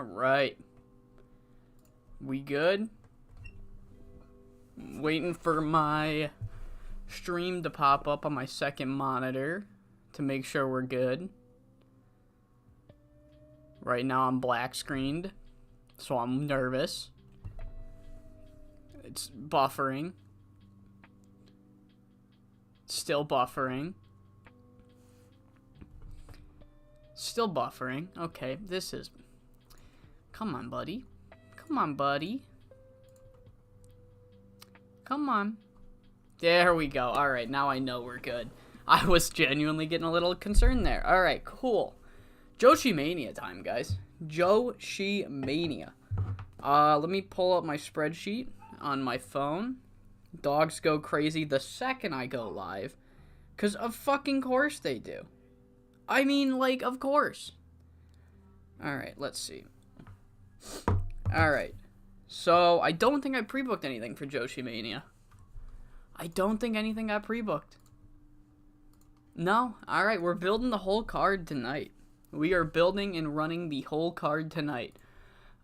Alright. We good? Waiting for my stream to pop up on my second monitor to make sure we're good. Right now I'm black screened, so I'm nervous. It's buffering. Still buffering. Still buffering. Okay, this is... Come on, buddy. Come on, buddy. Come on. There we go. Alright, now I know we're good. I was genuinely getting a little concerned there. Alright, cool. JoshiMania time, guys. JoshiMania. Let me pull up my spreadsheet on my phone. Dogs go crazy the second I go live. 'Cause of fucking course they do. I mean, like, of course. Alright, let's see. Alright. So, I don't think I pre-booked anything for JoshiMania. I don't think anything got pre-booked. No. Alright, we're building the whole card tonight. We are building and running the whole card tonight.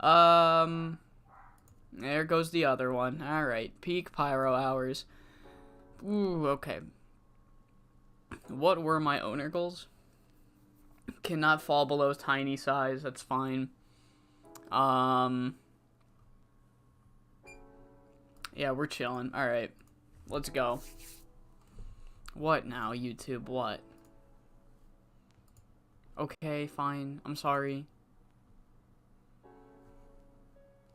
There goes the other one. Alright, peak pyro hours. Ooh, okay. What were my owner goals? Cannot fall below tiny size, that's fine. Yeah, we're chilling. Alright, let's go. What now, YouTube? What? Okay, fine. I'm sorry.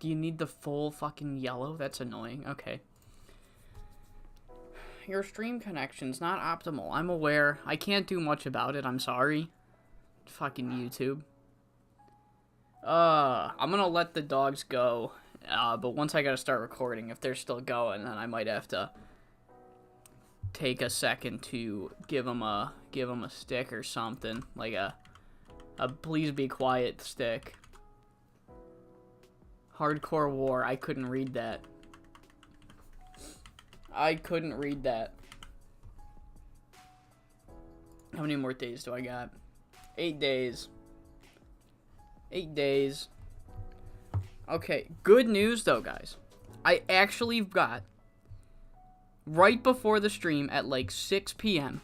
Do you need the full fucking yellow? That's annoying. Okay. Your stream connection's not optimal. I'm aware. I can't do much about it. I'm sorry. Fucking YouTube. I'm gonna let the dogs go. But once I gotta start recording, if they're still going, then I might have to take a second to give them a stick or something. Like a please be quiet stick. Hardcore war. I couldn't read that. I couldn't read that. How many more days do I got? 8 days. 8 days. Okay, good news though, guys. I actually got, right before the stream at like 6 p.m.,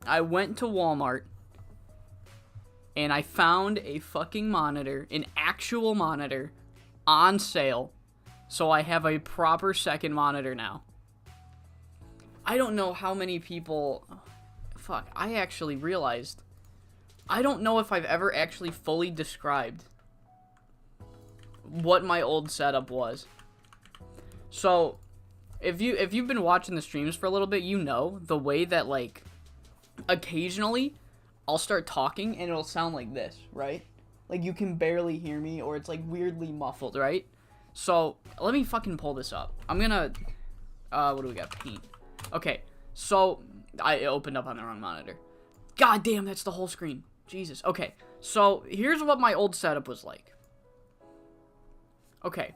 I went to Walmart and I found a fucking monitor, an actual monitor, on sale. So I have a proper second monitor now. I don't know how many people... Fuck, I actually realized... I don't know if I've ever actually fully described what my old setup was. So, if you've been watching the streams for a little bit, you know the way that, like, occasionally I'll start talking and it'll sound like this, right? Like, you can barely hear me, or it's, like, weirdly muffled, right? So, let me fucking pull this up. I'm gonna... what do we got? Paint. Okay, so... I opened up on the wrong monitor. God damn, that's the whole screen. Jesus. Okay, so, here's what my old setup was like. Okay.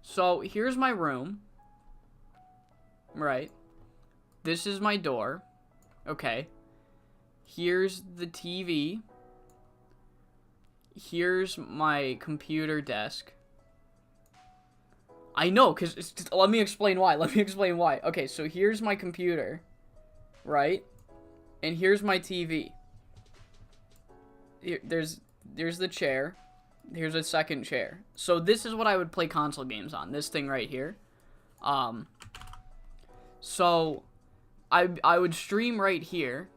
So, here's my room. Right. This is my door. Okay. Here's the TV. Here's my computer desk. I know, because... Let me explain why. Let me explain why. Okay, so here's my computer. Right? And here's my TV. Here, there's the chair. Here's a second chair. So this is what I would play console games on. This thing right here. So I would stream right here.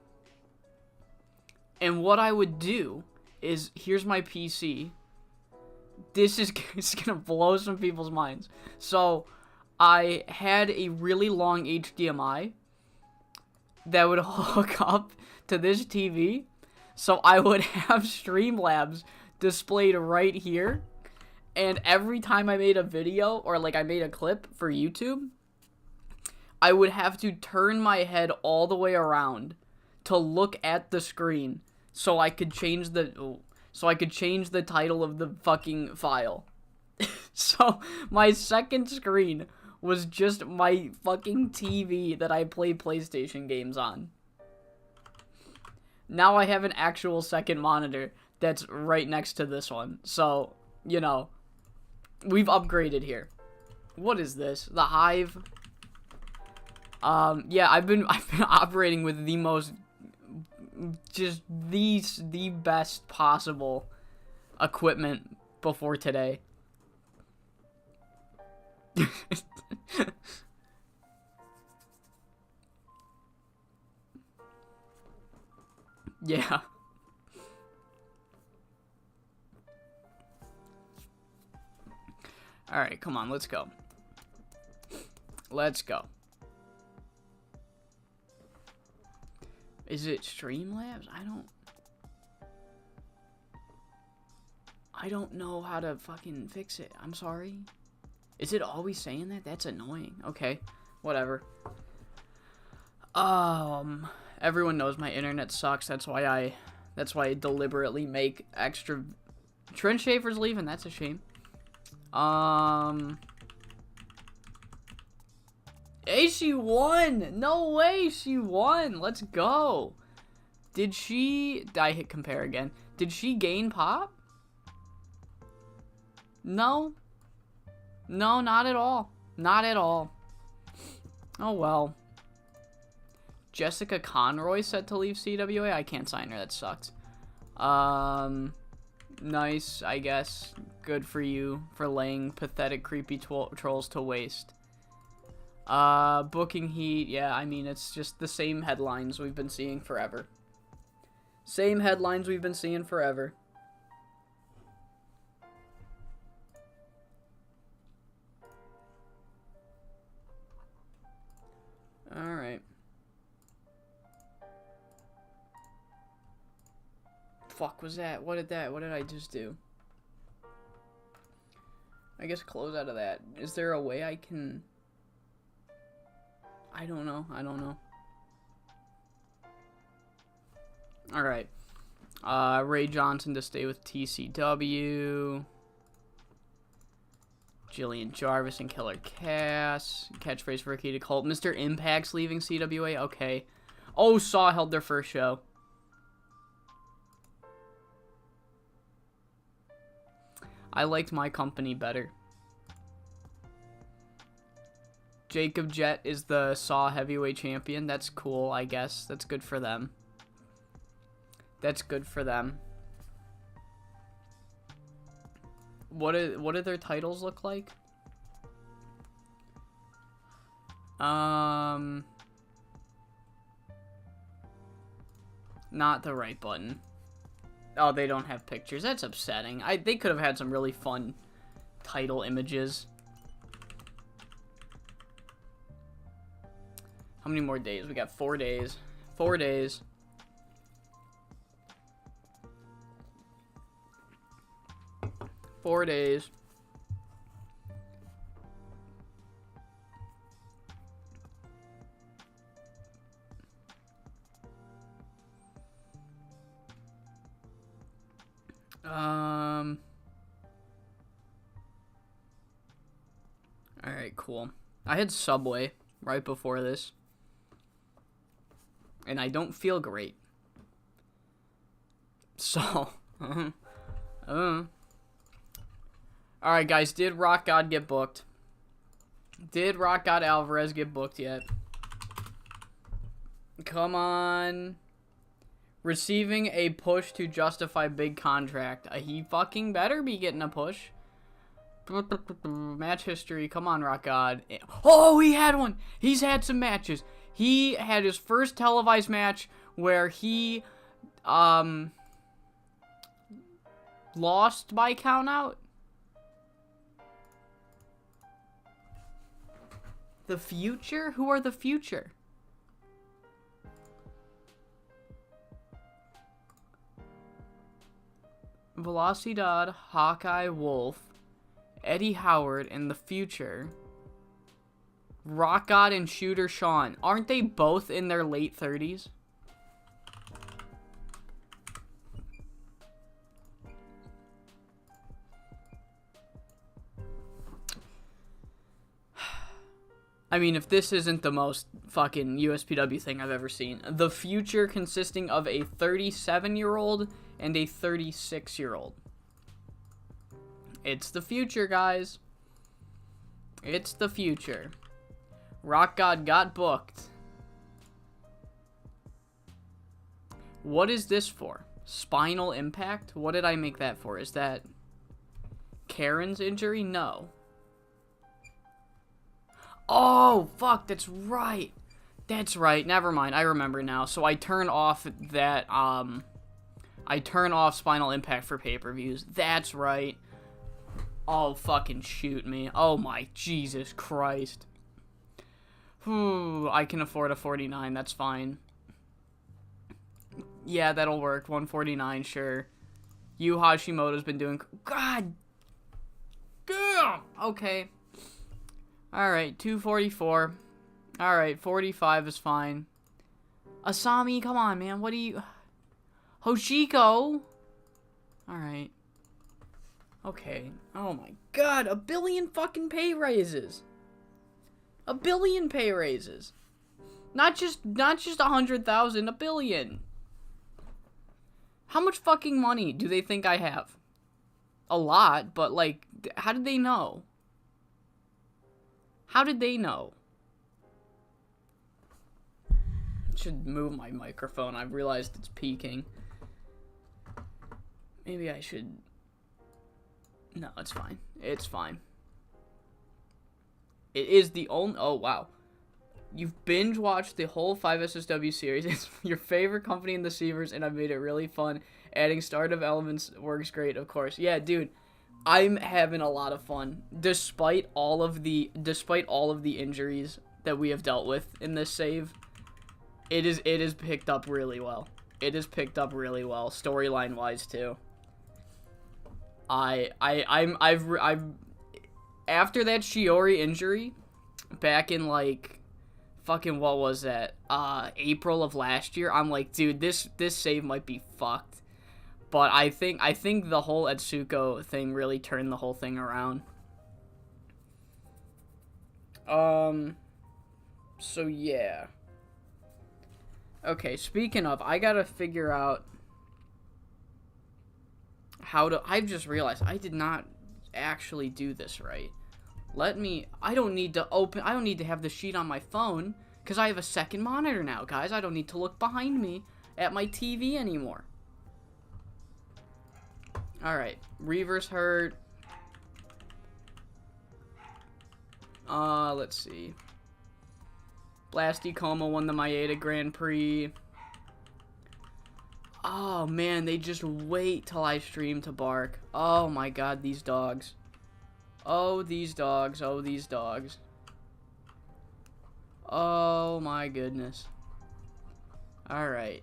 And what I would do is, here's my PC. This is gonna blow some people's minds. So I had a really long HDMI that would hook up to this TV. So I would have Streamlabs displayed right here. And every time I made a video, or like I made a clip for YouTube, I would have to turn my head all the way around to look at the screen so I could change the title of the fucking file. So my second screen was just my fucking TV that I play PlayStation games on. Now I have an actual second monitor that's right next to this one. So, you know, we've upgraded here. What is this? The Hive? Yeah, I've been operating with the most, just the best possible equipment before today. Yeah. Alright, come on, let's go. Let's go. Is it Streamlabs? I don't know how to fucking fix it. I'm sorry. Is it always saying that? That's annoying. Okay, whatever. Everyone knows my internet sucks. That's why I deliberately make extra. Trent Schaefer's leaving. That's a shame. Hey, she won! No way, she won! Let's go! Did I hit compare again? Did she gain pop? No. No, not at all. Not at all. Oh, well. Jessica Conroy set to leave CWA? I can't sign her, that sucks. Nice, I guess. Good for you for laying pathetic, creepy trolls to waste. Booking heat, yeah, I mean, it's just the same headlines we've been seeing forever. Same headlines we've been seeing forever. Alright. Fuck was that? What did I just do? I guess close out of that. Is there a way I can... I don't know. Alright. Ray Johnson to stay with TCW. Jillian Jarvis and Killer Cass. Catchphrase for Ricky to Colt. Mr. Impact's leaving CWA. Okay. Oh, Saw held their first show. I liked my company better. Jacob Jett is the Saw heavyweight champion. That's cool, I guess. That's good for them. That's good for them. What do their titles look like? Not the right button. Oh, they don't have pictures. That's upsetting. They could have had some really fun title images. How many more days? We got 4 days. 4 days. Alright, cool. I had Subway right before this. And I don't feel great. So, Alright, guys, did Rock God get booked? Did Rock God Alvarez get booked yet? Come on. Receiving a push to justify big contract. He fucking better be getting a push. Match history. Come on, Rock God. Oh, he had one. He's had some matches. He had his first televised match where he lost by countout. The Future? Who are the Future? Velocidad, Hawkeye Wolf, Eddie Howard, and the Future. Rock God and Shooter Sean. Aren't they both in their late 30s? I mean, if this isn't the most fucking USPW thing I've ever seen. The Future consisting of a 37-year-old and a 36-year-old. It's the future, guys. It's the future. Rock God got booked. What is this for? Spinal impact? What did I make that for? Is that Karen's injury? No. Oh, fuck, that's right. That's right. Never mind. I remember now. So I turn off that, I turn off Spinal Impact for pay-per-views. That's right. Oh, fucking shoot me. Oh my Jesus Christ. Whew, I can afford a 49. That's fine. Yeah, that'll work. 149, sure. Yu Hashimoto's been doing... God damn! Okay. Alright, 244. Alright, 45 is fine. Asami, come on, man. What do you... Hoshiko! Alright. Okay. Oh my god, 1 billion fucking pay raises. 1 billion pay raises. Not just 100,000, 1 billion. How much fucking money do they think I have? A lot, but like, how did they know? How did they know? I should move my microphone. I've realized it's peaking. Maybe I should... No, it's fine. It's fine. It is the only... Oh, wow. You've binge-watched the whole 5SSW series. It's your favorite company in the Seavers, and I've made it really fun. Adding startup elements works great, of course. Yeah, dude. I'm having a lot of fun. Despite all of the injuries that we have dealt with in this save, it is picked up really well. It is picked up really well, storyline-wise, too. I've after that Shiori injury, back in, like, fucking, what was that, April of last year, I'm like, dude, this save might be fucked. But I think the whole Etsuko thing really turned the whole thing around. So yeah. Okay, speaking of, I gotta figure out how to... I've just realized I did not actually do this right. I don't need to have the sheet on my phone, because I have a second monitor now, guys. I don't need to look behind me at my TV anymore. Alright, Reaver's hurt. Let's see. Blasty Como won the Maeda Grand Prix. Oh, man, they just wait till I stream to bark. Oh, my God, these dogs. Oh, these dogs. Oh, these dogs. Oh, my goodness. Alright.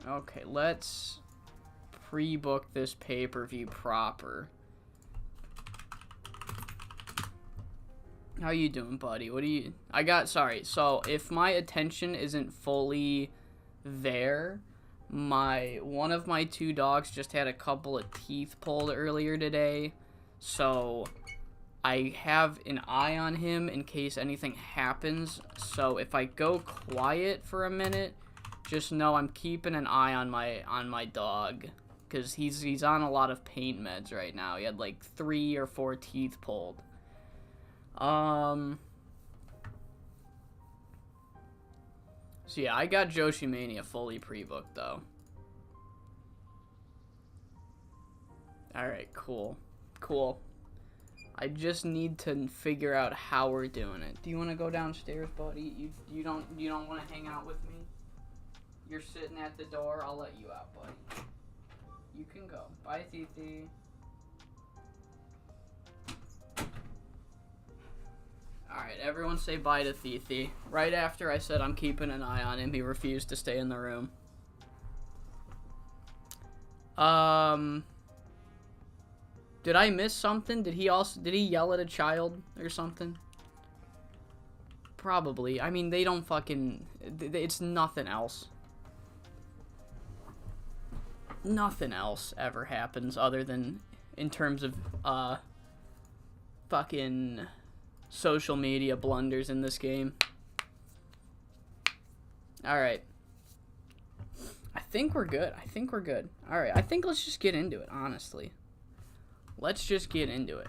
Okay, let's pre-book this pay-per-view proper. How you doing, buddy? What do you... Sorry, so if my attention isn't fully there, one of my 2 dogs just had a couple of teeth pulled earlier today, so I have an eye on him in case anything happens. So if I go quiet for a minute, just know I'm keeping an eye on my dog, because he's on a lot of pain meds right now. He had like 3 or 4 teeth pulled. So yeah, I got JoshiMania fully pre-booked though. Alright, cool. Cool. I just need to figure out how we're doing it. Do you want to go downstairs, buddy? You don't want to hang out with me? You're sitting at the door. I'll let you out, buddy. You can go. Bye, Titi. Alright, everyone say bye to Thithi. Right after I said I'm keeping an eye on him, he refused to stay in the room. Did I miss something? Did he yell at a child or something? Probably. I mean, they don't fucking... It's nothing else. Nothing else ever happens other than in terms of, fucking social media blunders in this game. Alright. I think we're good. Alright, I think let's just get into it, honestly. Let's just get into it.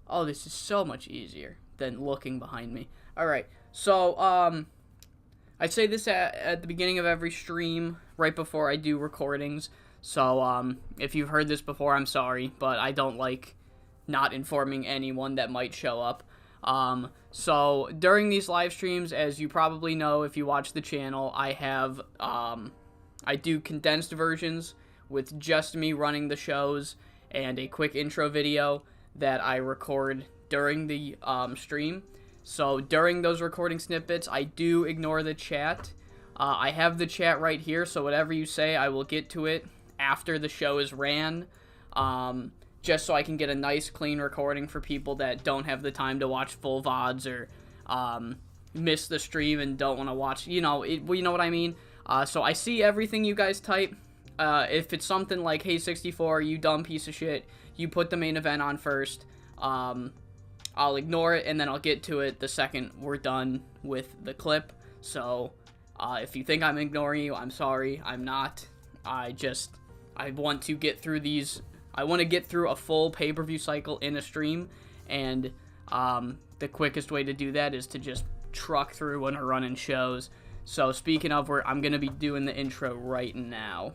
Oh, this is so much easier than looking behind me. Alright, so, I say this at the beginning of every stream, right before I do recordings. So, if you've heard this before, I'm sorry, but I don't like not informing anyone that might show up. So, during these live streams, as you probably know if you watch the channel, I have, I do condensed versions with just me running the shows and a quick intro video that I record during the, stream. So, during those recording snippets, I do ignore the chat. I have the chat right here, so whatever you say, I will get to it after the show is ran, just so I can get a nice, clean recording for people that don't have the time to watch full VODs or, miss the stream and don't want to watch, you know what I mean? So I see everything you guys type. If it's something like, hey, 64, you dumb piece of shit, you put the main event on first, I'll ignore it, and then I'll get to it the second we're done with the clip. So, if you think I'm ignoring you, I'm sorry, I'm not. I want to get through these. I want to get through a full pay-per-view cycle in a stream, and the quickest way to do that is to just truck through when we're running shows. So, speaking of, I'm going to be doing the intro right now.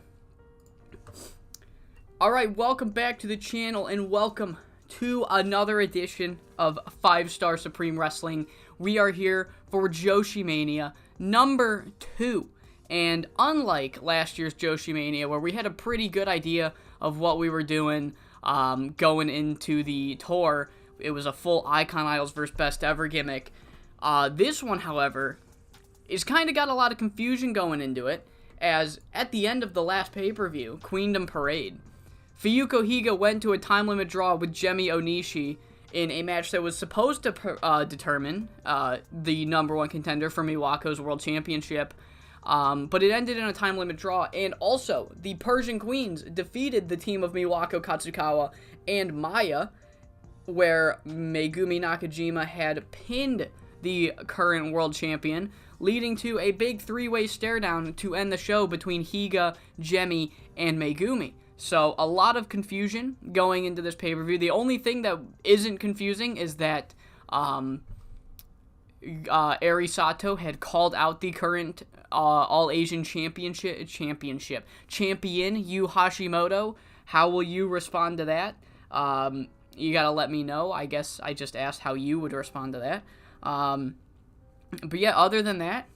Alright, welcome back to the channel, and welcome to another edition of 5-Star Supreme Wrestling. We are here for JoshiMania number 2. And unlike last year's JoshiMania, where we had a pretty good idea of what we were doing going into the tour, it was a full Icon Idols vs. Best Ever gimmick. This one, however, is kind of got a lot of confusion going into it, as at the end of the last pay-per-view, Queendom Parade, Fuyuko Higa went to a time limit draw with Jemi Onishi in a match that was supposed to determine the #1 contender for Miwako's World Championship, but it ended in a time limit draw, and also the Persian Queens defeated the team of Miwako Katsukawa and Maya, where Megumi Nakajima had pinned the current world champion, leading to a big three-way stare-down to end the show between Higa, Jemi, and Megumi. So, a lot of confusion going into this pay-per-view. The only thing that isn't confusing is that Eri Sato had called out the current All-Asian champion, Yu Hashimoto. How will you respond to that? You gotta let me know. I guess I just asked how you would respond to that. But yeah, other than that,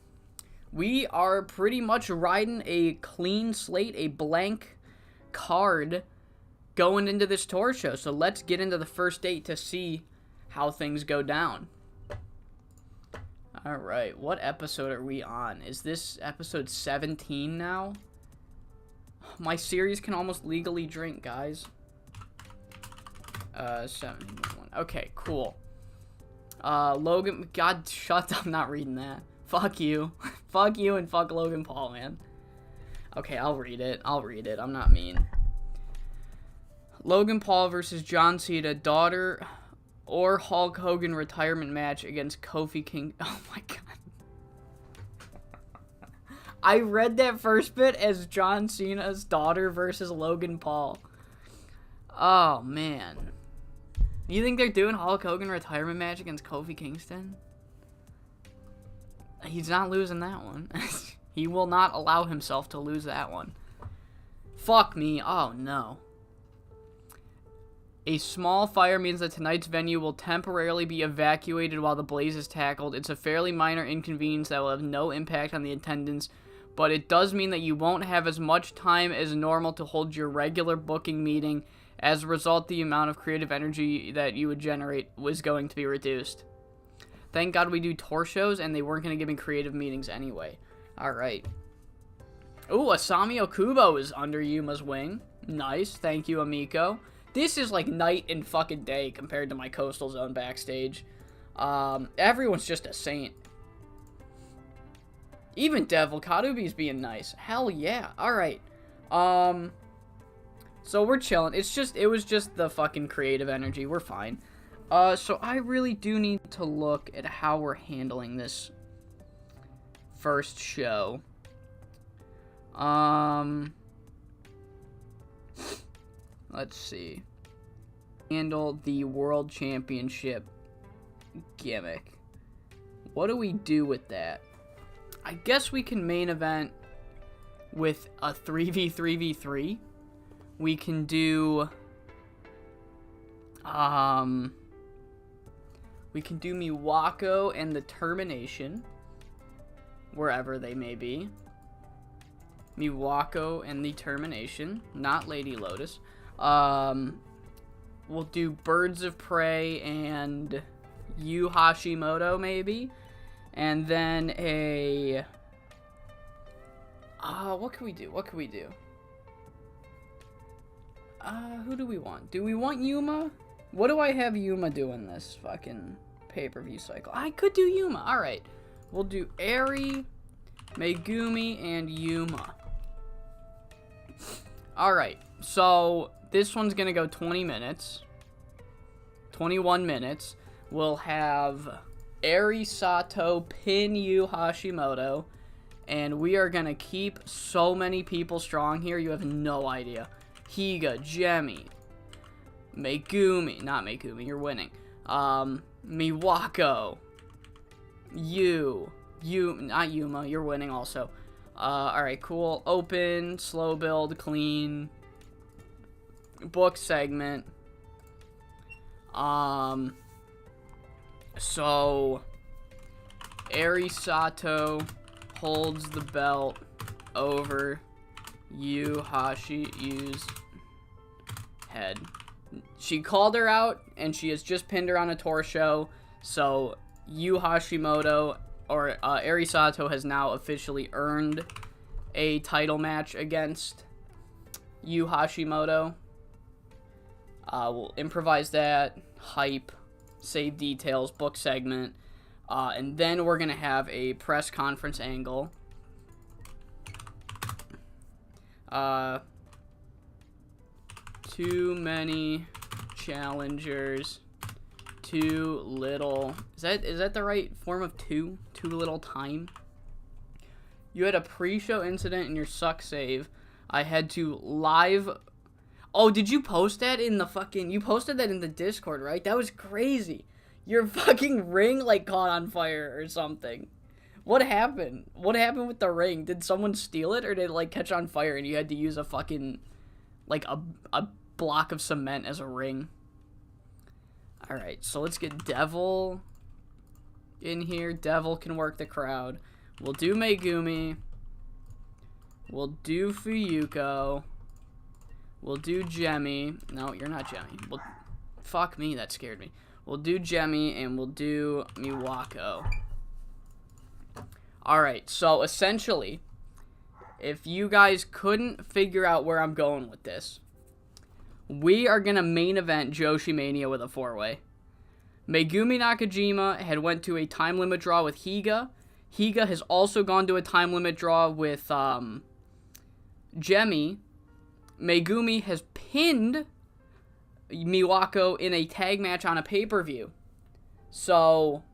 we are pretty much riding a clean slate, a blank card going into this tour show. So let's get into the first date to see how things go down. Alright, what episode are we on? Is this episode 17 now? My series can almost legally drink, guys. 71. Okay, cool. Logan, God, shut up, I'm not reading that. Fuck you. Fuck you and fuck Logan Paul, man. Okay, I'll read it. I'm not mean. Logan Paul versus John Cena, daughter or Hulk Hogan retirement match against Kofi King. Oh my god. I read that first bit as John Cena's daughter versus Logan Paul. Oh, man. You think they're doing Hulk Hogan retirement match against Kofi Kingston? He's not losing that one. He will not allow himself to lose that one. Fuck me. Oh, no. A small fire means that tonight's venue will temporarily be evacuated while the blaze is tackled. It's a fairly minor inconvenience that will have no impact on the attendance, but it does mean that you won't have as much time as normal to hold your regular booking meeting. As a result, the amount of creative energy that you would generate was going to be reduced. Thank God we do tour shows, and they weren't going to give me creative meetings anyway. Alright. Ooh, Asami Okubo is under Yuma's wing. Nice. Thank you, Amiko. This is like night and fucking day compared to my Coastal Zone backstage. Everyone's just a saint. Even Devil Karubi's being nice. Hell yeah. Alright. So we're chilling. It was just the fucking creative energy. We're fine. So I really do need to look at how we're handling this first show. Let's see. Handle the World Championship gimmick. What do we do with that? I guess we can main event with a 3v3v3. We can do Miwako and the Termination, wherever they may be. Miwako and the Termination, not Lady Lotus. We'll do Birds of Prey and Yu Hashimoto, maybe. And then a... what can we do? Who do we want? Do we want Yuma? What do I have Yuma do in this fucking pay-per-view cycle? I could do Yuma. Alright. We'll do Eri, Megumi, and Yuma. Alright. So, this one's gonna go 20 minutes. 21 minutes. We'll have Eri Sato pin Yu Hashimoto. And we are gonna keep so many people strong here, you have no idea. Higa, Jemi, Megumi, not Megumi, you're winning. Miwako, not Yuma, you're winning also. Alright, cool. Open, slow build, clean. Book segment. So, Eri Sato holds the belt over Yu Hashiyu's head. She called her out, and she has just pinned her on a torso, so Yu Hashimoto, or Eri Sato, has now officially earned a title match against Yu Hashimoto. We'll improvise that, hype, save details, book segment, and then we're going to have a press conference angle. Too many challengers, too little. Is that the right form of two? Too little time? You had a pre-show incident in your suck save. I had to live... Oh, did you post that in the fucking... You posted that in the Discord, right? That was crazy. Your fucking ring, like, caught on fire or something. What happened? What happened with the ring? Did someone steal it, or did it, like, catch on fire and you had to use a fucking... Like, a block of cement as a ring? Alright, so let's get Devil in here. Devil can work the crowd. We'll do Megumi. We'll do Fuyuko. We'll do Jemi. No, you're not Jemi. Fuck me, that scared me. We'll do Jemi, and we'll do Miwako. Alright, so essentially, if you guys couldn't figure out where I'm going with this, we are going to main event JoshiMania with a 4-way. Megumi Nakajima had went to a time limit draw with Higa. Higa has also gone to a time limit draw with Jemi. Megumi has pinned Miwako in a tag match on a pay-per-view. So,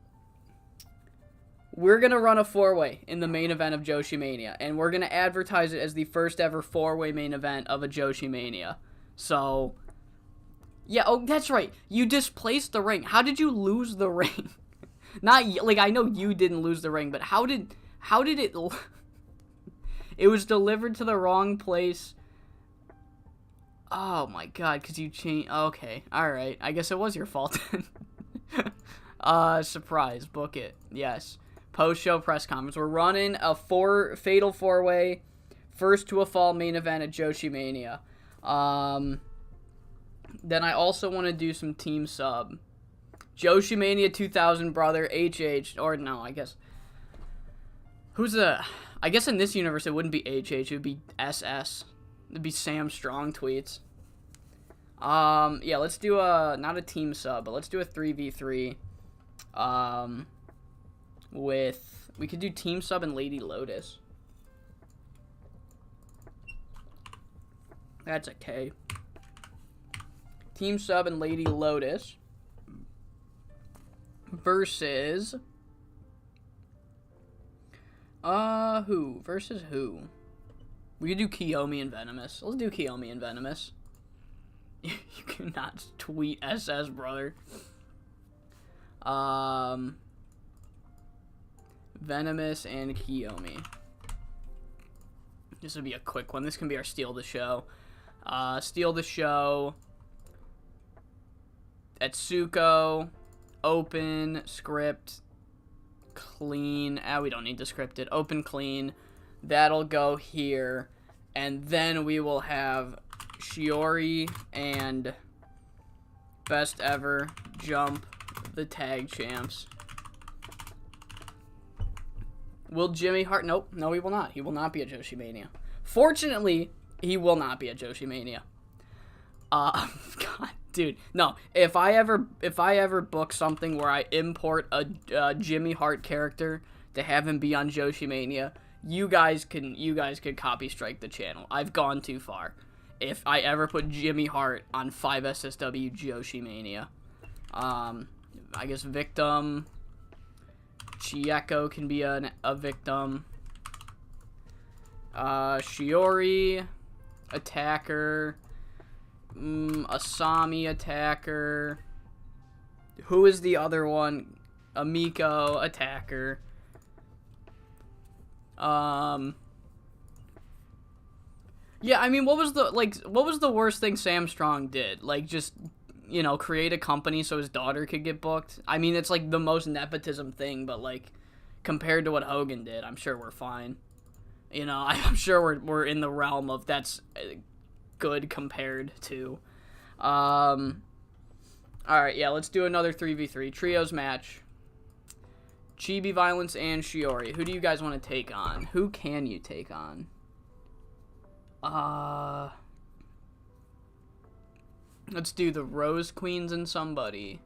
we're going to run a 4-way in the main event of JoshiMania. And we're going to advertise it as the first ever 4-way main event of a JoshiMania. So, yeah, oh, that's right. You displaced the ring. How did you lose the ring? Not, like, I know you didn't lose the ring, but how did it... It was delivered to the wrong place. Oh my god, because you changed... Okay, alright. I guess it was your fault. Surprise. Book it. Yes. Post-show press conference. We're running a fatal 4-way, first to a fall main event at JoshiMania. Then I also want to do some team sub. JoshiMania 2000 brother, HH, or no, I guess. I guess in this universe it wouldn't be HH, it would be SS. It'd be Sam Strong tweets. Yeah, let's do not a team sub, but let's do a 3v3. We could do team sub and Lady Lotus. That's a K. Team sub and Lady Lotus versus who? Versus who? We could do Kiyomi and Venomous. Let's do Kiyomi and Venomous. You cannot tweet SS, brother. Venomous and Kiyomi. This would be a quick one. This can be our steal the show. Steal the show. Etsuko. Open. Script. Clean. We don't need to script it. Open, clean. That'll go here. And then we will have Shiori and Best Ever Jump the tag champs. Will Jimmy Hart? Nope. No, he will not. He will not be at JoshiMania. Fortunately, he will not be at JoshiMania. God, dude. No, if I ever book something where I import a Jimmy Hart character to have him be on JoshiMania, you guys could copy strike the channel. I've gone too far. If I ever put Jimmy Hart on 5SSW JoshiMania. I guess victim. Chieko can be a victim. Shiori, attacker. Asami, attacker. Who is the other one? Amiko, attacker. Yeah, I mean, what was the worst thing Sam Strong did? Like, just, you know, create a company so his daughter could get booked? I mean, it's, like, the most nepotism thing, but, like, compared to what Hogan did, I'm sure we're fine. You know, I'm sure we're in the realm of that's good compared to. Alright, yeah, let's do another 3v3. Trios match. Chibi Violence and Shiori. Who do you guys want to take on? Who can you take on? Let's do the Rose Queens and somebody.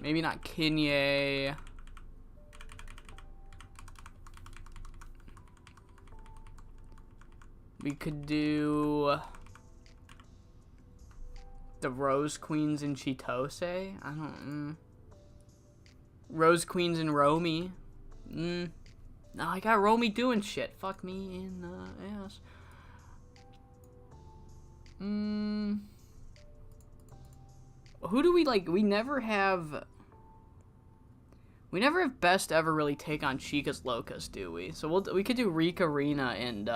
Maybe not Kinye. We could do the Rose Queens and Chitose. I don't. Rose Queens and Romy. No, I got Romy doing shit. Fuck me in the ass. Who do we like? We never have Best Ever really take on Chicas Locas, do we? So we could do Rika Rina and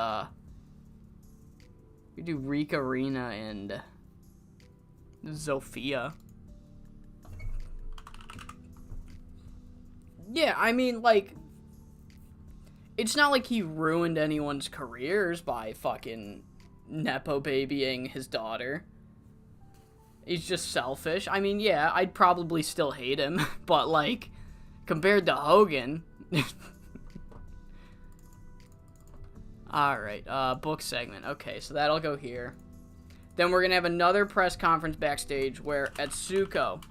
we do Rika Rina and Zofia. Yeah, I mean, like, it's not like he ruined anyone's careers by fucking nepo babying his daughter. He's just selfish. I mean, yeah, I'd probably still hate him, but, like, compared to Hogan. Alright, book segment. Okay, so that'll go here. Then we're gonna have another press conference backstage where Etsuko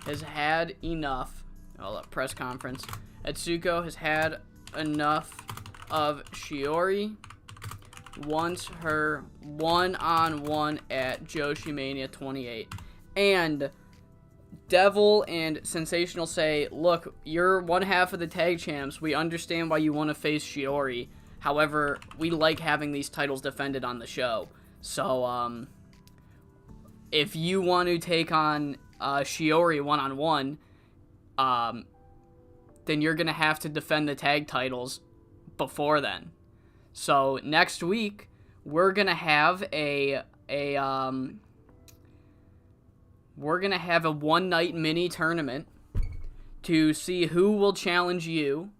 has had enough. Hold up, press conference. Etsuko has had enough of Shiori. Wants her one-on-one at JoshiMania 28. And Devil and Sensational say, look, you're one half of the tag champs. We understand why you want to face Shiori. However, we like having these titles defended on the show. So, if you want to take on Shiori one-on-one, then you're going to have to defend the tag titles before then. So, next week, we're going to have a one-night mini tournament to see who will challenge you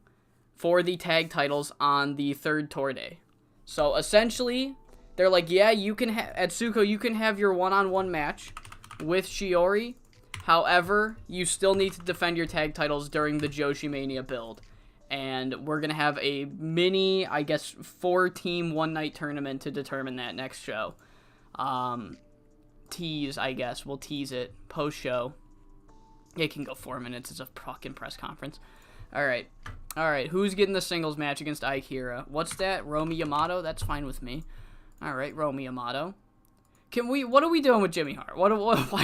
for the tag titles on the third tour day. So, essentially, they're like, yeah, you can Etsuko, you can have your one-on-one match with Shiori. However, you still need to defend your tag titles during the JoshiMania build. And we're going to have a mini, I guess, 4-team one-night tournament to determine that next show. Tease, I guess. We'll tease it post-show. It can go 4 minutes. It's a fucking press conference. All right. Who's getting the singles match against Akira? What's that? Romy Yamato? That's fine with me. All right, Romy Yamato. What are we doing with Jimmy Hart? Why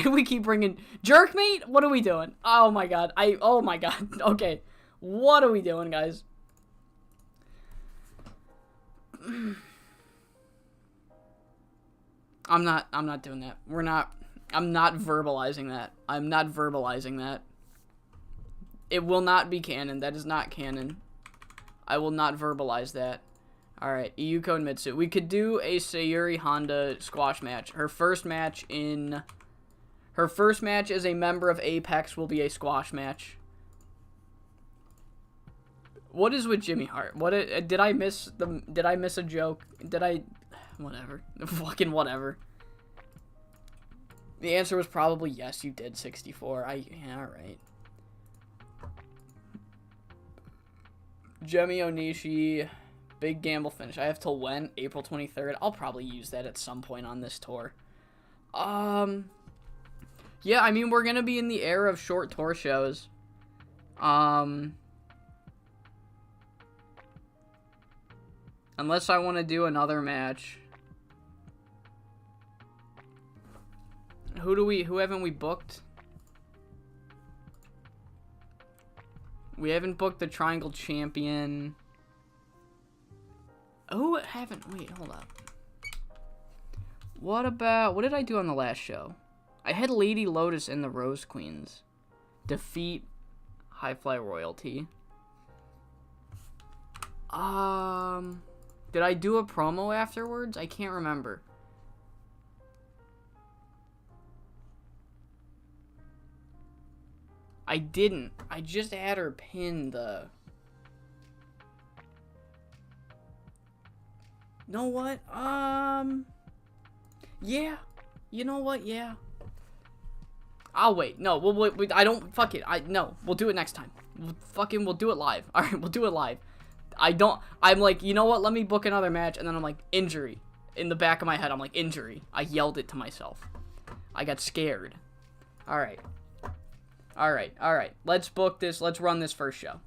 do we keep bringing Jerkmate? What are we doing? Oh my god. Oh my god. Okay. What are we doing, guys? I'm not doing that. I'm not verbalizing that. I'm not verbalizing that. It will not be canon. That is not canon. I will not verbalize that. Alright, Iyuko and Mitsu. We could do a Sayuri Honda squash match. Her first match as a member of Apex will be a squash match. What is with Jimmy Hart? Did I miss a joke? Whatever. Fucking whatever. The answer was probably yes, you did 64. Yeah, alright. Jemi Onishi, big gamble finish. I have till when? April 23rd. I'll probably use that at some point on this tour. Yeah, I mean, we're gonna be in the era of short tour shows. Unless I want to do another match. Who haven't we booked? We haven't booked the Triangle Champion. Wait, hold up. What did I do on the last show? I had Lady Lotus and the Rose Queens defeat High Fly Royalty. Did I do a promo afterwards? I can't remember. I didn't. I just had her pin the... Know what? Yeah. You know what? Yeah. I'll wait. No, we'll wait. I don't... Fuck it. No. We'll do it next time. We'll do it live. Alright, we'll do it live. I'm like, you know what? Let me book another match. And then I'm like, injury. In the back of my head, I'm like, injury. I yelled it to myself. I got scared. Alright. Alright. Let's book this. Let's run this first show.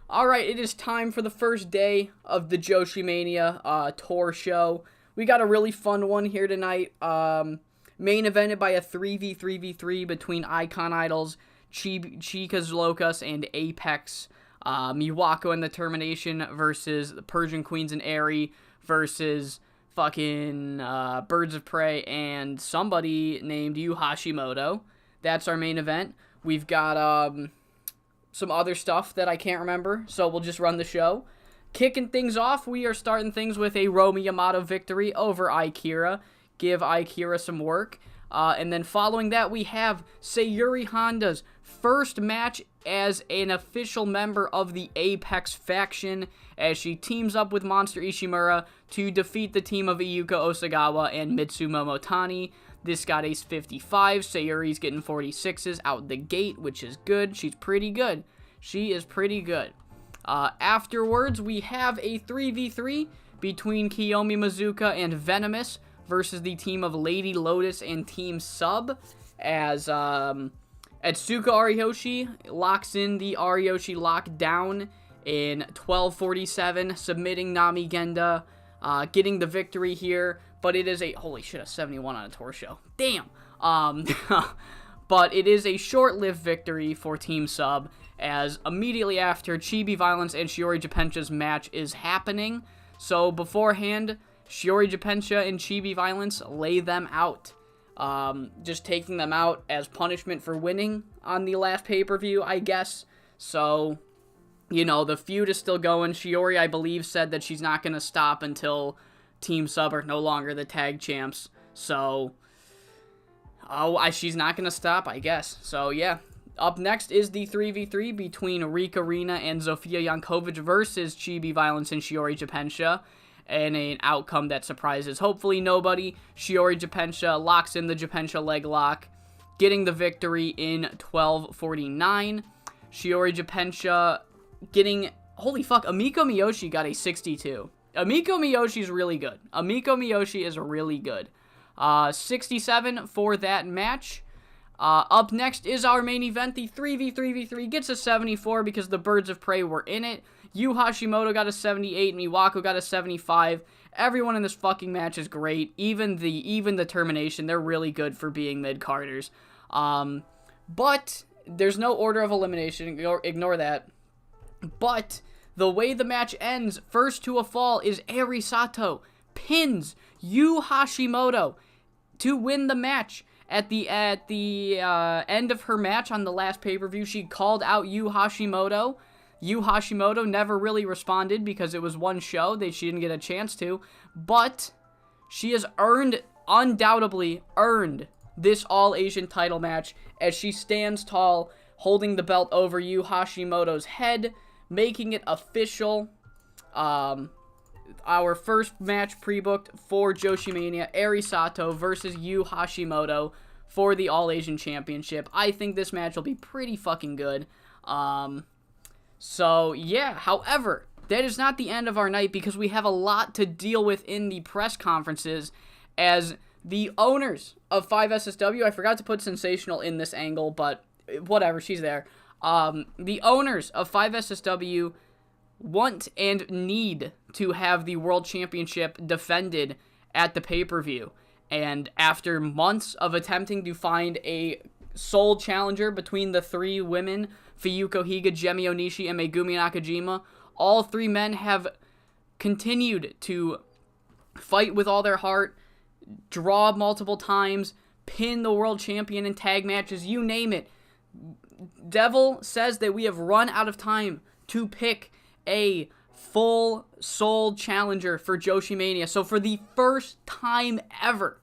Alright, it is time for the first day of the JoshiMania tour show. We got a really fun one here tonight. Main evented by a 3v3v3 between Icon Idols, Chicas Locas, and Apex. Miwako and the Termination versus the Persian Queens and Eri versus fucking Birds of Prey and somebody named Yu Hashimoto. That's our main event. We've got some other stuff that I can't remember, so we'll just run the show. Kicking things off, we are starting things with a Romi Yamato victory over Aikira. Give Aikira some work. And then following that, we have Sayuri Honda's first match as an official member of the Apex faction as she teams up with Monster Ishimura to defeat the team of Iyuka Osagawa and Mitsu Momotani. This got ace 55. Sayuri's getting 46s out the gate, which is good. She's pretty good. She is pretty good. Afterwards, we have a 3v3 between Kiyomi Mizuka and Venomous versus the team of Lady Lotus and Team Sub, as Atsuka Ariyoshi locks in the Ariyoshi lockdown in 12:47, submitting Nami Genda, getting the victory here. But it is a... Holy shit, a 71 on a tour show. Damn! But it is a short-lived victory for Team Sub, as immediately after, Chibi Violence and Shiori Japensha's match is happening. So beforehand, Shiori Japensha and Chibi Violence lay them out. Just taking them out as punishment for winning on the last pay-per-view, I guess. So, you know, the feud is still going. Shiori, I believe, said that she's not going to stop until Team Sub are no longer the tag champs. So, she's not going to stop, I guess. So, yeah. Up next is the 3v3 between Rika Rina and Zofia Yankovic versus Chibi Violence and Shiori Japensha. And an outcome that surprises hopefully nobody. Shiori Japensha locks in the Japensha leg lock, getting the victory in 12:49. Shiori Japensha getting... Holy fuck, Amiko Miyoshi got a 62. Amiko Miyoshi is really good. Amiko Miyoshi is really good. 67 for that match. Up next is our main event. The 3v3v3 gets a 74 because the Birds of Prey were in it. Yu Hashimoto got a 78, Miwako got a 75. Everyone in this fucking match is great. Even the Termination, they're really good for being mid-carders. But there's no order of elimination. Ignore that. But The way the match ends, first to a fall, is Eri Sato pins Yu Hashimoto to win the match. At the end of her match on the last pay-per-view, she called out Yu Hashimoto. Yu Hashimoto never really responded because it was one show that she didn't get a chance to, but she has undoubtedly earned this All-Asian title match as she stands tall, holding the belt over Yu Hashimoto's head, making it official. Our first match pre-booked for JoshiMania, Eri Sato versus Yu Hashimoto for the All-Asian Championship. I think this match will be pretty fucking good. So, yeah. However, that is not the end of our night because we have a lot to deal with in the press conferences as the owners of 5SSW, I forgot to put Sensational in this angle, but whatever, she's there. The owners of 5SSW want and need to have the World Championship defended at the pay-per-view. And after months of attempting to find a sole challenger between the three women, Fuyuko Higa, Gemi Onishi, and Megumi Nakajima, all three men have continued to fight with all their heart, draw multiple times, pin the world champion in tag matches, you name it. Devil says that we have run out of time to pick a full soul challenger for JoshiMania. So for the first time ever,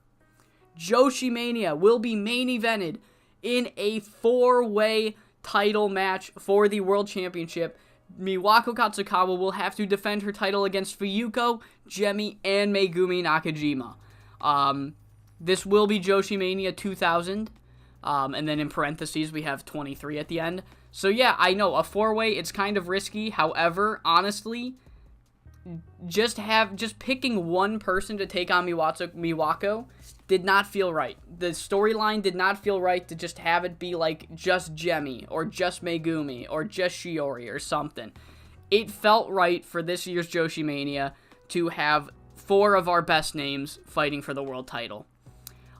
JoshiMania will be main evented in a 4-way title match for the World Championship. Miwako Katsukawa will have to defend her title against Fuyuko, Gemi, and Megumi Nakajima. This will be JoshiMania 2000. And then in parentheses, we have 23 at the end. So yeah, I know, a 4-way, it's kind of risky. However, honestly, just picking one person to take on Miwako did not feel right. The storyline did not feel right to just have it be like just Gemi, or just Megumi, or just Shiori, or something. It felt right for this year's JoshiMania to have 4 of our best names fighting for the world title.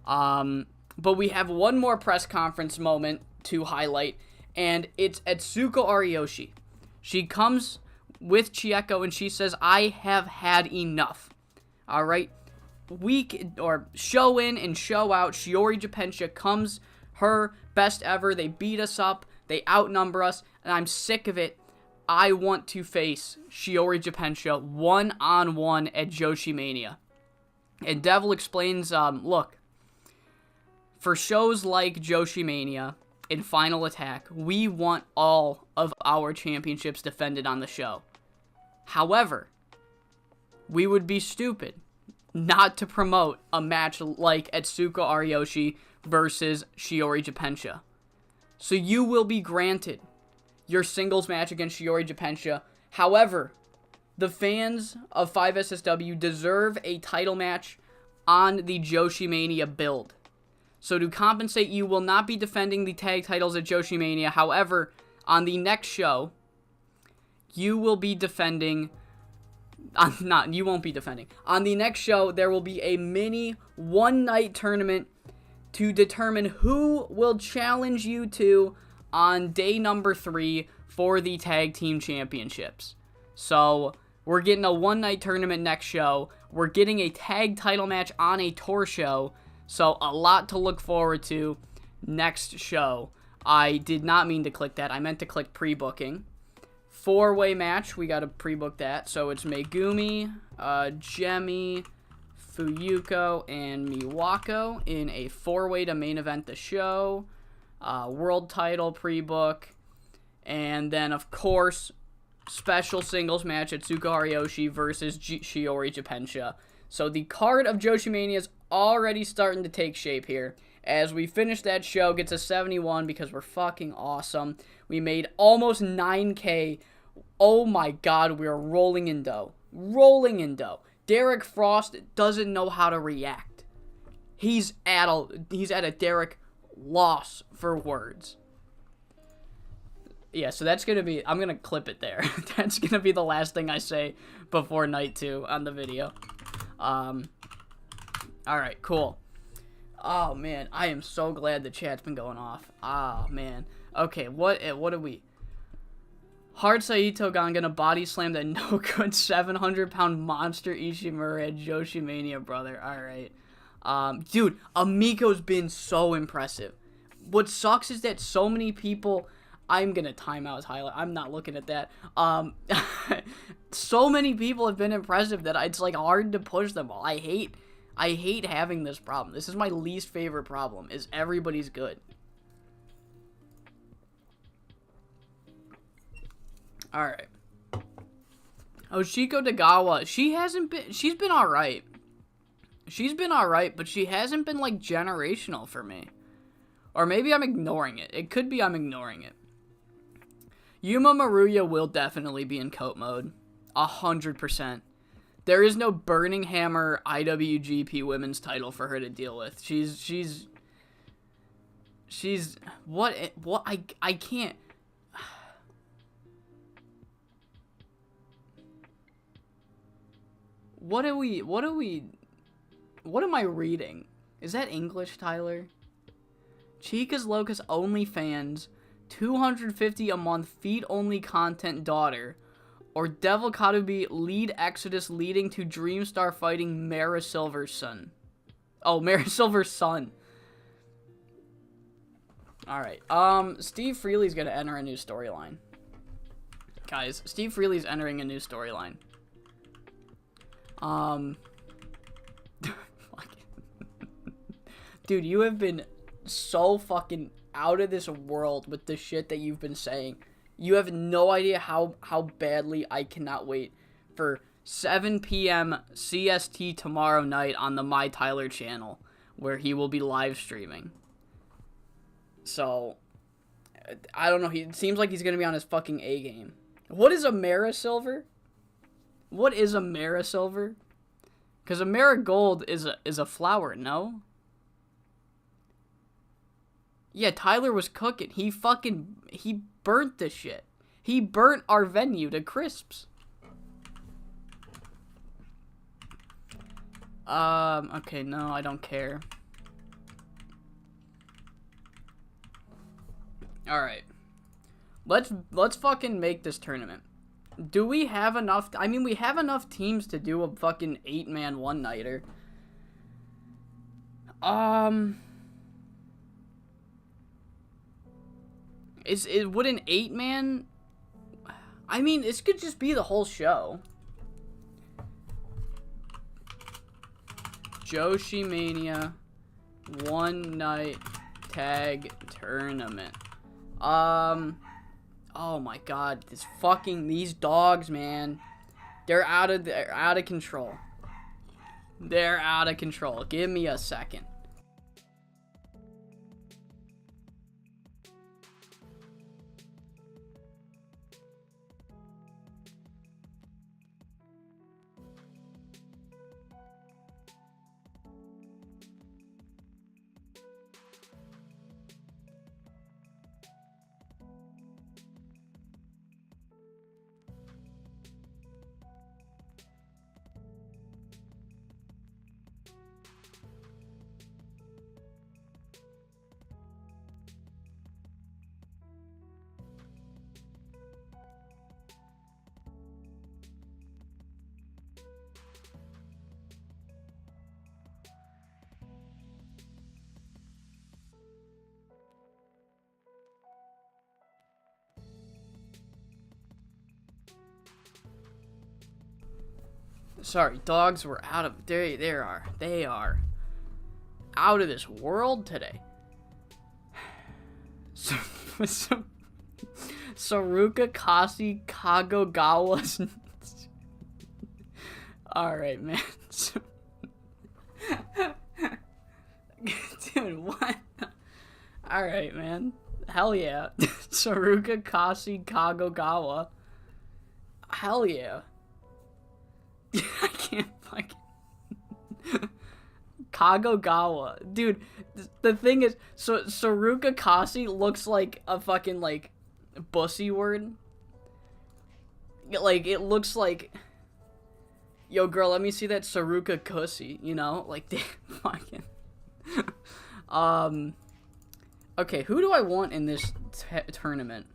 But we have one more press conference moment to highlight, and it's Atsuko Ariyoshi. She comes with Chieko, and she says, I have had enough. Alright? Show in and show out, Shiori Japensha comes her best ever. They beat us up. They outnumber us, and I'm sick of it. I want to face Shiori Japensha one-on-one at JoshiMania. And Devil explains, look, for shows like JoshiMania and Final Attack, we want all of our championships defended on the show. However, we would be stupid not to promote a match like Atsuko Ariyoshi versus Shiori Japensha. So you will be granted your singles match against Shiori Japensha. However, the fans of 5SSW deserve a title match on the JoshiMania build. So to compensate, you will not be defending the tag titles at JoshiMania. However, on the next show, you will be defending... you won't be defending. On the next show, there will be a mini one-night tournament to determine who will challenge you to on day number 3 for the tag team championships. So, we're getting a one-night tournament next show. We're getting a tag title match on a tour show. So, a lot to look forward to next show. I did not mean to click that. I meant to click pre-booking. 4-way match. We got to pre-book that. So, it's Megumi, Gemi, Fuyuko, and Miwako in a 4-way to main event the show. World title pre-book. And then, of course, special singles match at Atsuko Ariyoshi versus Shiori Japensha. So, the card of JoshiMania is already starting to take shape here. As we finish that show, gets a 71 because we're fucking awesome. We made almost 9K. Oh my god, we are rolling in dough. Rolling in dough. Derek Frost doesn't know how to react. He's at a Derek loss for words. Yeah, so that's gonna be... I'm gonna clip it there. That's gonna be the last thing I say before night 2 on the video. Alright, cool. Oh, man, I am so glad the chat's been going off. Oh, man. Okay, what do we... Hard Saito gonna body slam that no good 700-pound monster Ishimura at JoshiMania, brother. Alright. Dude, Amiko's been so impressive. What sucks is that so many people... I'm gonna time out his highlight. I'm not looking at that. So many people have been impressive that it's like hard to push them all. I hate having this problem. This is my least favorite problem, is everybody's good. Alright. Oshiko Dagawa, she's been alright. She's been alright, but she hasn't been, like, generational for me. Or maybe I'm ignoring it. It could be I'm ignoring it. Yuma Maruya will definitely be in coat mode. 100%. There is no Burning Hammer IWGP women's title for her to deal with. She's what I can't. What am I reading? Is that English, Tyler? Chika's Locus OnlyFans, 250 a month, feed-only content daughter, or Devil Karubi lead Exodus leading to Dreamstar fighting Mara Silver's son. Oh, Mara Silver's son. Alright, Steve Freely's gonna enter a new storyline. Guys, Steve Freely's entering a new storyline. Dude, you have been so fucking out of this world with the shit that you've been saying. You have no idea how badly I cannot wait for 7 p.m. CST tomorrow night on the My Tyler channel, where he will be live streaming. So, I don't know. It seems like he's going to be on his fucking A game. What is a Mara Silver? What is a Mara Silver? Because a Marigold is a flower, no? Yeah, Tyler was cooking. He burnt the shit. He burnt our venue to crisps. Okay, no, I don't care. Alright. Let's fucking make this tournament. Do we have enough? I mean, we have enough teams to do a fucking 8-man one-nighter. Would an 8-man... I mean, this could just be the whole show. JoshiMania one-night tag tournament. Oh my god, these dogs, man. They're out of control. They're out of control. Give me a second. Sorry, dogs were out of... They are out of this world today. Saruka Kasi Kagogawa's... Alright, man. Dude, what? Alright, man. Hell yeah. Saruka Kasi Kagogawa. Hell yeah. I can't fucking... Kagogawa. Dude, the thing is, so Saruka Kasi looks like a fucking, like, bussy word. Like, it looks like... Yo, girl, let me see that Saruka Kussy, you know? Like, they fucking... Okay, who do I want in this tournament?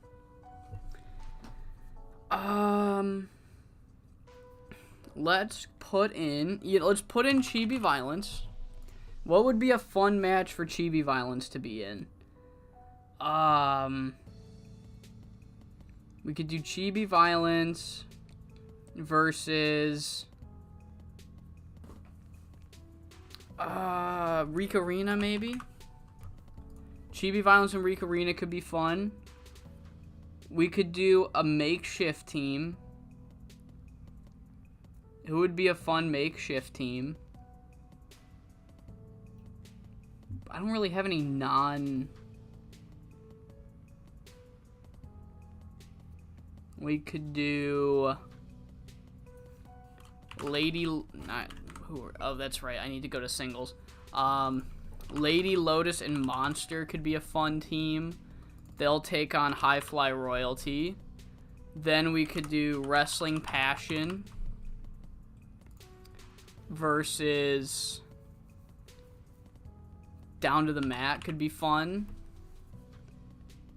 Let's put in Chibi Violence. What would be a fun match for Chibi Violence to be in? We could do Chibi Violence versus Rika Arena, maybe? Chibi Violence and Rika Arena could be fun. We could do a makeshift team. Who would be a fun makeshift team? I don't really have any We could do that's right. I need to go to singles. Lady Lotus and Monster could be a fun team. They'll take on High Fly Royalty. Then we could do Wrestling Passion versus Down to the Mat could be fun.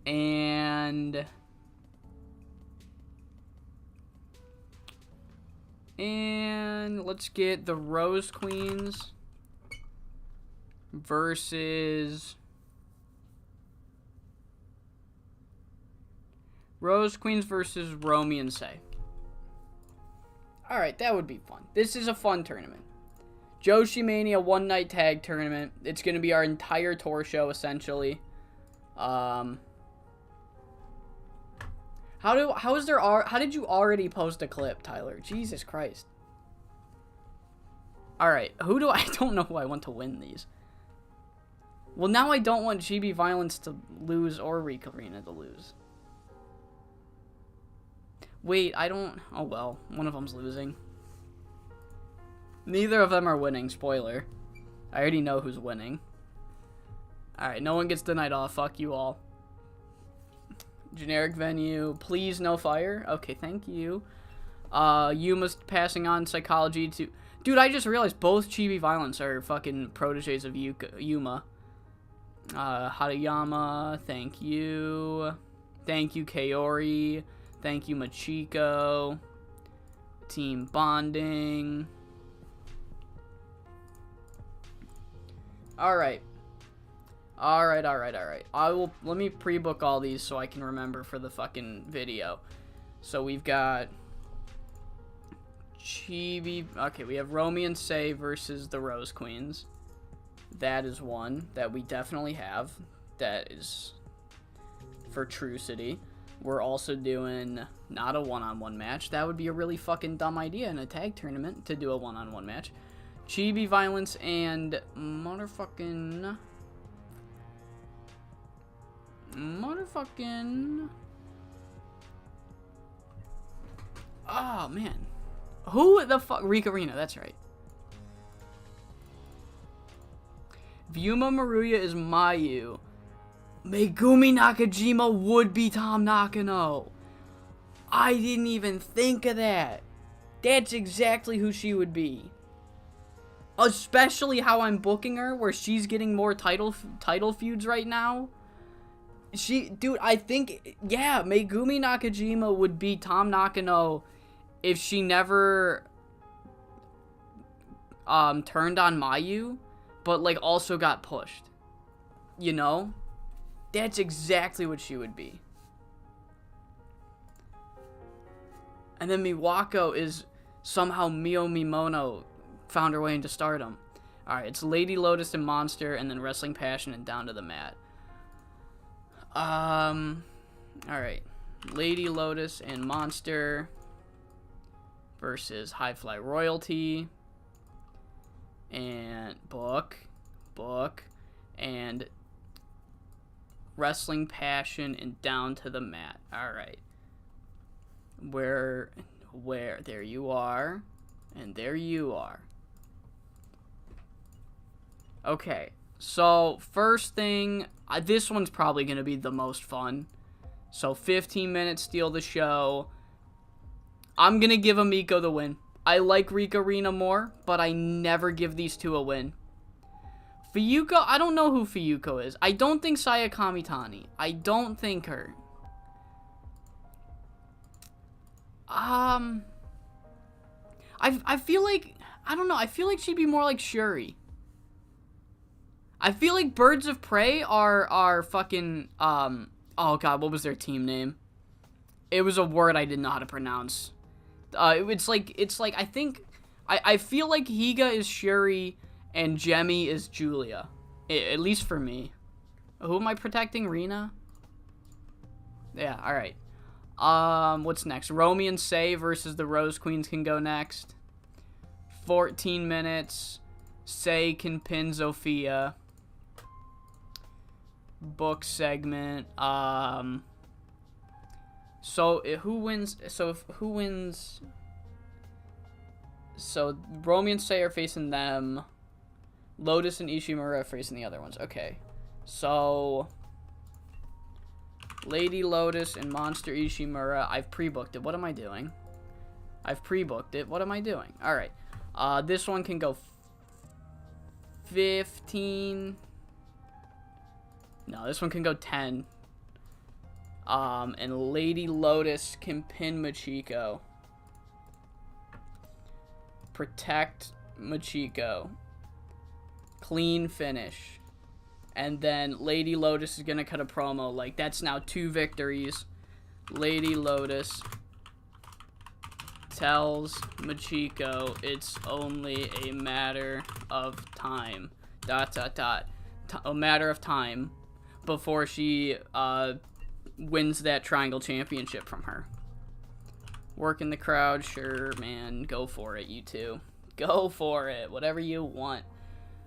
And let's get the Rose Queens versus Romy and Say. Alright, that would be fun. This is a fun tournament. JoshiMania one-night tag tournament. It's going to be our entire tour show, essentially. How did you already post a clip, Tyler? Jesus Christ. Alright, I don't know who I want to win these. Well, now I don't want Chibi Violence to lose or Rika Arena to lose. Wait, oh well, one of them's losing. Neither of them are winning, spoiler. I already know who's winning. Alright, no one gets the night off, fuck you all. Generic venue, please no fire. Okay, thank you. Yuma's passing on psychology to... Dude, I just realized both Chibi Violence are fucking proteges of Yuma. Harayama, thank you. Thank you, Kaori. Thank you, Machiko. Team Bonding. Alright. Alright. Let me pre-book all these so I can remember for the fucking video. So we've got Chibi. Okay, we have Romy and Say versus the Rose Queens. That is one that we definitely have. That is for True City. We're also doing not a one-on-one match. That would be a really fucking dumb idea in a tag tournament to do a one-on-one match. Chibi Violence and motherfucking... Oh, man. Who the fuck? Rika Arena, that's right. Vyuma Maruya is Mayu. Megumi Nakajima would be Tom Nakano. I didn't even think of that. That's exactly who she would be. Especially how I'm booking her, where she's getting more title feuds right now. Dude, I think, yeah, Megumi Nakajima would be Tom Nakano if she never turned on Mayu, but like also got pushed. You know? That's exactly what she would be. And then Miwako is somehow Mio Mimono found her way into stardom. Alright, it's Lady Lotus and Monster, and then Wrestling Passion and Down to the Mat. Alright. Lady Lotus and Monster versus High Fly Royalty. And book. And Wrestling Passion and Down to the Mat. Alright. Where, there you are. And there you are. Okay. So, first thing, this one's probably going to be the most fun. So, 15 minutes, steal the show. I'm going to give Amiko the win. I like Rika Arena more, but I never give these two a win. Fuyuko, I don't know who Fuyuko is. I don't think Saya Kamitani. I don't think her. I feel like, I don't know, I feel like she'd be more like Shuri. I feel like Birds of Prey are fucking, oh god, what was their team name? It was a word I didn't know how to pronounce. It's like, I think, I feel like Higa is Shuri and Jemmy is Julia. At least for me. Who am I protecting? Rena? Yeah, alright. What's next? Romy and Say versus the Rose Queens can go next. 14 minutes. Say can pin Zofia. Book segment. So who wins? So who wins? So Romy and Say are facing them. Lotus and Ishimura are facing the other ones. Okay. So Lady Lotus and Monster Ishimura. I've pre-booked it. What am I doing? I've pre-booked it. What am I doing? Alright. This one can go 15. No, this one can go 10. And Lady Lotus can pin Machiko. Protect Machiko. Clean finish. And then Lady Lotus is gonna cut a promo. Like, that's now 2 victories. Lady Lotus tells Machiko it's only a matter of time. ... A matter of time before she wins that triangle championship from her. Work in the crowd, sure, man. Go for it, you two. Go for it. Whatever you want.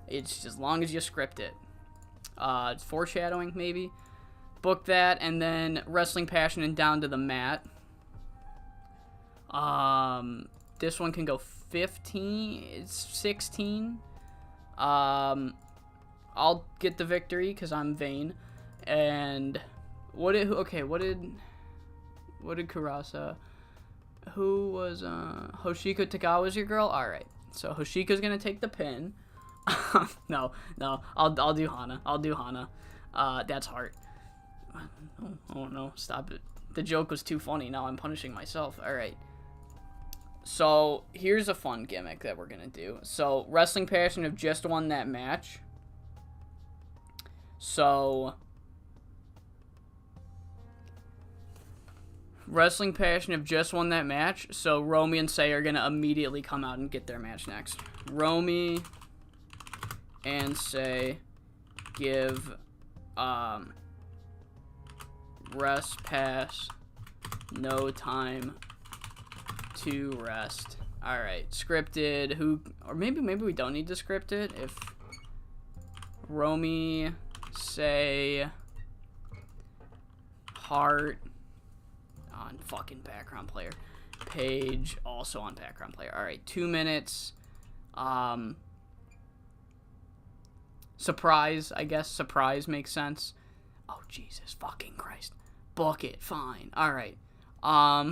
It's just as long as you script it. It's foreshadowing, maybe. Book that, and then Wrestling Passion and Down to the Mat. This one can go 15. It's 16. I'll get the victory because I'm vain. And what did Kurasa? Who was Hoshiko Tagawa's your girl? All right. So Hoshiko's gonna take the pin. no. I'll do Hana. That's hard. Oh no, stop it. The joke was too funny. Now I'm punishing myself. All right. So here's a fun gimmick that we're gonna do. So Wrestling Passion have just won that match. So Wrestling Passion have just won that match. So Romy and Say are gonna immediately come out and get their match next. Romy and Say give rest pass, no time to rest. Alright, scripted. Or maybe we don't need to script it. If Romy, Say, Heart on fucking background player. Page also on background player. Alright, 2 minutes. Surprise, I guess. Surprise makes sense. Oh, Jesus fucking Christ. Book it. Fine. Alright.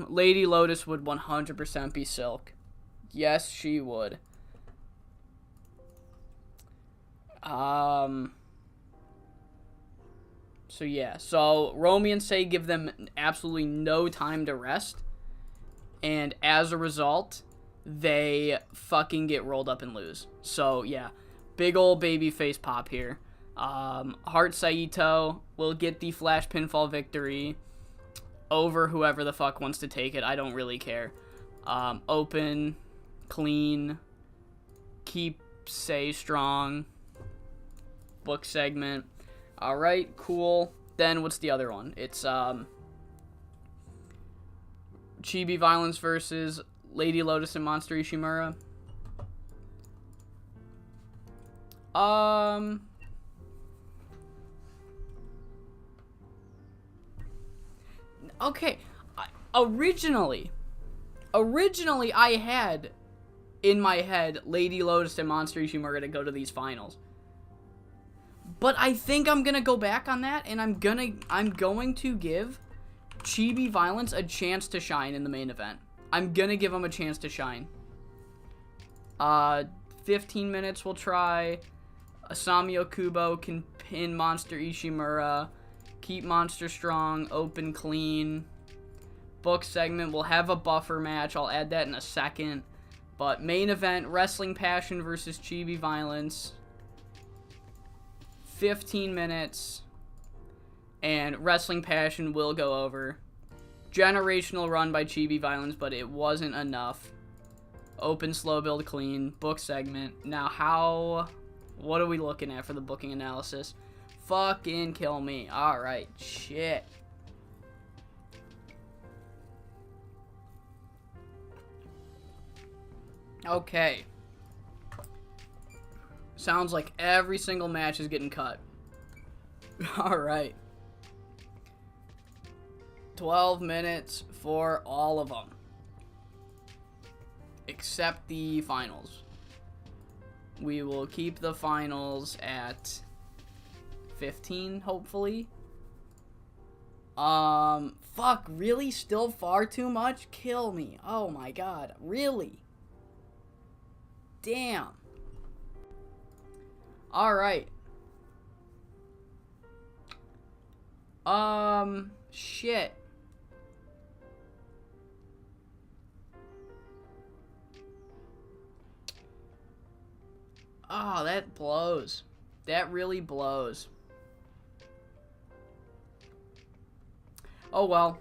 Lady Lotus would 100% be Silk. Yes, she would. So, yeah. So, Romy and Say give them absolutely no time to rest. And as a result, they fucking get rolled up and lose. So, yeah. Big old baby face pop here. Heart Saito will get the Flash pinfall victory over whoever the fuck wants to take it. I don't really care. Open, clean, keep Say strong. Book segment. Alright, cool. Then what's the other one? It's Chibi Violence versus Lady Lotus and Monster Ishimura. Okay, originally I had in my head Lady Lotus and Monster Ishimura to go to these finals. But I think I'm gonna go back on that, and I'm going to give Chibi Violence a chance to shine in the main event. I'm gonna give them a chance to shine. 15 minutes we'll try. Asami Okubo can pin Monster Ishimura. Keep Monster strong. Open clean. Book segment, we'll have a buffer match. I'll add that in a second. But main event, Wrestling Passion versus Chibi Violence. 15 minutes. And Wrestling Passion will go over. Generational run by Chibi Violence, but it wasn't enough. Open, slow build, clean. Book segment. Now, what are we looking at for the booking analysis? Fucking kill me. Alright, shit. Okay. Sounds like every single match is getting cut. Alright. 12 minutes for all of them. Except the finals. We will keep the finals at 15, hopefully. Fuck, really? Still far too much? Kill me. Oh my god, really? Damn. Alright. Shit. Oh, that blows. That really blows. Oh well.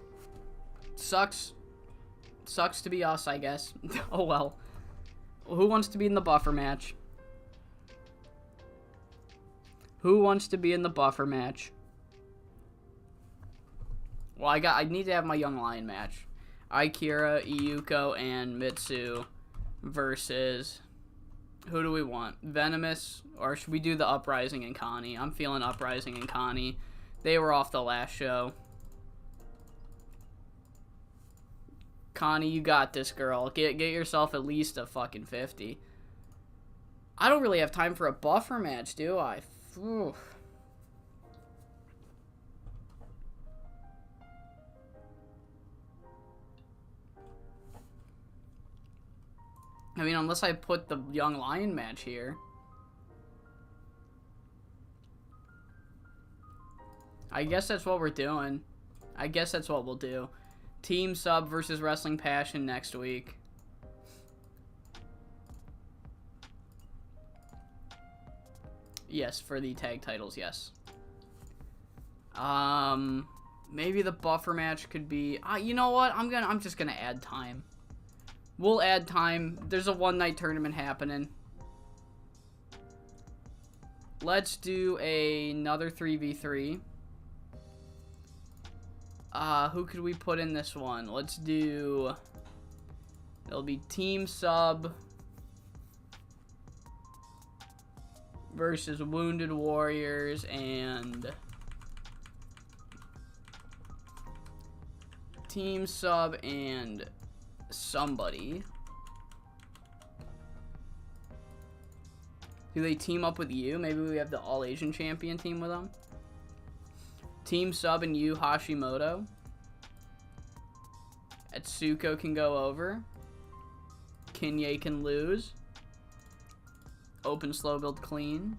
Sucks. Sucks to be us, I guess. Oh well. Who wants to be in the buffer match? Who wants to be in the buffer match? Well, I need to have my Young Lion match. Akira, Iyuko, and Mitsu versus... Who do we want? Venomous, or should we do the Uprising and Connie? I'm feeling Uprising and Connie. They were off the last show. Connie, you got this, girl. Get yourself at least a fucking 50. I don't really have time for a buffer match, do I? Oof. I mean, unless I put the Young Lion match here. I guess that's what we're doing. I guess that's what we'll do. Team Sub versus Wrestling Passion next week. Yes, for the tag titles, yes. Maybe the buffer match could be... you know what? I'm just gonna add time. We'll add time. There's a one-night tournament happening. Let's do another 3v3. Who could we put in this one? Let's do... It'll be Team Sub versus Wounded Warriors and... Team Sub and... somebody. Do they team up with you? Maybe we have the All Asian Champion team with them. Team Sub and Yu Hashimoto. Atsuko can go over. Kinye can lose. Open, slow build, clean.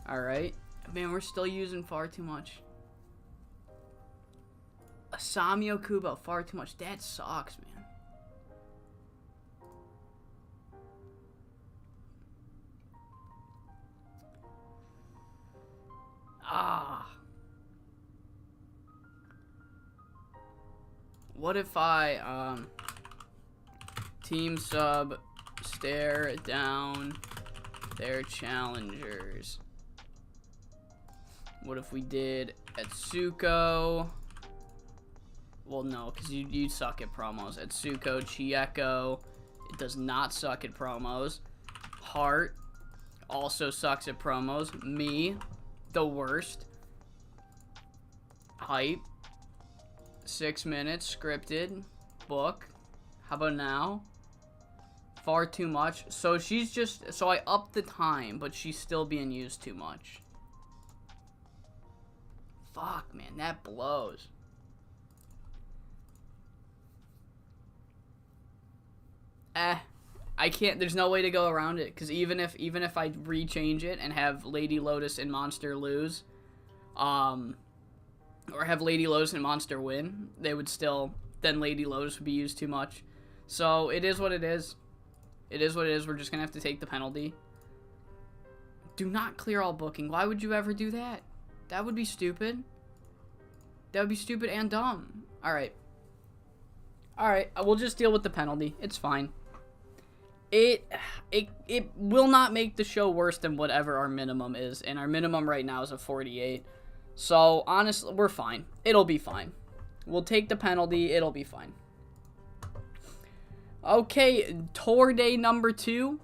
Alright. Man, we're still using far too much. Samio Kubo, far too much. That sucks, man. What if I, Team Sub stare down their challengers? What if we did Atsuko... Well, no, because you suck at promos. Atsuko, Chieko, it does not suck at promos. Heart also sucks at promos. Me, the worst. Hype. 6 minutes, scripted. Book. How about now? Far too much. So she's just... So I upped the time, but she's still being used too much. Fuck, man, that blows. I can't, there's no way to go around it, because even if I rechange it and have Lady Lotus and Monster lose, or have Lady Lotus and Monster win, they would still, then Lady Lotus would be used too much. So it is what it is. It is what it is. We're just going to have to take the penalty. Do not clear all booking. Why would you ever do that? That would be stupid. That would be stupid and dumb. Alright. Alright, we'll just deal with the penalty. It's fine. It will not make the show worse than whatever our minimum is. And our minimum right now is a 48. So, honestly, we're fine. It'll be fine. We'll take the penalty. It'll be fine. Okay, tour day number 2.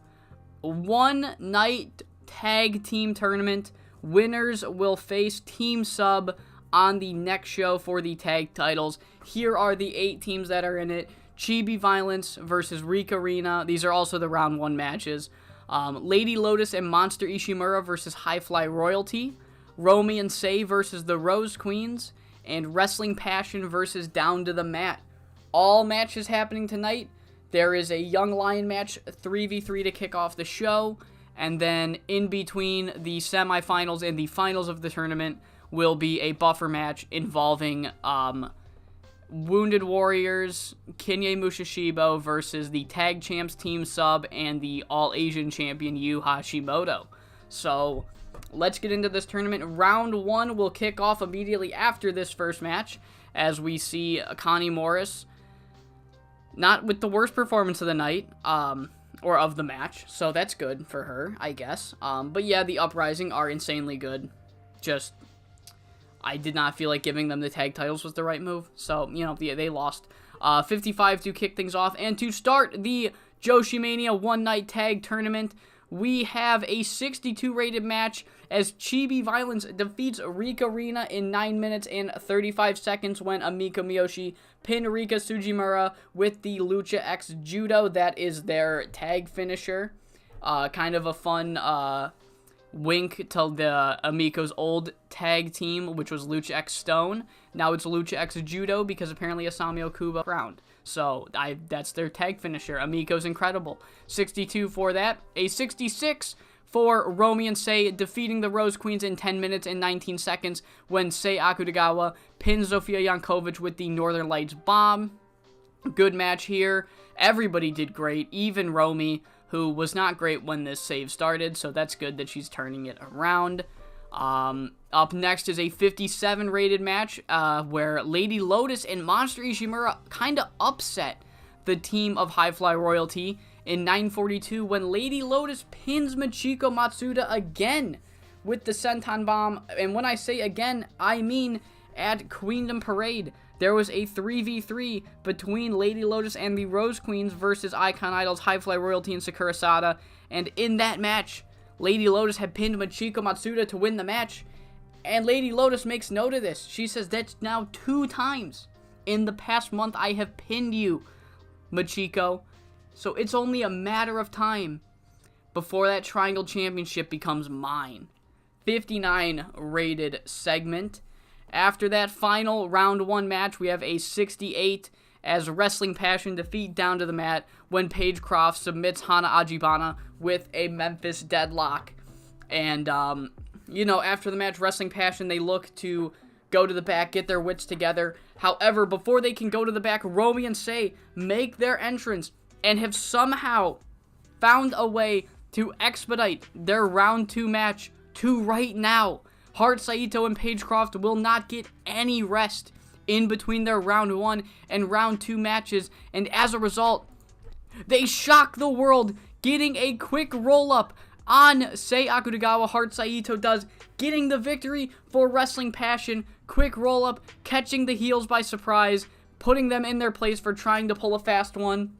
One night tag team tournament. Winners will face Team Sub on the next show for the tag titles. Here are the 8 teams that are in it. Chibi Violence versus Rika Rina. These are also the round 1 matches. Lady Lotus and Monster Ishimura versus High Fly Royalty. Romy and Sei versus the Rose Queens. And Wrestling Passion versus Down to the Mat. All matches happening tonight. There is a Young Lion match, 3v3 to kick off the show. And then in between the semifinals and the finals of the tournament will be a buffer match involving Wounded Warriors, Kinye Mushishibo versus the Tag Champs Team Sub and the All-Asian Champion Yu Hashimoto. So, let's get into this tournament. Round 1 will kick off immediately after this first match, as we see Connie Morris, not with the worst performance of the night, or of the match, so that's good for her, I guess. But yeah, the Uprising are insanely good. Just, I did not feel like giving them the tag titles was the right move. So, you know, they lost. 55 to kick things off. And to start the JoshiMania One Night Tag Tournament, we have a 62 rated match as Chibi Violence defeats Rika Rina in 9 minutes and 35 seconds when Amika Miyoshi pinned Rika Tsujimura with the Lucha X Judo. That is their tag finisher. Kind of a fun wink to the Amiko's old tag team, which was Lucha X Stone. Now it's Lucha X Judo because apparently Asami Okubo crowned. So that's their tag finisher. Amiko's incredible. 62 for that. A 66 for Romy and Sei defeating the Rose Queens in 10 minutes and 19 seconds when Sei Akutagawa pins Zofia Yankovic with the Northern Lights bomb. Good match here. Everybody did great, even Romy, who was not great when this save started, so that's good that she's turning it around. Up next is a 57 rated match where Lady Lotus and Monster Ishimura kind of upset the team of High Fly Royalty in 9:42 when Lady Lotus pins Michiko Matsuda again with the Senton Bomb. And when I say again, I mean at Queendom Parade. There was a 3v3 between Lady Lotus and the Rose Queens versus Icon Idols, High Fly Royalty, and Sakura Sada. And in that match, Lady Lotus had pinned Michiko Matsuda to win the match. And Lady Lotus makes note of this. She says, that's now 2 times in the past month I have pinned you, Michiko. So it's only a matter of time before that Triangle Championship becomes mine. 59 rated segment. After that final round 1 match, we have a 68 as Wrestling Passion defeat Down to the Mat when Paige Croft submits Hana Ajibana with a Memphis deadlock. And, you know, after the match, Wrestling Passion, they look to go to the back, get their wits together. However, before they can go to the back, Romy and Sei make their entrance and have somehow found a way to expedite their round 2 match to right now. Hart Saito and Paige Croft will not get any rest in between their round 1 and round 2 matches, and as a result, they shock the world, getting a quick roll-up on Sei Akutagawa. Hart Saito does, getting the victory for Wrestling Passion. Quick roll-up, catching the heels by surprise, putting them in their place for trying to pull a fast one.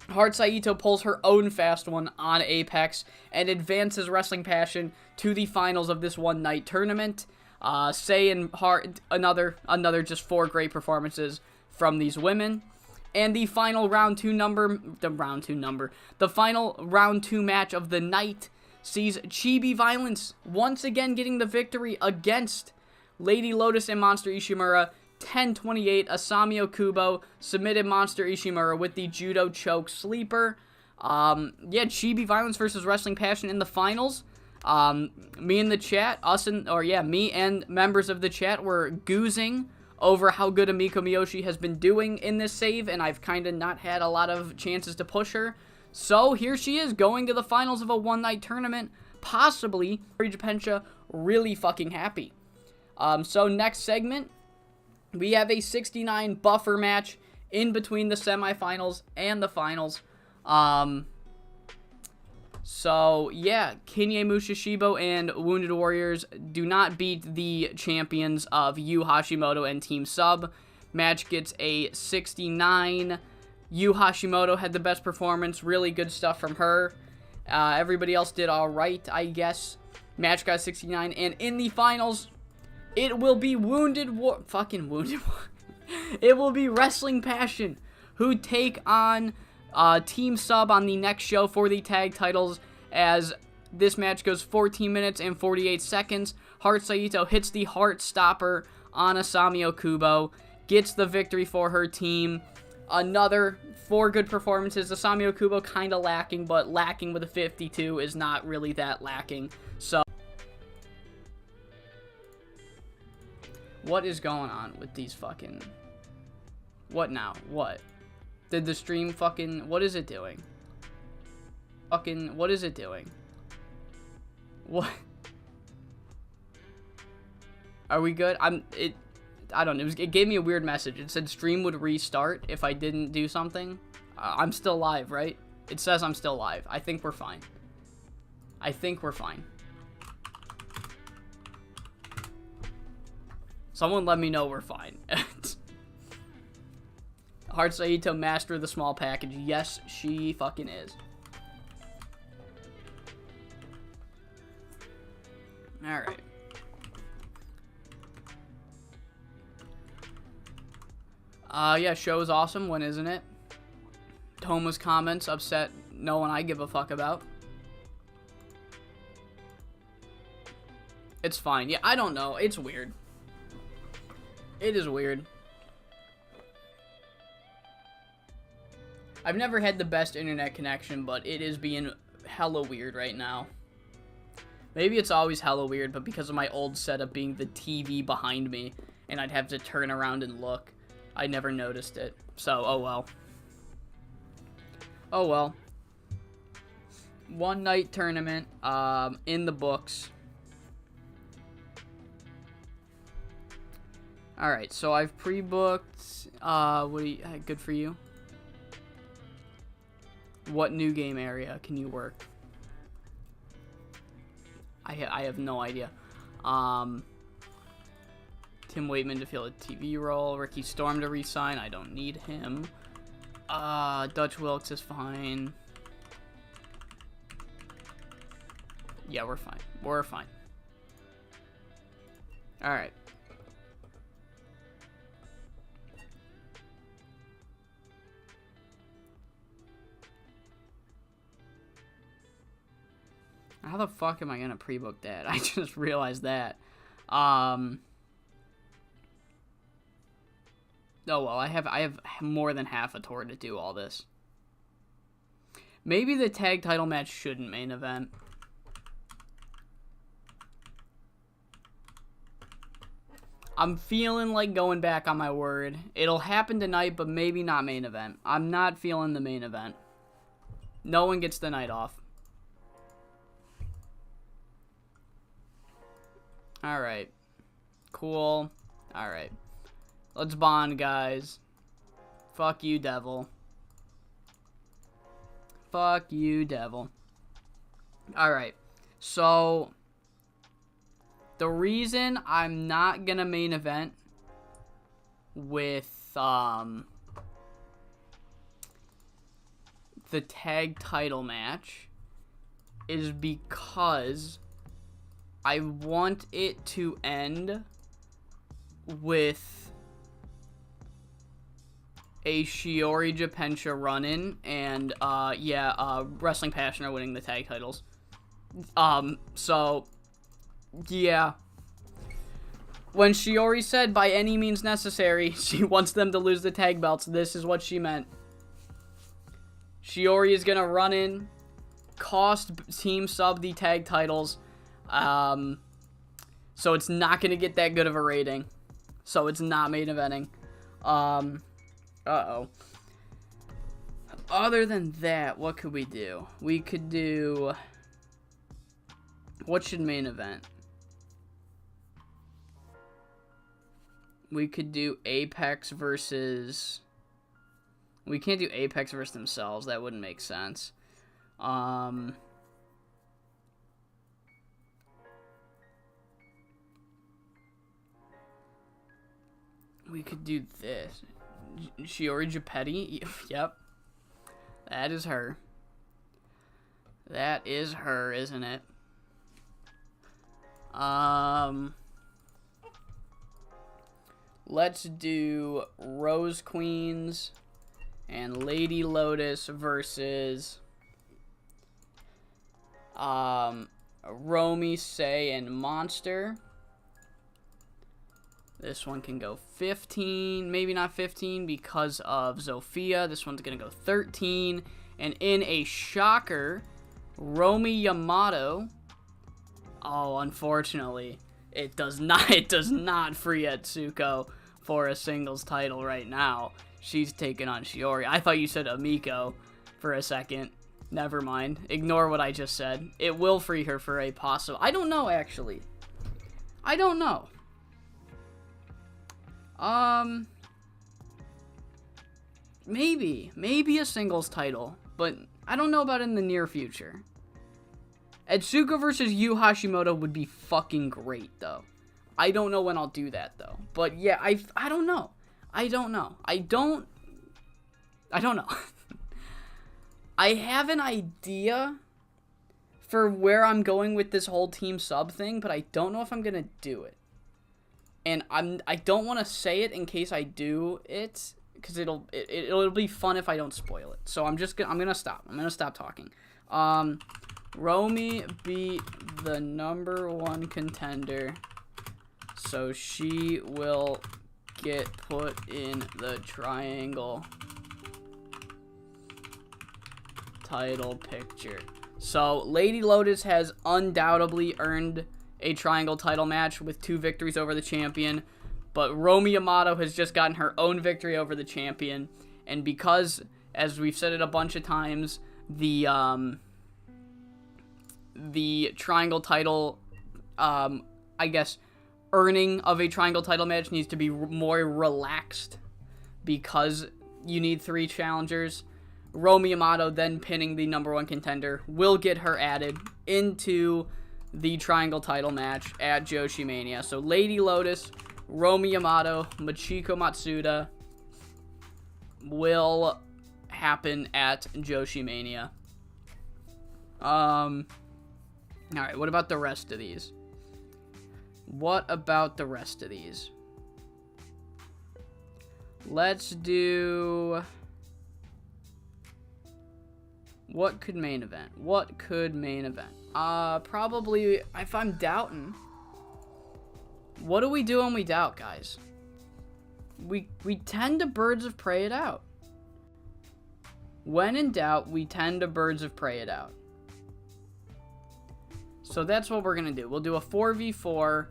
Hart Saito pulls her own fast one on Apex and advances Wrestling Passion to the finals of this one-night tournament. Sei and Hart, another just 4 great performances from these women. And the final round 2 the final round 2 match of the night sees Chibi Violence once again getting the victory against Lady Lotus and Monster Ishimura. 10-28, Asami Okubo submitted Monster Ishimura with the Judo Choke Sleeper. Yeah, Chibi Violence versus Wrestling Passion in the finals. Me and the chat, me and members of the chat were goozing over how good Amiko Miyoshi has been doing in this save, and I've kind of not had a lot of chances to push her. So here she is, going to the finals of a one-night tournament, possibly. Japensha really fucking happy. So next segment, we have a 69 buffer match in between the semifinals and the finals. So, yeah, Kinye Mushishibo and Wounded Warriors do not beat the champions of Yu Hashimoto and Team Sub. Match gets a 69. Yu Hashimoto had the best performance. Really good stuff from her. Everybody else did alright, I guess. Match got 69. And in the finals, it will be It will be Wrestling Passion, who take on Team Sub on the next show for the tag titles, as this match goes 14 minutes and 48 seconds. Heart Saito hits the Heart Stopper on Asami Okubo, gets the victory for her team. Another 4 good performances. Asami Okubo kind of lacking, but lacking with a 52 is not really that lacking. So, what is going on with these fucking... What now? What? Did the stream fucking... What is it doing? Fucking... What is it doing? What? Are we good? I don't know. It gave me a weird message. It said stream would restart if I didn't do something. I'm still live, right? It says I'm still live. I think we're fine. I think we're fine. Someone let me know we're fine. Heart Saito, master of the small package. Yes, she fucking is. Alright. Yeah, show is awesome. When isn't it? Toma's comments upset no one I give a fuck about. It's fine. Yeah, I don't know. It's weird. It is weird. I've never had the best internet connection, but it is being hella weird right now. Maybe it's always hella weird, but because of my old setup being the TV behind me, and I'd have to turn around and look, I never noticed it. So, oh well. Oh well. One night tournament, in the books. Alright, so I've pre-booked, good for you. What new game area can you work? I have no idea. Tim Waitman to fill a TV role. Ricky Storm to resign. I don't need him. Dutch Wilkes is fine. Yeah, we're fine. We're fine. Alright. How the fuck am I gonna pre-book that? I just realized that. Oh well, I have more than half a tour to do all this. Maybe the tag title match shouldn't main event. I'm feeling like going back on my word. It'll happen tonight, but maybe not main event. I'm not feeling the main event. No one gets the night off. Alright. Cool. Alright. Let's bond, guys. Fuck you, devil. Fuck you, devil. Alright. So, the reason I'm not gonna main event with, the tag title match is because I want it to end with a Shiori Japensha run-in and, Wrestling Passion are winning the tag titles. So, yeah. When Shiori said, by any means necessary, she wants them to lose the tag belts, this is what she meant. Shiori is gonna run in, cost Team Sub the tag titles, So it's not going to get that good of a rating. So it's not main eventing. Uh-oh. Other than that, what could we do? We could do... What should main event? We could do Apex versus... We can't do Apex versus themselves. That wouldn't make sense. We could do this. Shiori Gepetti? Yep. That is her. That is her, isn't it? Let's do Rose Queens and Lady Lotus versus Romy, Say, and Monster. This one can go 15, maybe not 15 because of Zofia. This one's going to go 13. And in a shocker, Romy Yamato. Oh, unfortunately, it does not free Etsuko for a singles title right now. She's taking on Shiori. I thought you said Amiko for a second. Never mind. Ignore what I just said. It will free her for a possible... I don't know, actually. I don't know. Maybe a singles title, but I don't know about in the near future. Etsuko versus Yu Hashimoto would be fucking great, though. I don't know when I'll do that, though. But yeah, I don't know. I don't know. I don't know. I have an idea for where I'm going with this whole team sub thing, but I don't know if I'm gonna do it. And I don't want to say it in case I do it, because it'll be fun if I don't spoil it. So I'm gonna stop. I'm gonna stop talking. Romy beat the #1 contender, so she will get put in the triangle title picture. So Lady Lotus has undoubtedly earned a triangle title match with 2 victories over the champion, but Romy Yamato has just gotten her own victory over the champion, and because, as we've said it a bunch of times, the triangle title, I guess, earning of a triangle title match needs to be more relaxed because you need 3 challengers. Romy Yamato then pinning the #1 contender will get her added into the triangle title match at JoshiMania. So Lady Lotus, Romy Yamato, Machiko Matsuda will happen at JoshiMania. Alright, what about the rest of these? Let's do... What could main event? Probably, if I'm doubting, what do we do when we doubt, guys? We tend to birds of prey it out. When in doubt, we tend to birds of prey it out. So that's what we're going to do. We'll do a 4v4,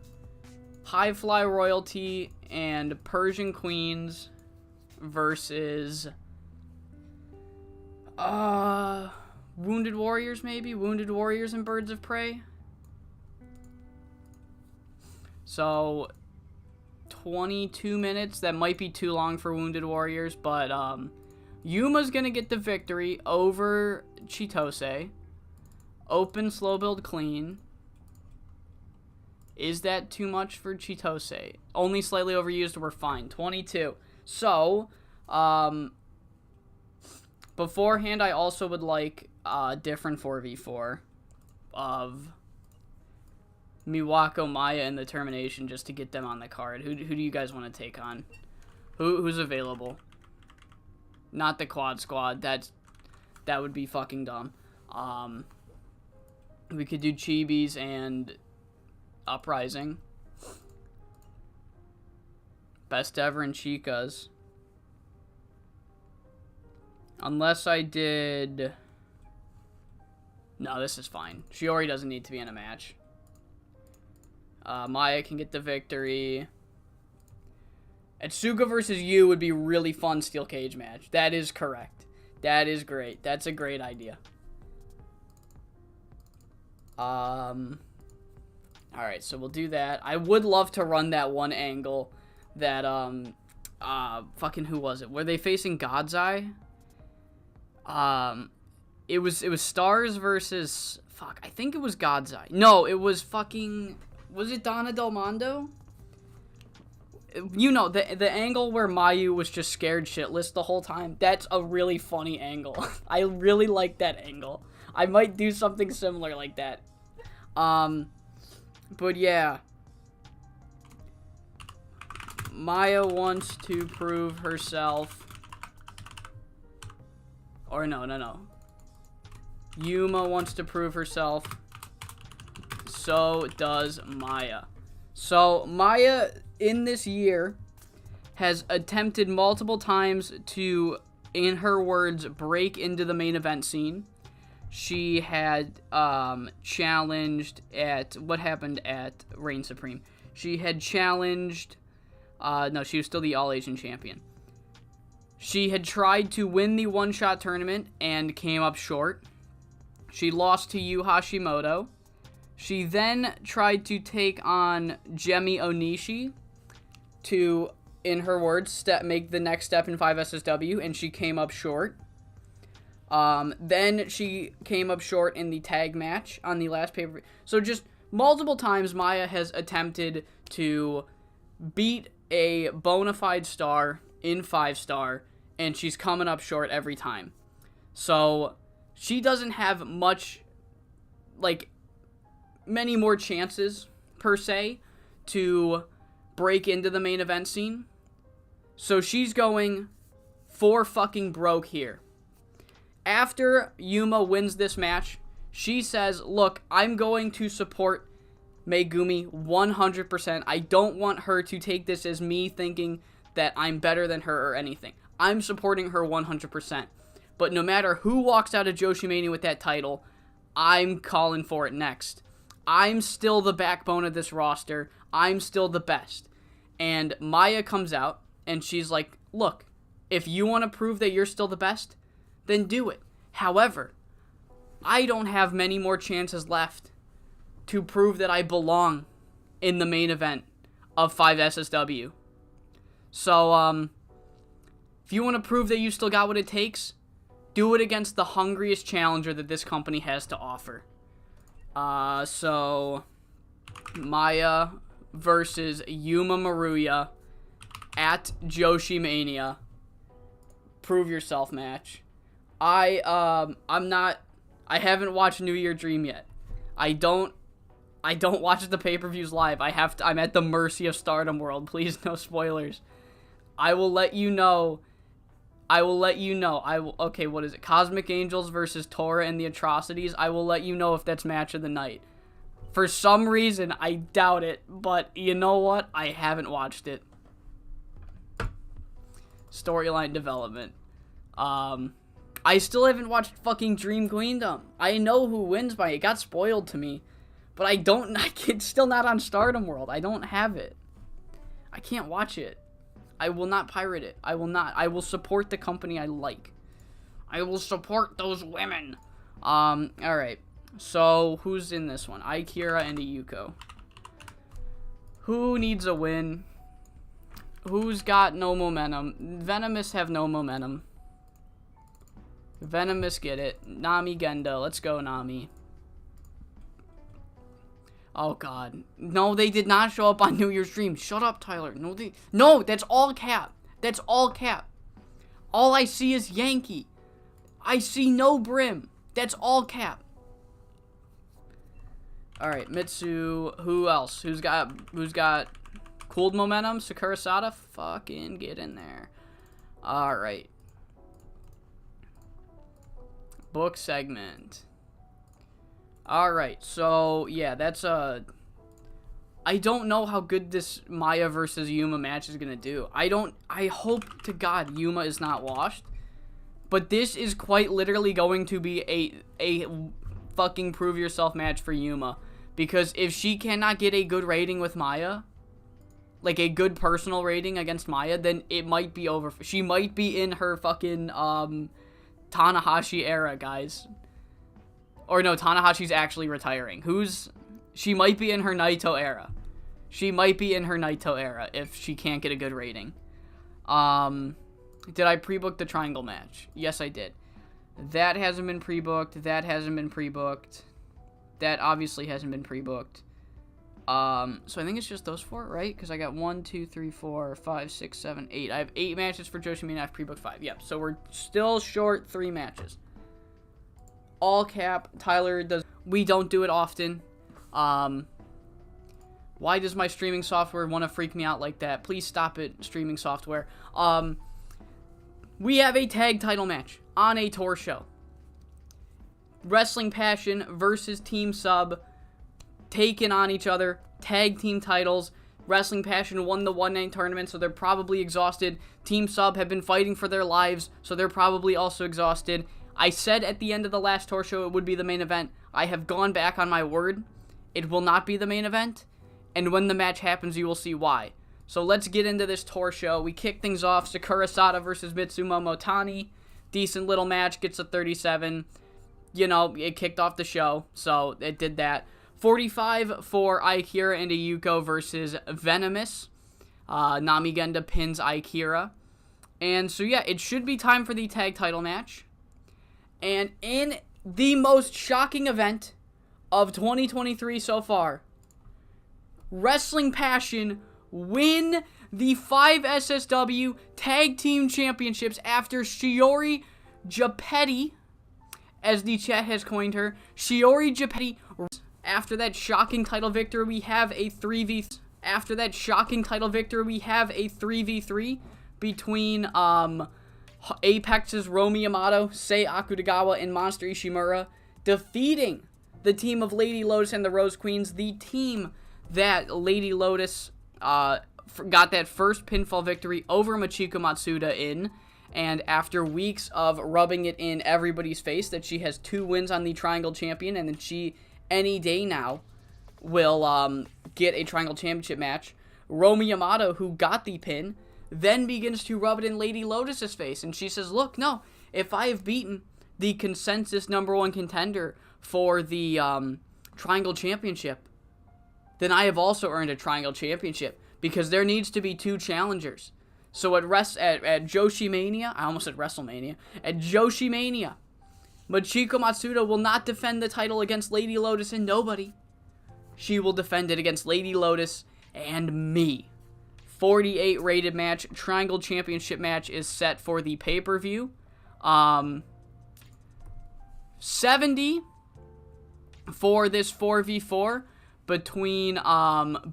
High Fly Royalty and Persian Queens versus... Wounded Warriors, maybe? Wounded Warriors and Birds of Prey? So, 22 minutes. That might be too long for Wounded Warriors, but, Yuma's gonna get the victory over Chitose. Open, slow build, clean. Is that too much for Chitose? Only slightly overused, we're fine. 22. So, beforehand, I also would like a different 4v4 of Miwako, Maya, and the Termination just to get them on the card. Who do you guys want to take on? Who's available? Not the Quad Squad. That would be fucking dumb. We could do Chibis and Uprising. Best Ever and Chicas. Unless I did... No, this is fine. Shiori doesn't need to be in a match. Maya can get the victory. Atsuka versus Yu would be really fun steel cage match. That is correct. That is great. That's a great idea. Alright, so we'll do that. I would love to run that one angle that, fucking who was it? Were they facing God's Eye? It was Stars versus, fuck, I think it was God's Eye. No, it was fucking, was it Donna Del Mondo? You know, the angle where Mayu was just scared shitless the whole time. That's a really funny angle. I really like that angle. I might do something similar like that. But yeah. Maya wants to prove herself. Or no. Yuma wants to prove herself. So does Maya. So Maya, in this year, has attempted multiple times to, in her words, break into the main event scene. She had challenged at, what happened at Reign Supreme? She had challenged, no, she was still the All-Asian champion. She had tried to win the one-shot tournament and came up short. She lost to Yu Hashimoto. She then tried to take on Gemi Onishi to, in her words, make the next step in 5SSW, and she came up short. Then she came up short in the tag match on the last pay-per-view. So just multiple times Maya has attempted to beat a bona fide star in 5-star, and she's coming up short every time. So she doesn't have much, like, many more chances, per se, to break into the main event scene. So she's going for fucking broke here. After Yuma wins this match, she says, look, I'm going to support Megumi 100%. I don't want her to take this as me thinking that I'm better than her or anything. I'm supporting her 100%. But no matter who walks out of JoshiMania with that title, I'm calling for it next. I'm still the backbone of this roster. I'm still the best. And Maya comes out, and she's like, look, if you want to prove that you're still the best, then do it. However, I don't have many more chances left to prove that I belong in the main event of 5SSW. So, if you want to prove that you still got what it takes, do it against the hungriest challenger that this company has to offer. So, Maya versus Yuma Maruya at JoshiMania. Prove yourself match. I haven't watched New Year Dream yet. I don't watch the pay-per-views live. I'm at the mercy of Stardom World. Please, no spoilers. I will let you know. Okay, what is it? Cosmic Angels versus Tora and the Atrocities. I will let you know if that's match of the night. For some reason, I doubt it, but you know what? I haven't watched it. Storyline development. I still haven't watched fucking Dream Queendom. I know who wins by it. It got spoiled to me. But it's still not on Stardom World. I don't have it. I can't watch it. I will not pirate it. I will not. I will support the company I like. I will support those women. Alright. So, who's in this one? Akira and Yuko. Who needs a win? Who's got no momentum? Venomous have no momentum. Venomous get it. Nami Gendo. Let's go, Nami. Oh, God. No, they did not show up on New Year's Dream. Shut up, Tyler. No, that's all cap. That's all cap. All I see is Yankee. I see no Brim. That's all cap. Alright, Mitsu. Who else? Who's got cooled momentum? Sakura Sada? Fucking get in there. Alright. Book segment. Alright, so, yeah, that's I don't know how good this Maya versus Yuma match is gonna do. I hope to God Yuma is not washed. But this is quite literally going to be a fucking prove yourself match for Yuma. Because if she cannot get a good rating with Maya, like a good personal rating against Maya, then it might be over. She might be in her fucking Tanahashi era, guys. Or no, Tanahashi's actually retiring. She might be in her Naito era. She might be in her Naito era if she can't get a good rating. Did I pre-book the triangle match? Yes, I did. That hasn't been pre-booked. That hasn't been pre-booked. That obviously hasn't been pre-booked. So I think it's just those 4, right? Because I got 1, 2, 3, 4, 5, 6, 7, 8. I have 8 matches for JoshiMania. I've pre-booked 5. Yep. So we're still short 3 matches. All cap. Tyler does. We don't do it often. Why does my streaming software want to freak me out like that? Please stop it, streaming software. We have a tag title match on a tour show. Wrestling Passion versus Team Sub taking on each other. Tag team titles. Wrestling Passion won the one-night tournament, so they're probably exhausted. Team Sub have been fighting for their lives, so they're probably also exhausted. I said at the end of the last tour show it would be the main event. I have gone back on my word. It will not be the main event. And when the match happens, you will see why. So let's get into this tour show. We kick things off. Sakura Sada versus Mitsumomo Tani. Decent little match. Gets a 37. You know, it kicked off the show. So it did that. 45 for Aikira and Ayuko versus Venomous. Namigenda pins Aikira. And so yeah, it should be time for the tag title match. And in the most shocking event of 2023 so far, Wrestling Passion win the 5 SSW Tag Team Championships after Shiori Jappetti, as the chat has coined her. Shiori Jappetti. After that shocking title victory, we have a 3v. After that shocking title victory, we have a 3v3 between Apex's Romi Yamato, Sei Akutagawa, and Monster Ishimura, defeating the team of Lady Lotus and the Rose Queens, the team that Lady Lotus got that first pinfall victory over Machiko Matsuda in, and after weeks of rubbing it in everybody's face that she has 2 wins on the Triangle Champion, and that she, any day now, will get a Triangle Championship match. Romi Yamato, who got the pin, then begins to rub it in Lady Lotus's face, and she says, look, no, if I have beaten the consensus #1 contender for the Triangle Championship, then I have also earned a Triangle Championship, because there needs to be 2 challengers. So at JoshiMania, I almost said WrestleMania, at JoshiMania, Machiko Matsuda will not defend the title against Lady Lotus and nobody. She will defend it against Lady Lotus and me. 48 rated match, Triangle Championship match is set for the pay-per-view. 70 for this 4v4 between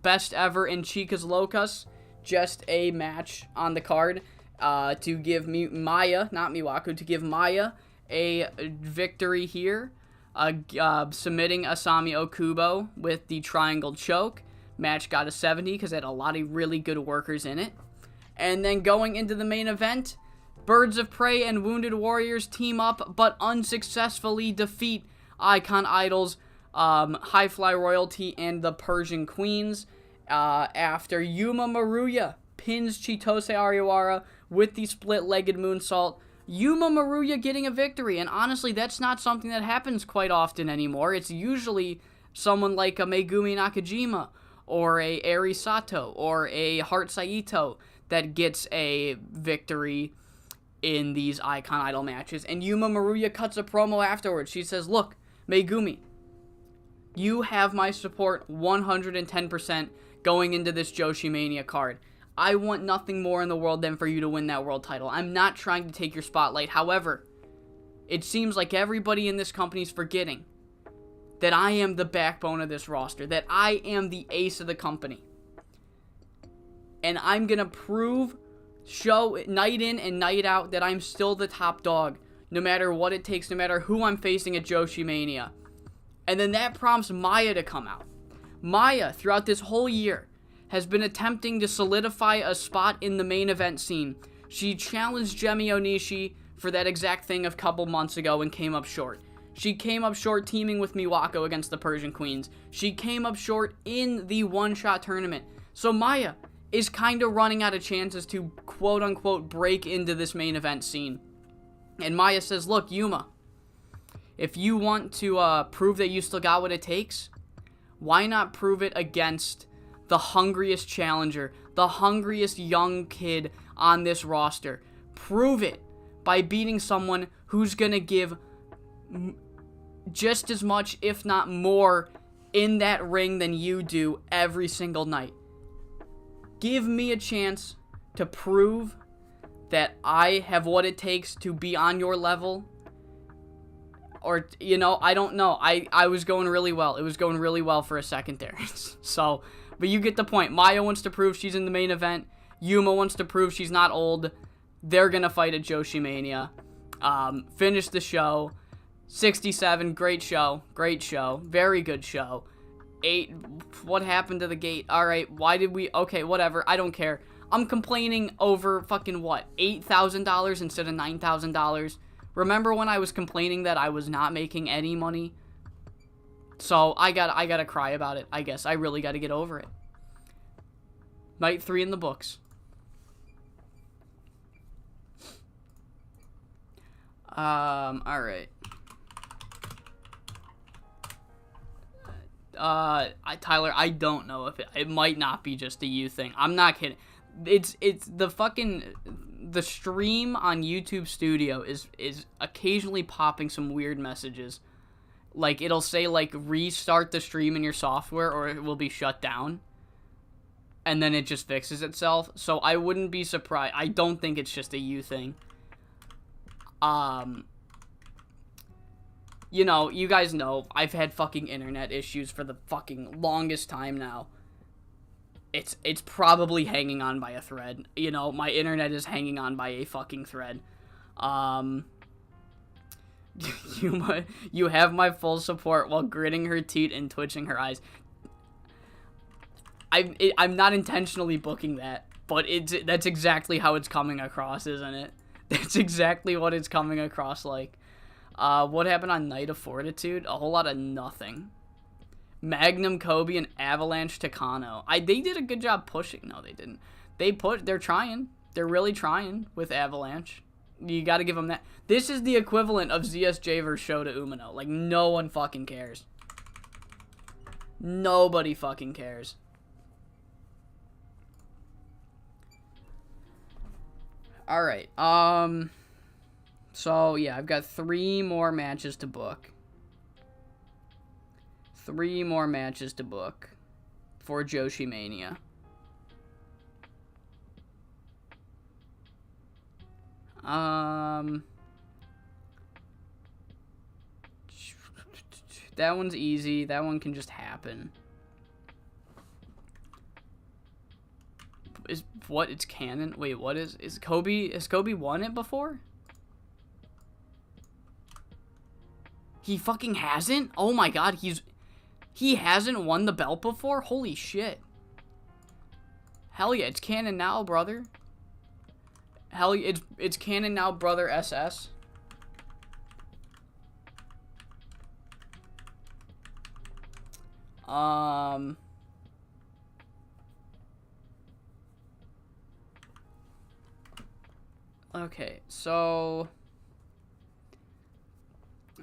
Best Ever and Chicas Locas. Just a match on the card to give Maya, not Miwaku, to give Maya a victory here. Submitting Asami Okubo with the triangle choke. Match got a 70 because it had a lot of really good workers in it. And then going into the main event, Birds of Prey and Wounded Warriors team up but unsuccessfully defeat Icon Idols, High Fly Royalty, and the Persian Queens after Yuma Maruya pins Chitose Ariwara with the split-legged moonsault. Yuma Maruya getting a victory, and honestly, that's not something that happens quite often anymore. It's usually someone like a Megumi Nakajima, or a Eri Sato, or a Heart Saito that gets a victory in these Icon Idol matches. And Yuma Maruya cuts a promo afterwards. She says, look, Megumi, you have my support 110% going into this JoshiMania card. I want nothing more in the world than for you to win that world title. I'm not trying to take your spotlight. However, it seems like everybody in this company is forgetting that I am the backbone of this roster, that I am the ace of the company. And I'm going to prove, show night in and night out that I'm still the top dog, no matter what it takes, no matter who I'm facing at JoshiMania. And then that prompts Maya to come out. Maya, throughout this whole year, has been attempting to solidify a spot in the main event scene. She challenged Jemi Onishi for that exact thing a couple months ago and came up short. She came up short teaming with Miwako against the Persian Queens. She came up short in the one-shot tournament. So Maya is kind of running out of chances to quote-unquote break into this main event scene. And Maya says, look, Yuma, if you want to prove that you still got what it takes, why not prove it against the hungriest challenger, the hungriest young kid on this roster? Prove it by beating someone who's going to give just as much, if not more, in that ring than you do every single night. Give me a chance to prove that I have what it takes to be on your level. Or, you know, I don't know. I was going really well. It was going really well for a second there. So, but you get the point. Maya wants to prove she's in the main event. Yuma wants to prove she's not old. They're going to fight at JoshiMania. Finish the show. 67, great show. Great show. Very good show. 8, what happened to the gate? Alright, why did we... Okay, whatever. I don't care. I'm complaining over fucking what? $8,000 instead of $9,000. Remember when I was complaining that I was not making any money? So, I gotta cry about it, I guess. I really gotta get over it. Night 3 in the books. Alright. Tyler, I don't know if it might not be just a you thing. I'm not kidding. It's the fucking... The stream on YouTube Studio is occasionally popping some weird messages. Like, it'll say, like, restart the stream in your software or it will be shut down. And then it just fixes itself. So I wouldn't be surprised. I don't think it's just a you thing. You know, you guys know, I've had fucking internet issues for the fucking longest time now. It's probably hanging on by a thread. You know, my internet is hanging on by a fucking thread. You have my full support while gritting her teeth and twitching her eyes. I'm not intentionally booking that, but that's exactly how it's coming across, isn't it? That's exactly what it's coming across like. What happened on Night of Fortitude? A whole lot of nothing. Magnum Kobe and Avalanche Takano. They did a good job pushing. No, they didn't. They're trying. They're really trying with Avalanche. You gotta give them that. This is the equivalent of ZSJ versus Shota Umino. Like, no one fucking cares. Nobody fucking cares. Alright, so, yeah, I've got 3 more matches to book. 3 more matches to book for JoshiMania. That one's easy. That one can just happen. It's canon? Wait, what has Kobe won it before? He fucking hasn't? Oh my god, he hasn't won the belt before? Holy shit. Hell yeah, it's canon now, brother. Hell yeah, it's canon now, brother SS. Okay, so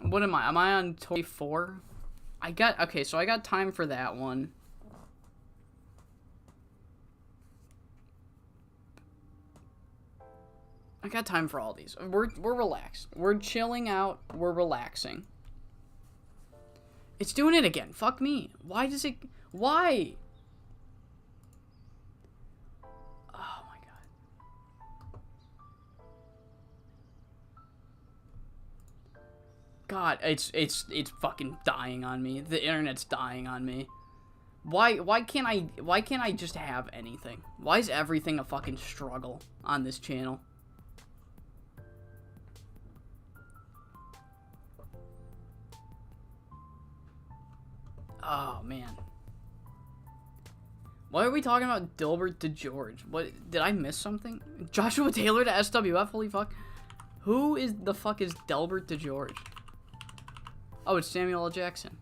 what am I? Am I on 24? Okay, so I got time for that one. I got time for all these. We're relaxed. We're chilling out. We're relaxing. It's doing it again. Fuck me. Why does it... Why? Oh my god. God, it's fucking dying on me. The internet's dying on me. Why can't I just have anything? Why is everything a fucking struggle on this channel? Oh, man. Why are we talking about Dilbert DeGeorge? What, did I miss something? Joshua Taylor to SWF? Holy fuck. Who is the fuck is Delbert DeGeorge? Oh, it's Samuel L. Jackson.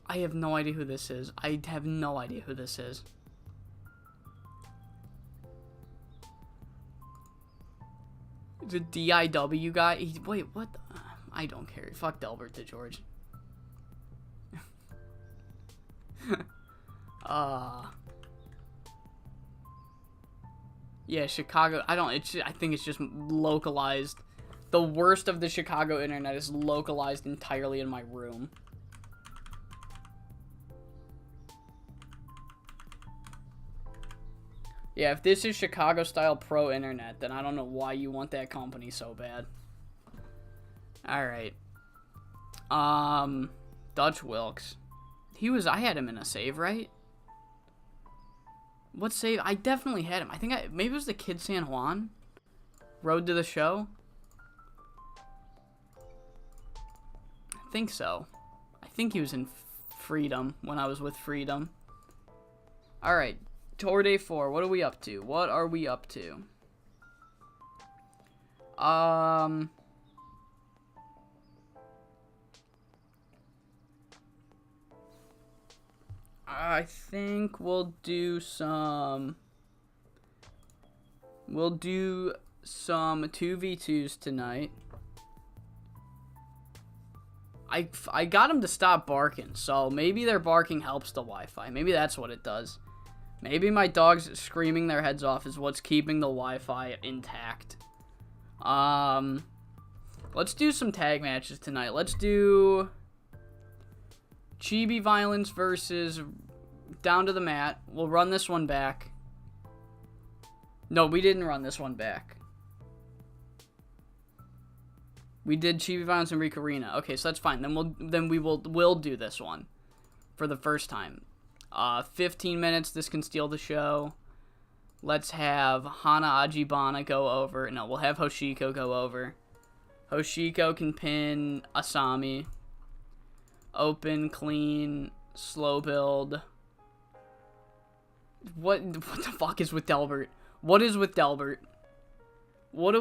I have no idea who this is. I have no idea who this is. The DIW guy? Wait, what? I don't care. Fuck Delbert DeGeorge. Yeah, Chicago. I think it's just localized. The worst of the Chicago internet is localized entirely in my room. Yeah, if this is Chicago-style pro internet, then I don't know why you want that company so bad. Alright. Dutch Wilkes. I had him in a save, right? What save? I definitely had him. Maybe it was the Kid San Juan? Road to the Show? I think so. I think he was in Freedom when I was with Freedom. Alright. Tour Day 4. What are we up to? I think we'll do some 2v2s tonight. I got him to stop barking, so maybe their barking helps the Wi-Fi. Maybe that's what it does. Maybe my dogs screaming their heads off is what's keeping the Wi-Fi intact. Let's do some tag matches tonight. Let's do Chibi Violence versus Down to the Mat. We'll run this one back. No, we didn't run this one back. We did Chibi Violence and Rico Arena. Okay, so that's fine. Then we'll do this one for the first time. 15 minutes. This can steal the show. Let's have Hana Ajibana go over. No, we'll have Hoshiko go over. Hoshiko can pin Asami. Open, clean, slow build. What the fuck is with Delbert? What is with Delbert? What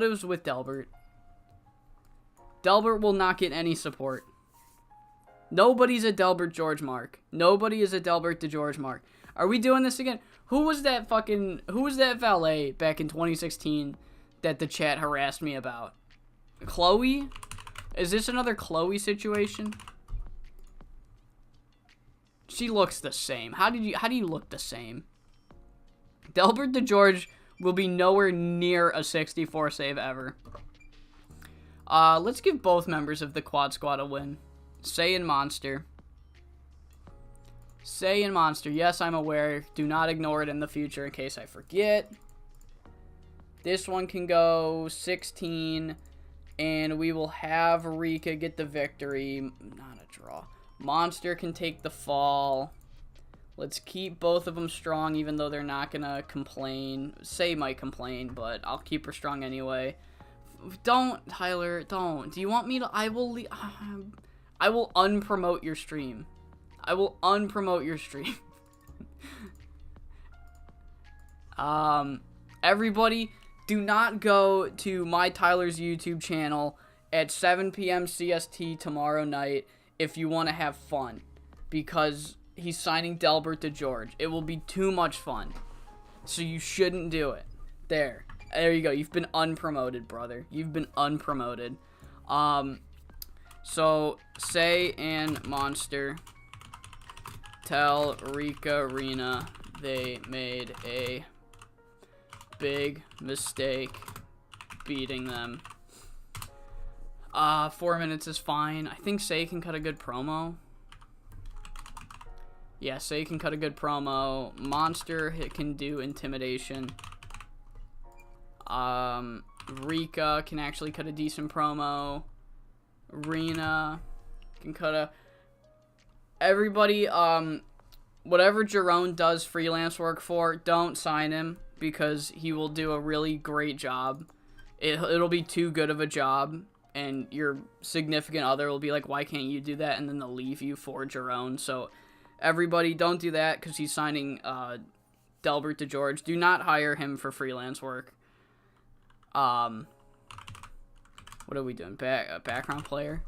is with Delbert? Delbert will not get any support. Nobody's a Delbert George Mark. Nobody is a Delbert DeGeorge Mark. Are we doing this again? Who was that valet back in 2016 that the chat harassed me about? Chloe? Is this another Chloe situation? She looks the same. How do you look the same? Delbert DeGeorge will be nowhere near a 64 save ever. Let's give both members of the Quad Squad a win. Say and Monster. Say and Monster. Yes, I'm aware. Do not ignore it in the future in case I forget. This one can go 16. And we will have Rika get the victory. Not a draw. Monster can take the fall. Let's keep both of them strong, even though they're not going to complain. Say might complain, but I'll keep her strong anyway. Don't, Tyler. Don't. Do you want me to? I will unpromote your stream. I will unpromote your stream. Everybody, do not go to my Tyler's YouTube channel at 7 p.m. CST tomorrow night if you want to have fun, because he's signing Delbert DeGeorge. It will be too much fun, so you shouldn't do it. There you go. You've been unpromoted, brother. You've been unpromoted. So Say and Monster tell Rika Arena they made a big mistake beating them. 4 minutes is fine. I think Say can cut a good promo. Yeah, Say can cut a good promo. Monster can do intimidation. Rika can actually cut a decent promo. Rena can cut a... Everybody, whatever Jerome does freelance work for, don't sign him, because he will do a really great job. It'll be too good of a job, and your significant other will be like, why can't you do that? And then they'll leave you for Jerome. So everybody, don't do that, because he's signing Delbert DeGeorge. Do not hire him for freelance work. What are we doing? Background player?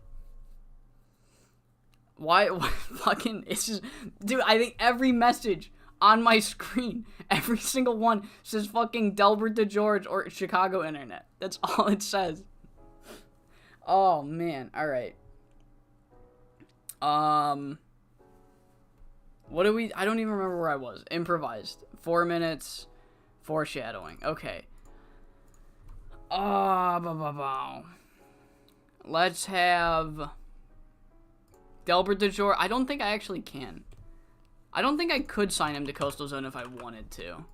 Why fucking, it's just, dude, I think every message on my screen, every single one says fucking Delbert DeGeorge or Chicago Internet. That's all it says. Oh, man. All right. What do we, I don't even remember where I was. Improvised. 4 minutes. Foreshadowing. Okay. Let's have Delbert DeJour. I don't think I actually can. I don't think I could sign him to Coastal Zone if I wanted to.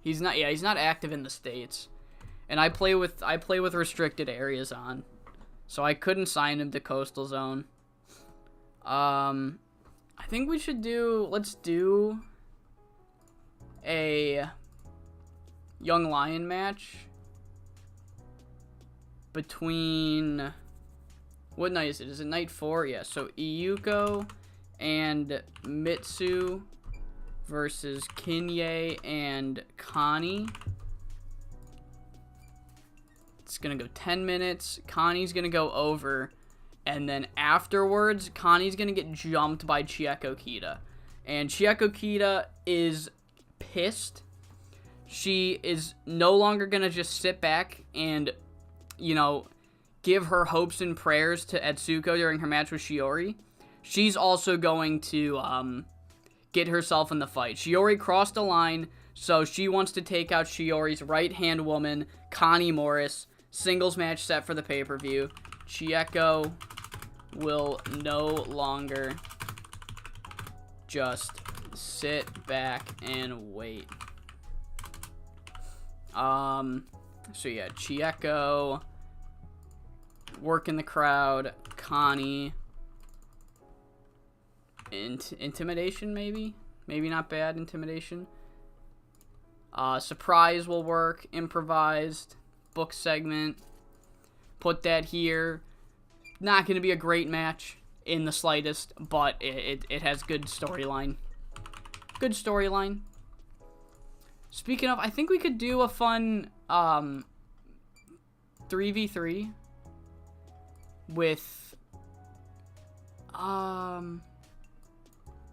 He's not. Yeah, he's not active in the States, and I play with restricted areas on, so I couldn't sign him to Coastal Zone. I think we should do. Let's do a Young Lion match between. What night is it? Is it night 4? Yeah, so Iyuko and Mitsu versus Kinye and Connie. It's going to go 10 minutes. Connie's going to go over. And then afterwards, Connie's going to get jumped by Chieko Kita. And Chieko Kita is pissed. She is no longer going to just sit back and, you know, give her hopes and prayers to Etsuko during her match with Shiori. She's also going to get herself in the fight. Shiori crossed the line, so she wants to take out Shiori's right-hand woman, Connie Morris. Singles match set for the pay-per-view. Chieko will no longer just sit back and wait. So yeah, Chieko working the crowd, Connie, intimidation maybe not bad, intimidation. Surprise will work, improvised, book segment, put that here. Not going to be a great match in the slightest, but it has good storyline. Good storyline. Speaking of, I think we could do a fun 3v3 with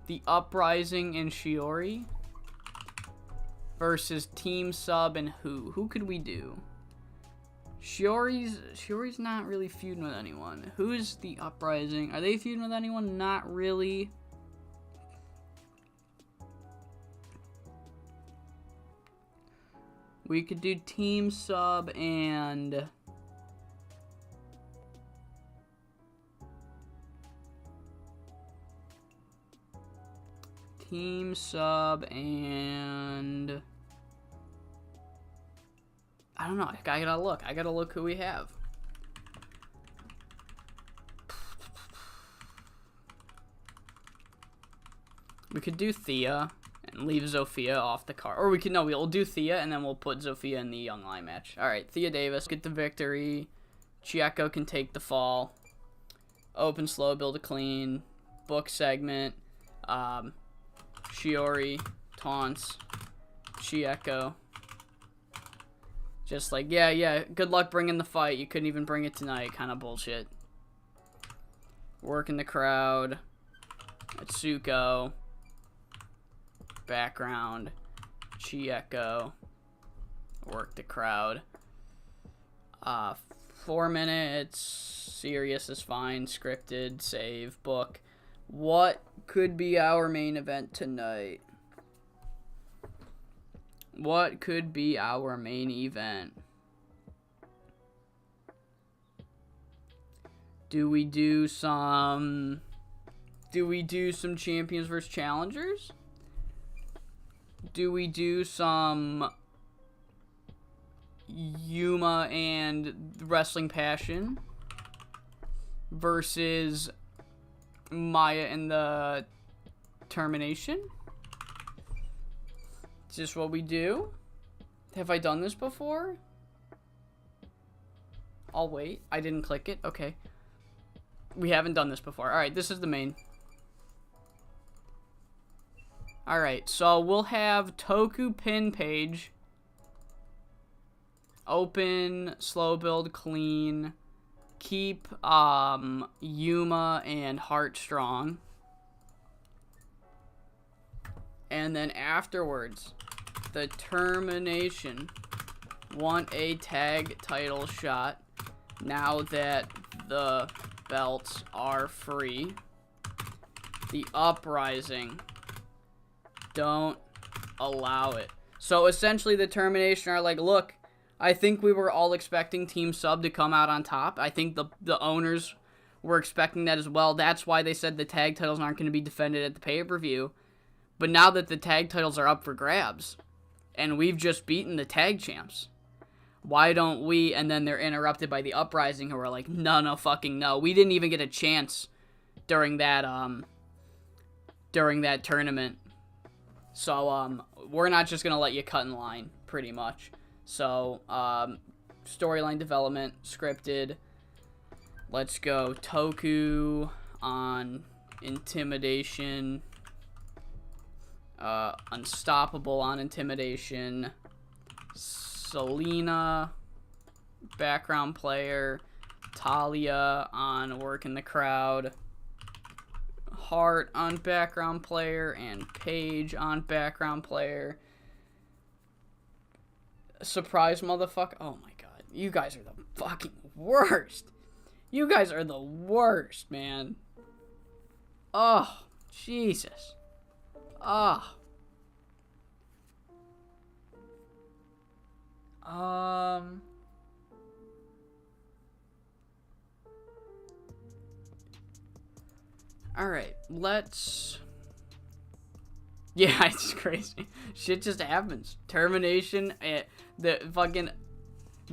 the Uprising and Shiori versus Team Sub and who could we do? Shiori's not really feuding with anyone. Who's the Uprising? Are they feuding with anyone? Not really. We could do Team Sub and I don't know. I gotta look who we have. We could do Thea and leave Zofia off the card. Or we'll do Thea and then we'll put Zofia in the Young Lion match. Alright, Thea Davis get the victory. Chieko can take the fall. Open slow, build a clean. Book segment. Shiori taunts Chieko. Just like, yeah, good luck bringing the fight. You couldn't even bring it tonight. Kind of bullshit. Working the crowd. Atsuko. Background. Chieko. Work the crowd. 4 minutes. Serious is fine. Scripted. Save. Book. What could be our main event tonight? What could be our main event? Do we do some champions versus challengers? Do we do some Yuma and Wrestling Passion versus Maya and the Termination? Is this what we do? Have I done this before? I'll wait. I didn't click it. Okay. We haven't done this before. Alright, this is the main. Alright, so we'll have Toku pin page. Open, slow build, clean. keep Yuma and Heartstrong. And then afterwards, the Termination want a tag title shot now that the belts are free. The Uprising don't allow it. So essentially the Termination are like, look, I think we were all expecting Team Sub to come out on top. I think the owners were expecting that as well. That's why they said the tag titles aren't going to be defended at the pay-per-view. But now that the tag titles are up for grabs, and we've just beaten the tag champs, why don't we? And then they're interrupted by the Uprising, who are like, no, fucking no. We didn't even get a chance during that tournament. So we're not just gonna let you cut in line, pretty much. So storyline development, scripted. Let's go. Toku on Intimidation. Unstoppable on Intimidation. Selena, background player. Talia on Work in the Crowd. Hart on background player. And Paige on background player. Surprise, motherfucker. Oh my god. You guys are the fucking worst. You guys are the worst, man. Oh, Jesus. Oh. Alright, let's... Yeah, it's crazy. Shit just happens. Termination, the fucking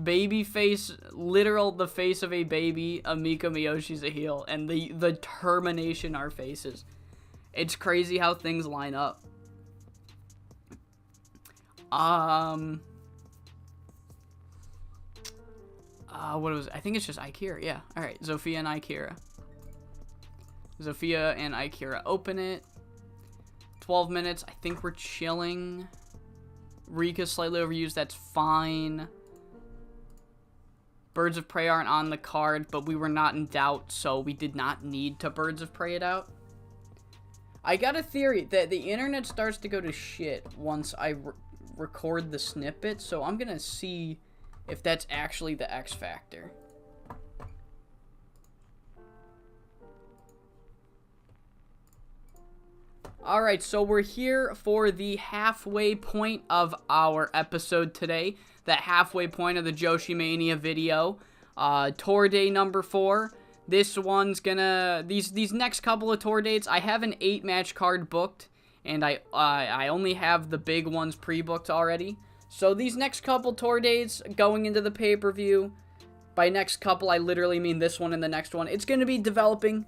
baby face, literal the face of a baby, Amika Miyoshi's a heel, and the Termination are faces. It's crazy how things line up. What was it? I think it's just Ikira, yeah. Alright, Zofia and Ikira. Zofia and Ikira open it. 12 minutes, I think we're chilling. Rika's slightly overused, that's fine. Birds of Prey aren't on the card, but we were not in doubt, so we did not need to Birds of Prey it out. I got a theory that the internet starts to go to shit once I record the snippet, so I'm gonna see if that's actually the X factor. Alright, so we're here for the halfway point of our episode today. The halfway point of the JoshiMania video. Tour day number 4. This one's gonna... These next couple of tour dates, I have an 8-match card booked. And I only have the big ones pre-booked already. So these next couple tour dates going into the pay-per-view. By next couple, I literally mean this one and the next one. It's gonna be developing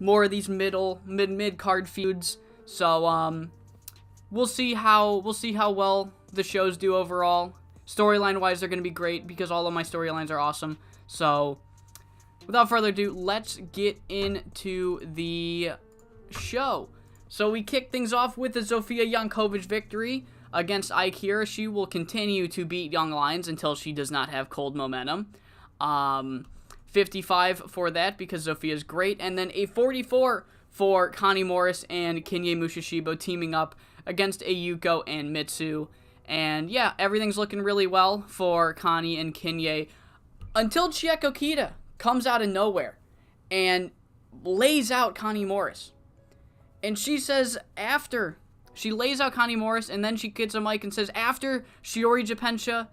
more of these mid-card feuds. So, we'll see how well the shows do overall. Storyline-wise, they're going to be great because all of my storylines are awesome. So, without further ado, let's get into the show. So, we kick things off with the Zofia Jankovic victory against Ikira. She will continue to beat Young Lions until she does not have cold momentum. 55 for that because Zofia's great. And then a 44 for Connie Morris and Kinya Mushishibo teaming up against Ayuko and Mitsu. And yeah, everything's looking really well for Connie and Kinya until Chieko Kita comes out of nowhere and lays out Connie Morris. And she says after, she lays out Connie Morris and then she gets a mic and says, after Shiori Japensha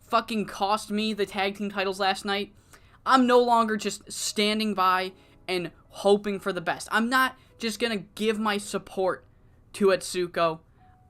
fucking cost me the tag team titles last night, I'm no longer just standing by and hoping for the best. I'm not just going to give my support to Atsuko.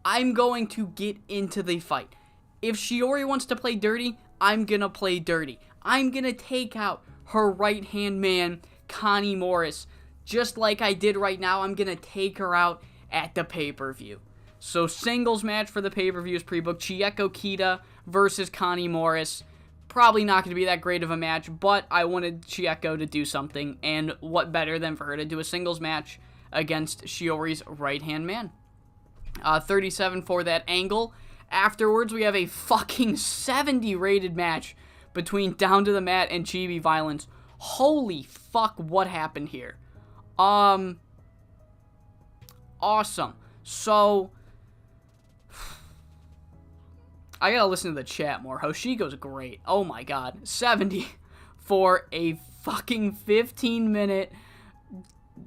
I'm going to get into the fight. If Shiori wants to play dirty, I'm going to play dirty. I'm going to take out her right-hand man, Connie Morris. Just like I did right now, I'm going to take her out at the pay-per-view. So singles match for the pay-per-view is pre-booked. Chieko Kita versus Connie Morris. Probably not going to be that great of a match, but I wanted Chieko to do something, and what better than for her to do a singles match against Shiori's right-hand man. 37 for that angle. Afterwards, we have a fucking 70 rated match between Down to the Mat and Chibi Violence. Holy fuck, what happened here? Awesome. So, I gotta listen to the chat more. Hoshiko's great. Oh my god. 70 for a fucking 15-minute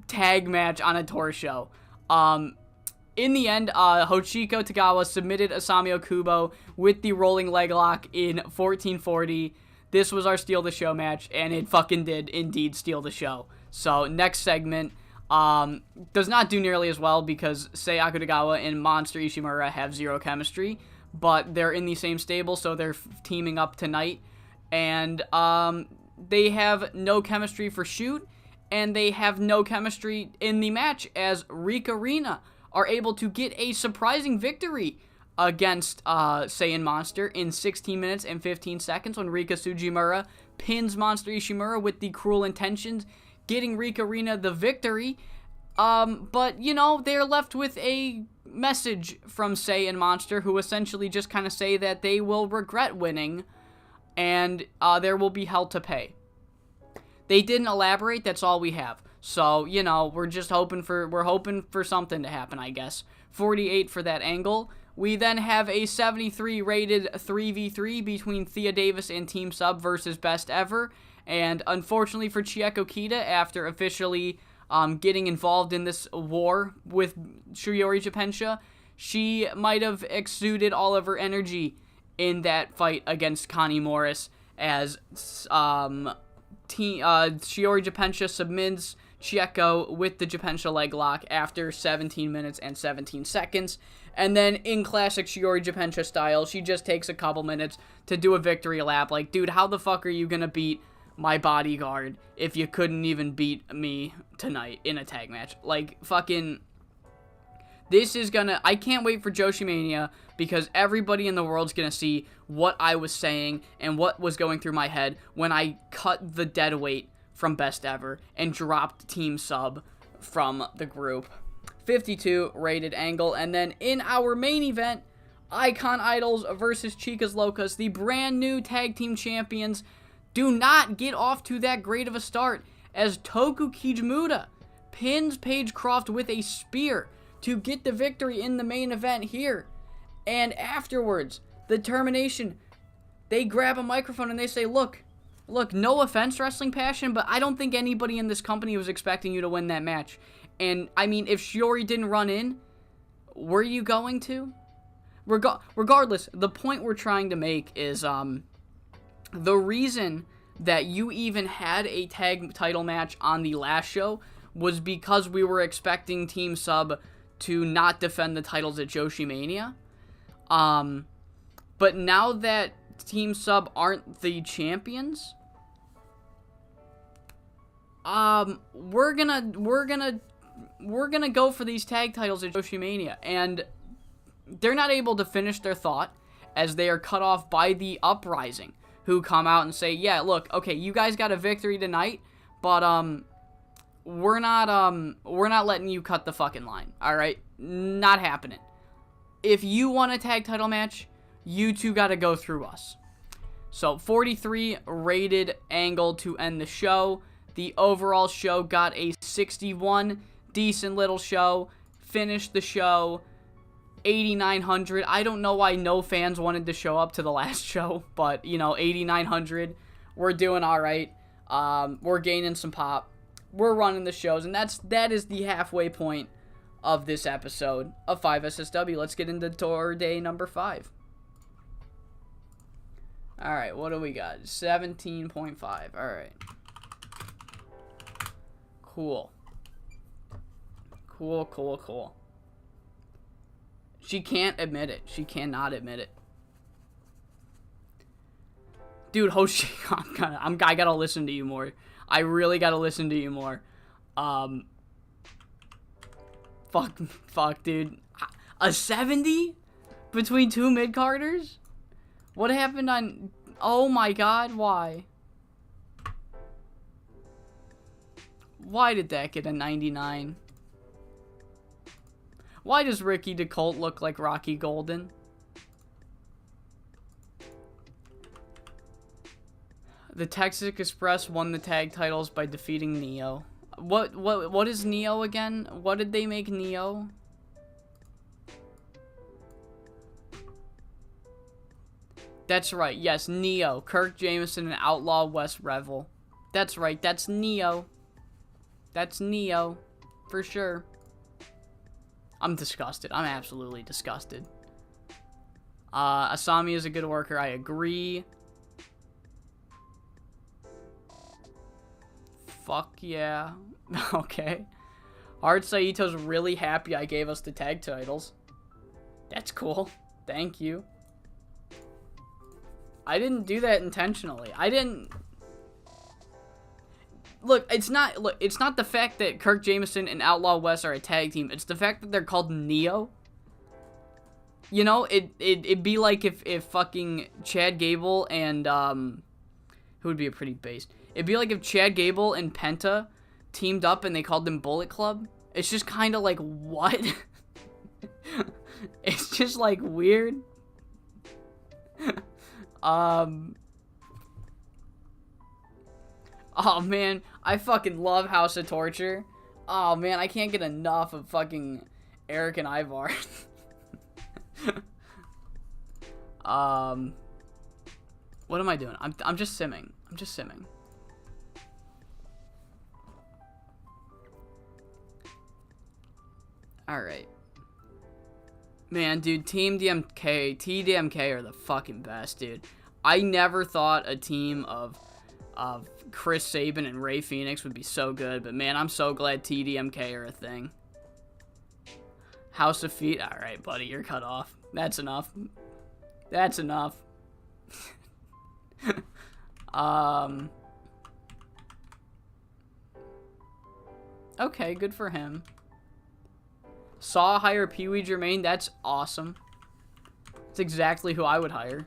tag match on a tour show. In the end, Hoshiko Tagawa submitted Asami Okubo with the rolling leg lock in 1440. This was our steal the show match, and it fucking did indeed steal the show. So, next segment does not do nearly as well because Sayaka Tagawa and Monster Ishimura have zero chemistry, but they're in the same stable, so they're teaming up tonight. And they have no chemistry for shoot, and they have no chemistry in the match as Rika Rina are able to get a surprising victory against Saiyan Monster in 16 minutes and 15 seconds when Rika Tsujimura pins Monster Ishimura with the Cruel Intentions, getting Rika Rina the victory. But, you know, they're left with a message from Saiyan Monster, who essentially just kind of say that they will regret winning and there will be hell to pay. They didn't elaborate, that's all we have. So, you know, we're hoping for something to happen, I guess. 48 for that angle. We then have a 73 rated 3v3 between Thea Davis and Team Sub versus Best Ever. And unfortunately for Chieko Kita, after officially getting involved in this war with Shiori Japensha, she might have exuded all of her energy in that fight against Connie Morris as Shiori Japensha submits Chieko with the Japensha leg lock after 17 minutes and 17 seconds. And then in classic Shiori Japensha style, she just takes a couple minutes to do a victory lap. Like, dude, how the fuck are you gonna beat my bodyguard if you couldn't even beat me tonight in a tag match? Like, fucking, this is gonna, I can't wait for JoshiMania because everybody in the world's gonna see what I was saying and what was going through my head when I cut the dead weight from Best Ever and dropped Team Sub from the group. 52 rated angle. And then in our main event, Icon Idols versus Chicas Locas, the brand new tag team champions, do not get off to that great of a start as Toku Kijimuda pins Paige Croft with a spear to get the victory in the main event here. And afterwards, the termination, they grab a microphone and they say, look, no offense, Wrestling Passion, but I don't think anybody in this company was expecting you to win that match. And, I mean, if Shiori didn't run in, were you going to? Regardless, the point we're trying to make is, the reason that you even had a tag title match on the last show was because we were expecting Team Sub to not defend the titles at JoshiMania. But now that Team Sub aren't the champions, we're gonna go for these tag titles at JoshiMania, and they're not able to finish their thought as they are cut off by the Uprising, who come out and say, yeah, look, okay, you guys got a victory tonight, but we're not letting you cut the fucking line. All right, not happening. If you want a tag title match, you two got to go through us. So 43 rated angle to end the show. The overall show got a 61. Decent little show. Finished the show 8,900. I don't know why no fans wanted to show up to the last show, but, you know, 8,900. We're doing all right. We're gaining some pop. We're running the shows, and that is the halfway point of this episode of 5SSW. Let's get into tour day number 5. All right, what do we got? 17.5. All right. Cool. Cool. She can't admit it. She cannot admit it. Dude, Hoshi, I gotta listen to you more. I really gotta listen to you more. Fuck, dude. A 70 between two mid-carders? What happened on... Oh my god, why? Why did that get a 99? Why does Ricky DeColt look like Rocky Golden? The Texas Express won the tag titles by defeating Neo. What is Neo again? What did they make Neo? That's right. Yes, Neo, Kirk Jameson, and Outlaw West Revel. That's right. That's Neo. That's Neo, for sure. I'm disgusted. I'm absolutely disgusted. Asami is a good worker. I agree. Fuck yeah. Okay. Hard Saito's really happy I gave us the tag titles. That's cool. Thank you. I didn't do that intentionally. I didn't... Look, it's not the fact that Kirk Jameson and Outlaw West are a tag team. It's the fact that they're called Neo. You know, it'd be like if fucking Chad Gable and, who would be a pretty base? It'd be like if Chad Gable and Penta teamed up and they called them Bullet Club. It's just kind of like, what? It's just, like, weird. Oh, man. I fucking love House of Torture. Oh, man. I can't get enough of fucking Eric and Ivar. What am I doing? I'm just simming. I'm just simming. Alright. Man, dude, Team DMK, TDMK are the fucking best, dude. I never thought a team of Chris Sabin and Ray Phoenix would be so good, but man, I'm so glad TDMK are a thing. House of Feet, alright, buddy, you're cut off. That's enough. That's enough. Okay, good for him. Saw hire Pee Wee Germain, that's awesome. That's exactly who I would hire.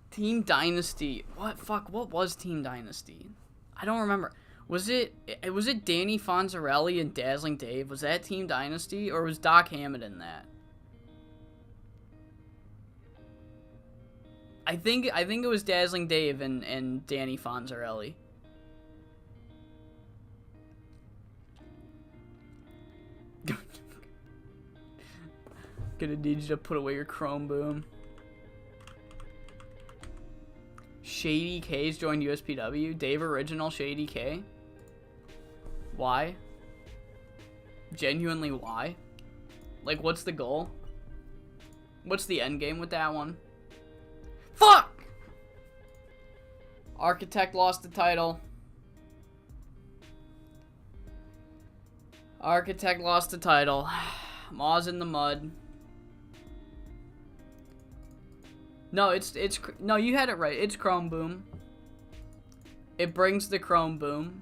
Team Dynasty. What was Team Dynasty? I don't remember. Was it Danny Fonzarelli and Dazzling Dave? Was that Team Dynasty? Or was Doc Hammond in that? I think it was Dazzling Dave and Danny Fonzarelli. Gonna need you to put away your Chrome Boom. Shady K's joined USPW. Dave Original Shady K. Why? Genuinely, why? Like, what's the goal? What's the end game with that one? Fuck! Architect lost the title. Architect lost the title. Maw's in the mud. No, no, you had it right. It's Chrome Boom. It brings the Chrome Boom.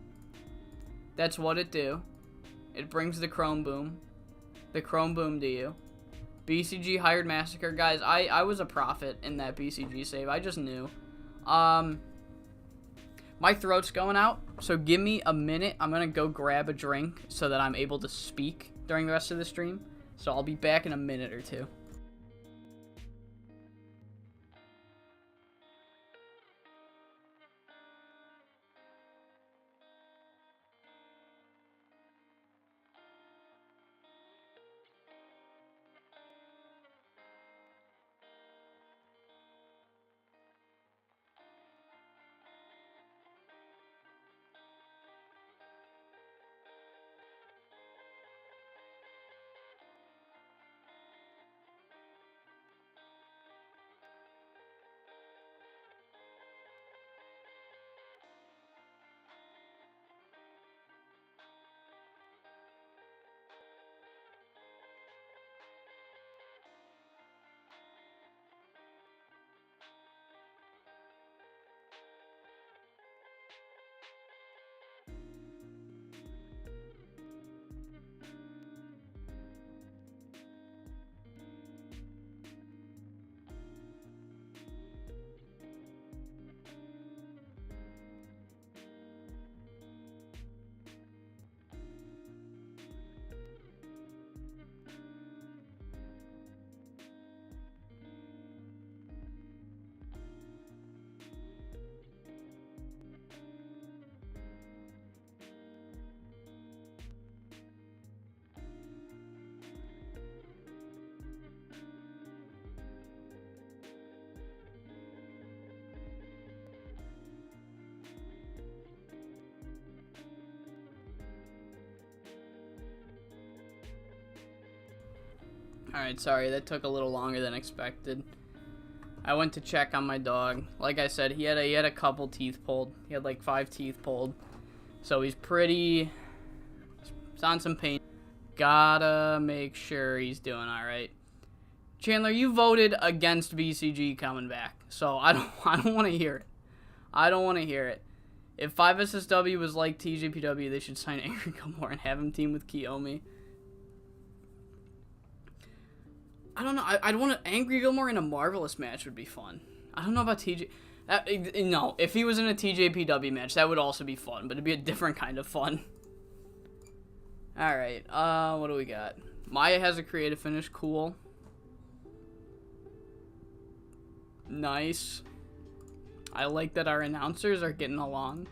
That's what it do. It brings the Chrome Boom. The Chrome Boom to you. BCG hired Massacre. Guys, I was a prophet in that BCG save. I just knew. My throat's going out, so give me a minute. I'm gonna go grab a drink so that I'm able to speak during the rest of the stream. So I'll be back in a minute or two. Alright, sorry, that took a little longer than expected. I went to check on my dog. Like I said, he had a couple teeth pulled. He had like 5 teeth pulled. So he's on some pain. Gotta make sure he's doing alright. Chandler, you voted against BCG coming back. So I don't want to hear it. I don't want to hear it. If 5SSW was like TJPW, they should sign Angry Gilmore and have him team with Kiyomi. I don't know. I'd want to Angry Gilmore in a Marvelous match would be fun. I don't know about TJ. No, if he was in a TJPW match, that would also be fun, but it'd be a different kind of fun. All right. What do we got? Maya has a creative finish. Cool. Nice. I like that our announcers are getting along.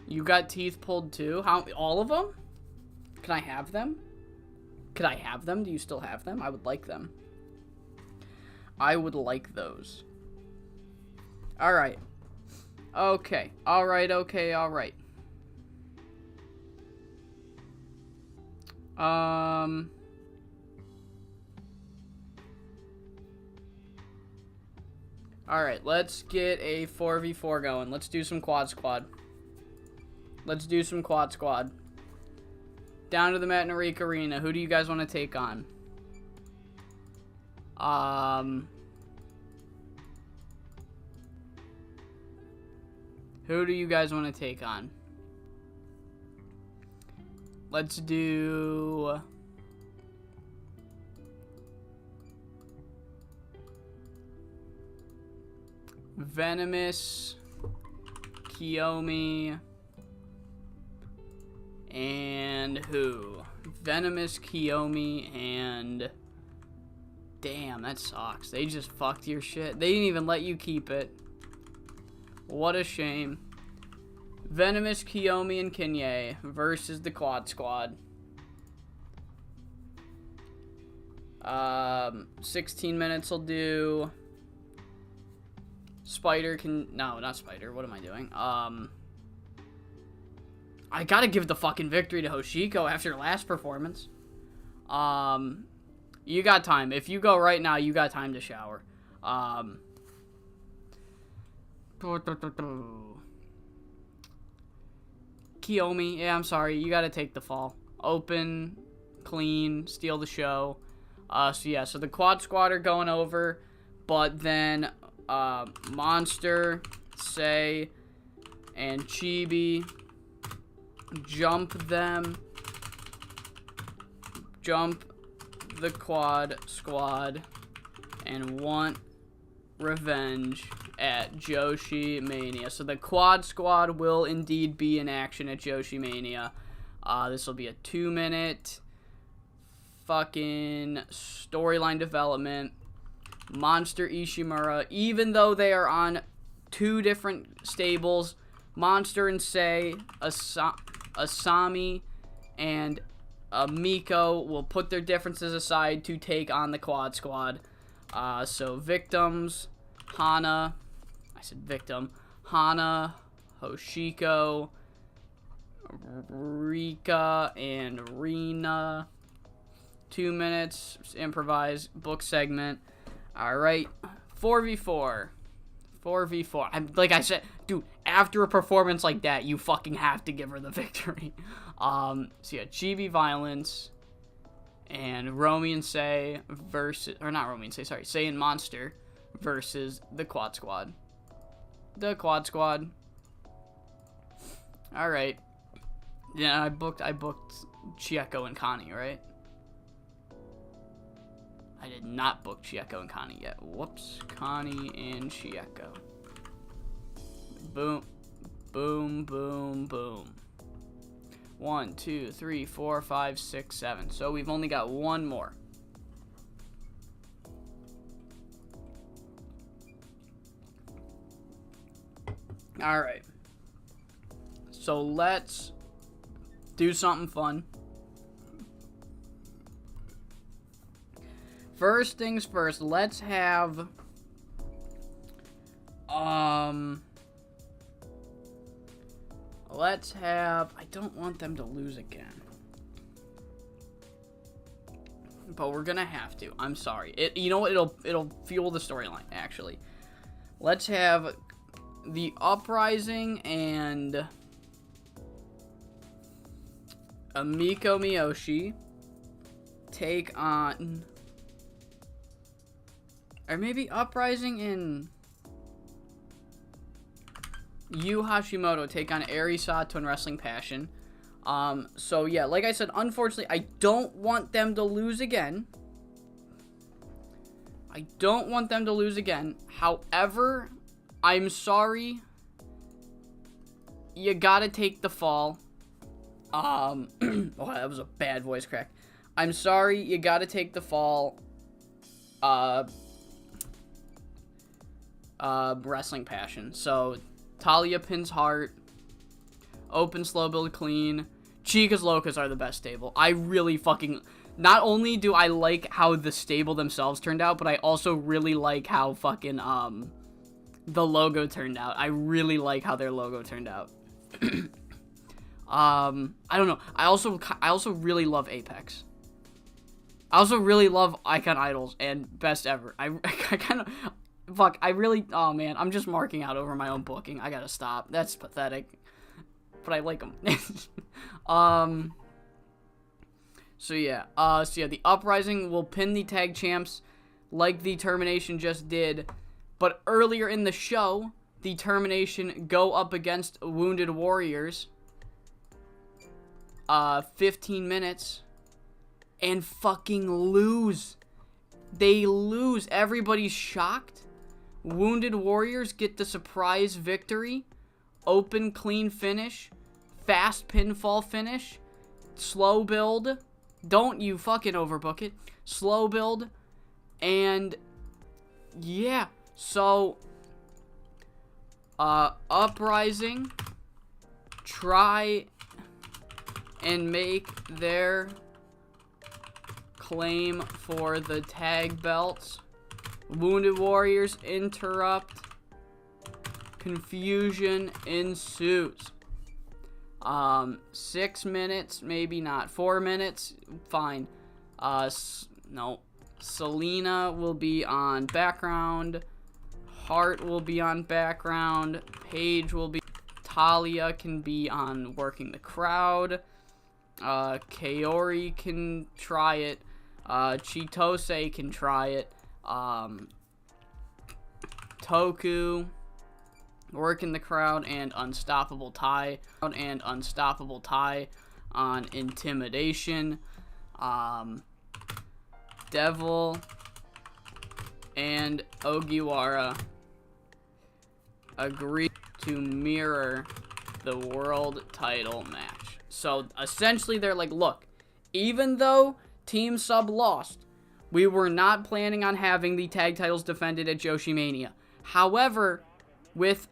You got teeth pulled too? How? All of them? Can I have them? Could I have them? Do you still have them? I would like them. I would like those. Alright. Okay. Alright, okay, alright. Alright, let's get a 4v4 going. Let's do some quad squad. Let's do some quad squad. Down to the Matt and Arik Arena. Who do you guys want to take on? Who do you guys want to take on? Let's do... Venomous, Kiyomi, and who? Venomous, Kiyomi, and... Damn, that sucks. They just fucked your shit. They didn't even let you keep it. What a shame. Venomous, Kiyomi, and Kinye versus the Quad Squad. 16 minutes will do. Spider can... No, not Spider. What am I doing? I gotta give the fucking victory to Hoshiko after last performance. You got time. If you go right now, you got time to shower. Kiyomi, yeah, I'm sorry. You gotta take the fall. Open, clean, steal the show. So the Quad Squad are going over, but then Monster, Say, and Chibi jump the Quad Squad and want revenge at JoshiMania. So the Quad Squad will indeed be in action at JoshiMania. This will be a 2-minute fucking storyline development. Monster Ishimura, even though they are on 2 different stables, Monster and Say, Asami, and Miko will put their differences aside to take on the Quad Squad. So victims, Hana, I said victim, Hana, Hoshiko, Rika, and Rina. 2 minutes, improvise, book segment. Alright, 4v4. 4v4. Like I said, dude, after a performance like that, you fucking have to give her the victory. So yeah, Chibi Violence and Romy and Say versus, or not Romy and Say, sorry, Say and Monster versus the Quad Squad. The Quad Squad. Alright. Yeah, I booked Chieko and Connie, right? I did not book Chieko and Connie yet. Whoops. Connie and Chieko. Boom. Boom, boom, boom. 1, 2, 3, 4, 5, 6, 7. So we've only got one more. Alright. So let's do something fun. First things first, let's have I don't want them to lose again. but we're gonna have to. I'm sorry. You know what? It'll fuel the storyline, actually. Let's have the Uprising and Amiko Miyoshi take on, or maybe Uprising and Yu Hashimoto take on Eri Sato and Wrestling Passion. So yeah, like I said, unfortunately, I don't want them to lose again. However, I'm sorry. You gotta take the fall. Oh, that was a bad voice crack. I'm sorry, you gotta take the fall. Wrestling Passion. So, Talia pins Hart. Open slow build clean. Chica's Locas are the best stable. I really fucking... Not only do I like how the stable themselves turned out, but I also really like how fucking, the logo turned out. I really like how their logo turned out. I don't know. I also really love Apex. I also really love Icon Idols and Best Ever. I kind of... Fuck, I really... Oh, man. I'm just marking out over my own booking. I gotta stop. That's pathetic. But I like them. So yeah, the Uprising will pin the tag champs like the Termination just did. But earlier in the show, the Termination go up against Wounded Warriors. 15 minutes. And fucking lose. They lose. Everybody's shocked. Wounded Warriors get the surprise victory. Open, clean finish. Fast pinfall finish. Slow build. Don't you fucking overbook it. Slow build. And yeah. So Uprising try and make their claim for the tag belts. Wounded Warriors interrupt. Confusion ensues. 6 minutes, maybe not. 4 minutes, fine. No. Selena will be on background. Hart will be on background. Paige will be. Talia can be on working the crowd. Kaori can try it. Chitose can try it. Toku working the crowd, and Unstoppable Tie on Intimidation. Devil and Ogiwara agree to mirror the world title match. So essentially they're like, look, even though Team Sub lost, we were not planning on having the tag titles defended at JoshiMania. However, with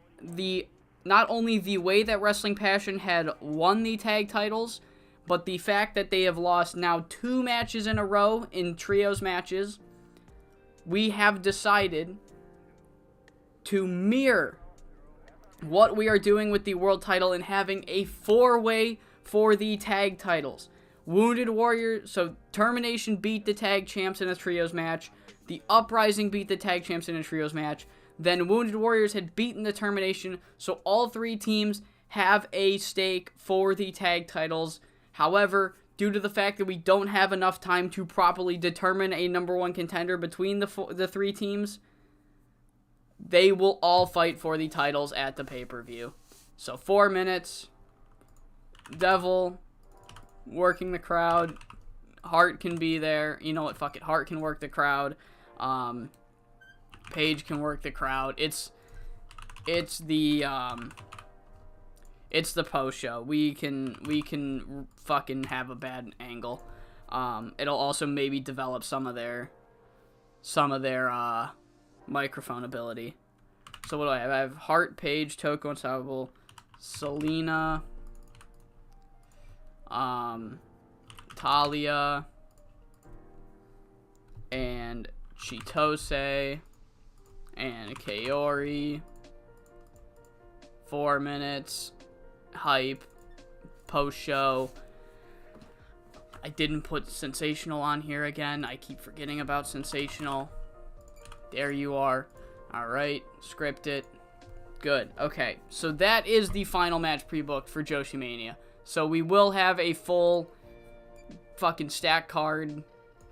not only the way that Wrestling Passion had won the tag titles, but the fact that they have lost now 2 matches in a row in trios matches, we have decided to mirror what we are doing with the world title and having a 4-way for the tag titles. Wounded Warrior, so Termination beat the tag champs in a trios match. The Uprising beat the tag champs in a trios match. Then Wounded Warriors had beaten the Termination, so all 3 teams have a stake for the tag titles. However, due to the fact that we don't have enough time to properly determine a number 1 contender between the 3 teams, they will all fight for the titles at the pay-per-view. So 4 minutes. Devil working the crowd. Hart can be there. You know what? Fuck it. Hart can work the crowd. Paige can work the crowd. It's the post show. We can fucking have a bad angle. It'll also maybe develop some of their microphone ability. So what do I have? I have Hart, Paige, Toko, Unstoppable, Selena, Talia, and Chitose, and Kaori. 4 minutes. Hype. Post show. I didn't put Sensational on here again. I keep forgetting about Sensational. There you are. Alright, script it. Good. Okay, so that is the final match pre-booked for JoshiMania. So we will have a full fucking stack card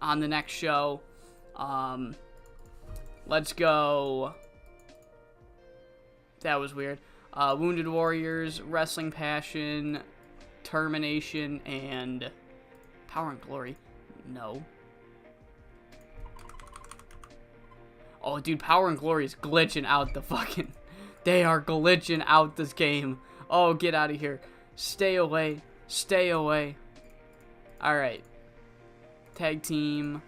on the next show. Let's go. That was weird. Wounded Warriors, Wrestling Passion, Termination, and Power and Glory. No. Oh, dude, Power and Glory is glitching out the fucking... They are glitching out this game. Oh, get out of here. Stay away. Stay away. Alright. Tag team.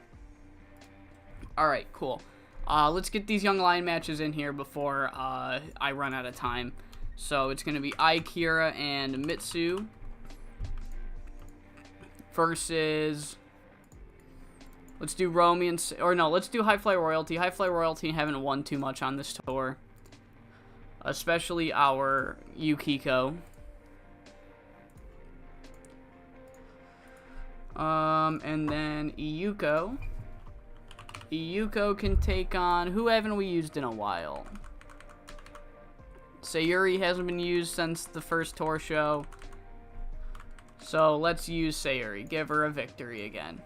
Alright, cool. Let's get these Young Lion matches in here before I run out of time. So it's going to be Akira and Mitsu versus... Let's do Romy and... Or no, let's do High Fly Royalty. High Fly Royalty haven't won too much on this tour. Especially our Yukiko. And then Iyuko. Iyuko can take on... Who haven't we used in a while? Sayuri hasn't been used since the first tour show. So let's use Sayuri. Give her a victory again.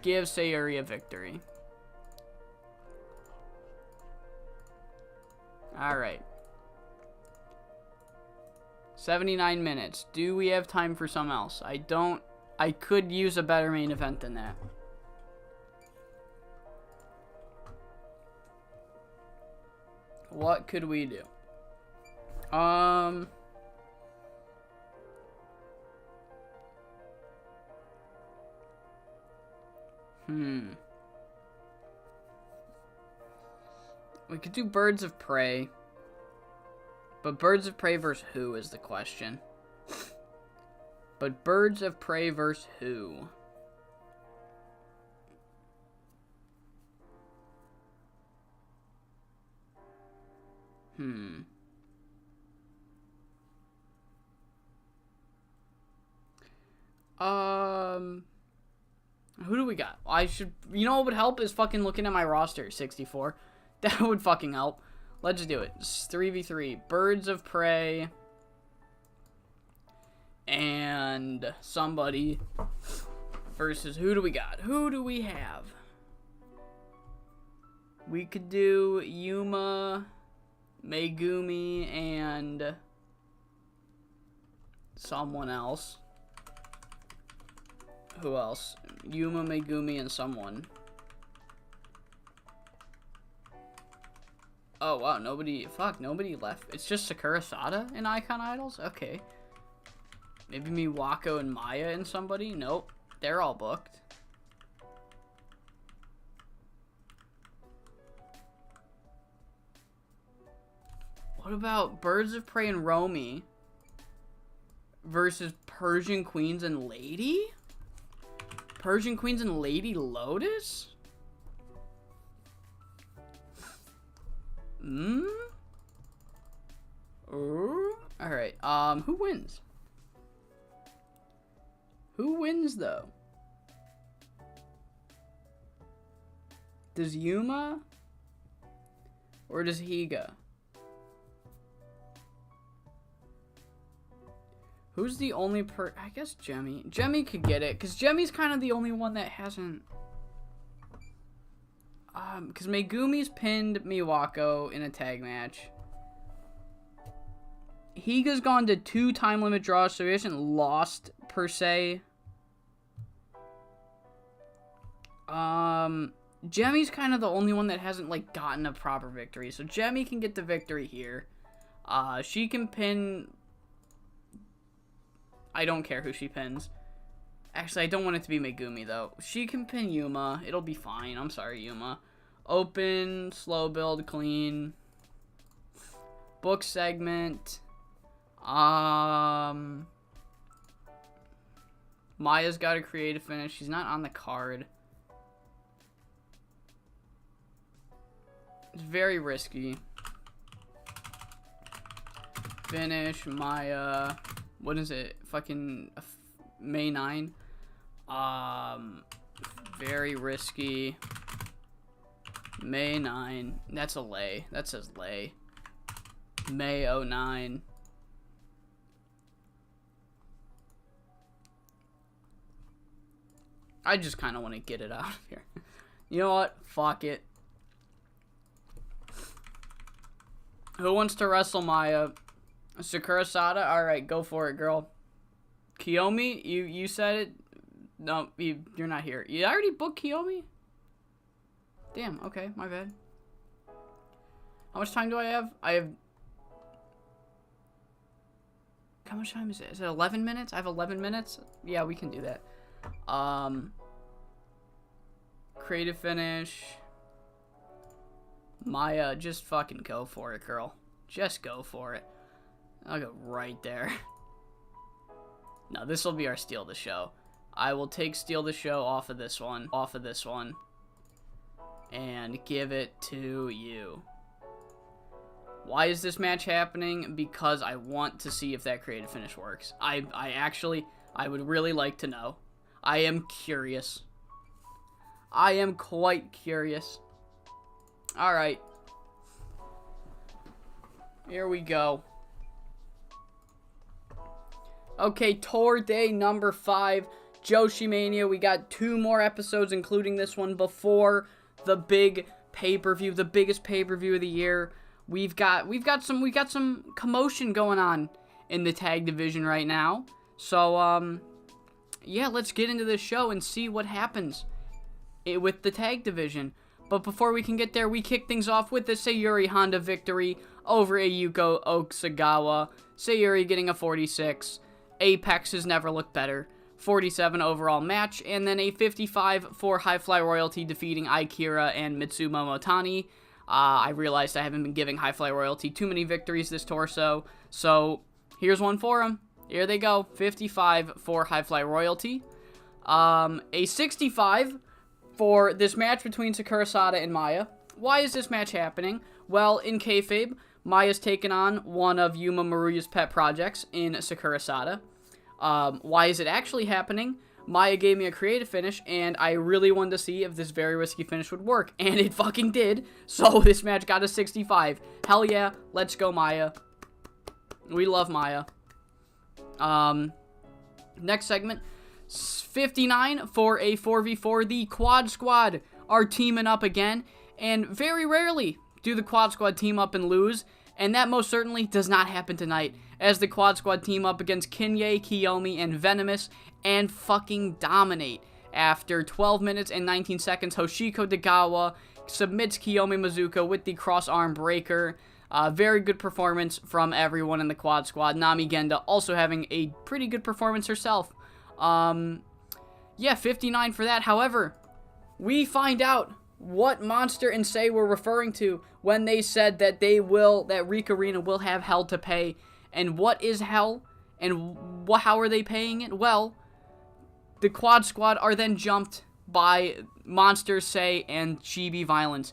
Give Sayuri a victory. Alright. 79 minutes. Do we have time for something else? I don't... I could use a better main event than that. What could we do? We could do Birds of Prey. But Birds of Prey versus who is the question. But Birds of Prey versus who? Who do we got? I should... You know what would help is fucking looking at my roster, 64. That would fucking help. Let's do it. It's 3v3. Birds of Prey. And somebody versus... Who do we got? Who do we have? We could do Yuma, Megumi, and someone else. Who else? Yuma, Megumi, and someone. Oh, wow, nobody... Fuck, nobody left. It's just Sakura Sada in Icon Idols? Okay. Maybe Miwako and Maya and somebody? Nope. They're all booked. What about Birds of Prey and Romy versus Persian Queens and Lady? Persian Queens and Lady Lotus? Alright, who wins? Who wins, though? Does Yuma? Or does Higa? Who's the only I guess Jemmy. Jemmy could get it, because Jemmy's kind of the only one that hasn't... Because Megumi's pinned Miwako in a tag match. Higa's gone to 2 time limit draws, so he hasn't lost, per se. Jemmy's kind of the only one that hasn't, like, gotten a proper victory. So Jemmy can get the victory here. She can pin... I don't care who she pins. Actually, I don't want it to be Megumi, though. She can pin Yuma. It'll be fine. I'm sorry, Yuma. Open, slow build, clean. Book segment. Maya's got to create a finish. She's not on the card. It's very risky. Finish, Maya. What is it? Fucking May 9. Very risky. May 9. That's a lay. That says lay. May 09. I just kind of want to get it out of here. You know what? Fuck it. Who wants to wrestle Maya? Sakura Sada? Alright, go for it, girl. Kiyomi? You said it? No, you're not here. You already booked Kiyomi? Damn, okay, my bad. How much time do I have? How much time is it? Is it 11 minutes? I have 11 minutes? Yeah, we can do that. Creative finish. Maya, just fucking go for it, girl. Just go for it. I'll go right there. No, this will be our steal the show. I will take steal the show off of this one. And give it to you. Why is this match happening? Because I want to see if that creative finish works. I would really like to know. I am curious. I am quite curious. Alright. Here we go. Okay, tour day number 5. JoshiMania. We got 2 more episodes, including this one, before the big pay-per-view, the biggest pay-per-view of the year. We've got some commotion going on in the tag division right now. So yeah, let's get into the show and see what happens with the tag division. But before we can get there, we kick things off with the Sayuri Honda victory over Ayuko Osagawa. Sayuri getting a 46. Apex has never looked better. 47 overall match, and then a 55 for High Fly Royalty defeating Akira and Mitsumo Motani. I realized I haven't been giving High Fly Royalty too many victories this torso, so here's one for them. Here they go, 55 for High Fly Royalty. A 65 for this match between Sakura Sada and Maya. Why is this match happening? Well, in kayfabe, Maya's taken on one of Yuma Maruya's pet projects in Sakura Sada. Why is it actually happening? Maya gave me a creative finish, and I really wanted to see if this very risky finish would work, and it fucking did, so this match got a 65. Hell yeah, let's go Maya. We love Maya. Next segment, 59 for a 4v4. The Quad Squad are teaming up again, and very rarely do the Quad Squad team up and lose, and that most certainly does not happen tonight, as the Quad Squad team up against Kinye, Kiyomi, and Venomous, and fucking dominate. After 12 minutes and 19 seconds, Hoshiko Dagawa submits Kiyomi Mizuka with the cross arm breaker. Very good performance from everyone in the Quad Squad. Nami Genda also having a pretty good performance herself. Yeah, 59 for that. However, we find out what Monster and Say were referring to when they said that that Rika Arena will have hell to pay. And what is hell? And how are they paying it? Well, the Quad Squad are then jumped by Monster, Say, and Chibi Violence.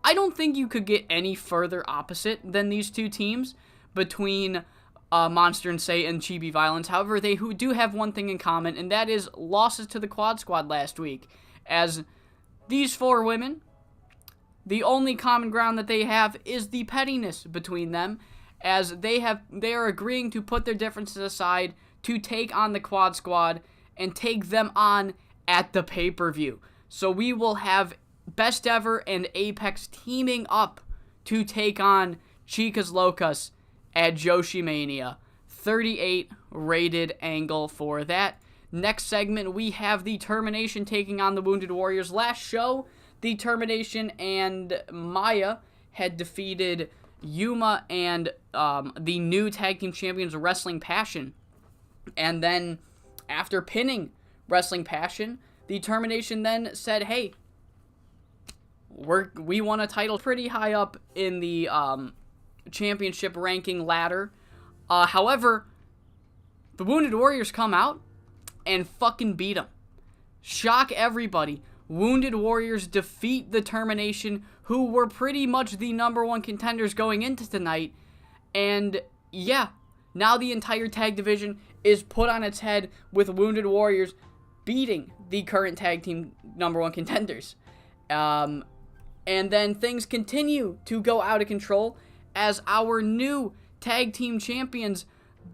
I don't think you could get any further opposite than these two teams between Monster and Say and Chibi Violence. However, they do have one thing in common, and that is losses to the Quad Squad last week. As these 4 women, the only common ground that they have is the pettiness between them, as they are agreeing to put their differences aside to take on the Quad Squad and take them on at the pay-per-view. So we will have Best Ever and Apex teaming up to take on Chicas Locas at JoshiMania. 38 rated angle for that. Next segment, we have the Termination taking on the Wounded Warriors. Last show, the Termination and Maya had defeated Yuma and the new Tag Team Champions Wrestling Passion. And then, after pinning Wrestling Passion, the Termination then said, hey, we won a title pretty high up in the championship ranking ladder. However, the Wounded Warriors come out and fucking beat them. Shock everybody. Wounded Warriors defeat the Termination, who were pretty much the #1 contenders going into tonight. And yeah, now the entire tag division is put on its head with Wounded Warriors beating the current tag team #1 contenders. And then things continue to go out of control as our new tag team champions,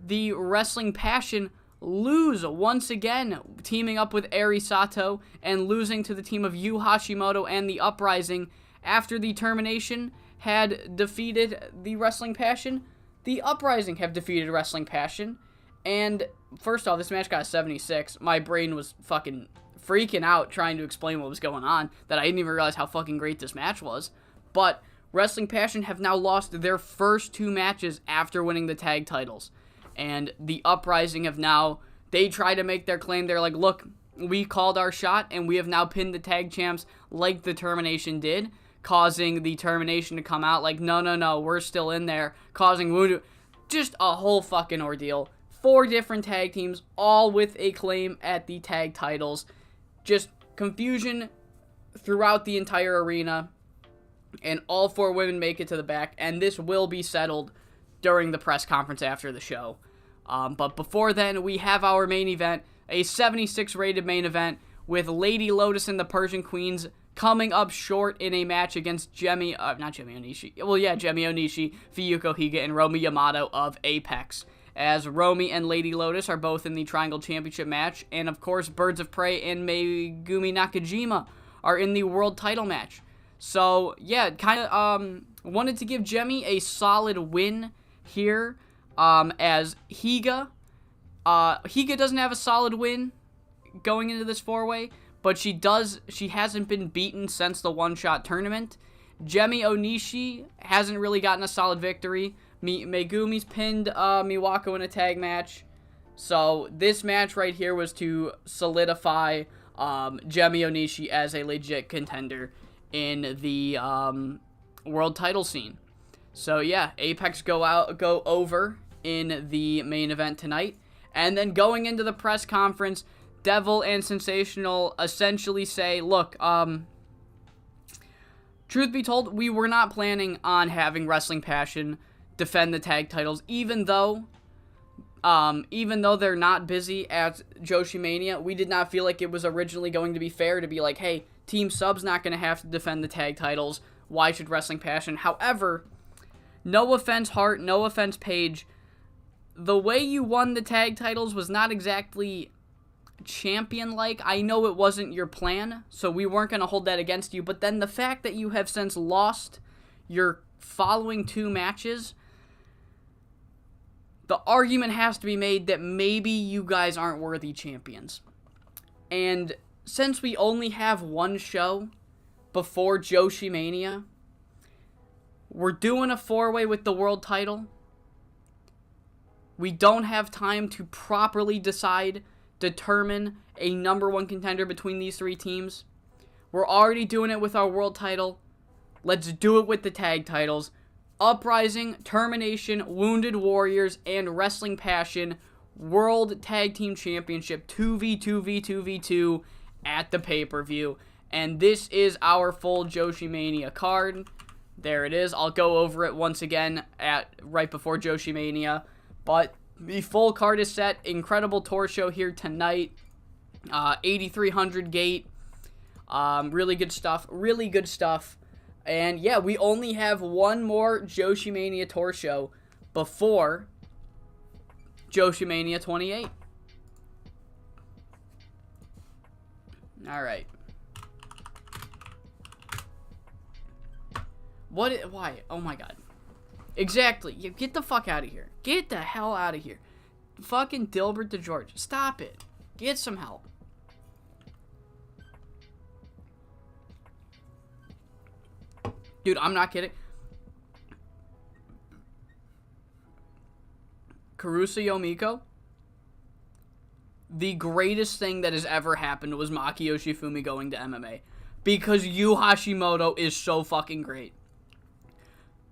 the Wrestling Passion, lose once again, teaming up with Eri Sato and losing to the team of Yu Hashimoto and the Uprising after the Termination had defeated the Wrestling Passion. The Uprising have defeated Wrestling Passion, and first off, this match got a 76. My brain was fucking freaking out trying to explain what was going on, that I didn't even realize how fucking great this match was. But Wrestling Passion have now lost their first 2 matches after winning the tag titles. And the Uprising have now, they try to make their claim. They're like, look, we called our shot, and we have now pinned the tag champs like the Termination did, causing the Termination to come out like, no, we're still in there, causing Wounded. Just a whole fucking ordeal. 4 different tag teams, all with a claim at the tag titles. Just confusion throughout the entire arena, and all 4 women make it to the back, and this will be settled during the press conference after the show. But before then, we have our main event, a 76 rated main event, with Lady Lotus and the Persian Queens coming up short in a match against Gemi Onishi, Fuyuko Higa, and Romi Yamato of Apex. As Romi and Lady Lotus are both in the Triangle Championship match, and of course, Birds of Prey and Megumi Nakajima are in the World Title match. So, yeah, kind of wanted to give Gemi a solid win here, as Higa doesn't have a solid win going into this 4-way, but she hasn't been beaten since the one-shot tournament. Gemi Onishi hasn't really gotten a solid victory. Megumi's pinned Miwako in a tag match. So this match right here was to solidify Gemi Onishi as a legit contender in the world title scene. So yeah, Apex go over in the main event tonight. And then going into the press conference, Devil and Sensational essentially say, look, truth be told, we were not planning on having Wrestling Passion defend the tag titles, even though they're not busy at JoshiMania. We did not feel like it was originally going to be fair to be like, hey, Team Sub's not going to have to defend the tag titles. Why should Wrestling Passion? However, no offense, Hart, no offense, Paige, the way you won the tag titles was not exactly champion-like. I know it wasn't your plan, so we weren't going to hold that against you, but then the fact that you have since lost your following 2 matches, the argument has to be made that maybe you guys aren't worthy champions. And since we only have 1 show before JoshiMania, we're doing a 4-way with the world title. We don't have time to properly determine a #1 contender between these 3 teams. We're already doing it with our world title. Let's do it with the tag titles. Uprising, Termination, Wounded Warriors, and Wrestling Passion World Tag Team Championship 2v2v2v2 at the pay-per-view. And this is our full JoshiMania card. There it is. I'll go over it once again right before JoshiMania. But the full card is set. Incredible tour show here tonight. 8,300 gate. Really good stuff. Really good stuff. And yeah, we only have 1 more JoshiMania tour show before JoshiMania 28. Alright. Why? Oh my god. Exactly. Get the fuck out of here. Get the hell out of here. Fucking Dilbert DeGeorge. Stop it. Get some help. Dude, I'm not kidding. Karusa Yomiko, the greatest thing that has ever happened was Maki Yoshifumi going to MMA. Because Yu Hashimoto is so fucking great.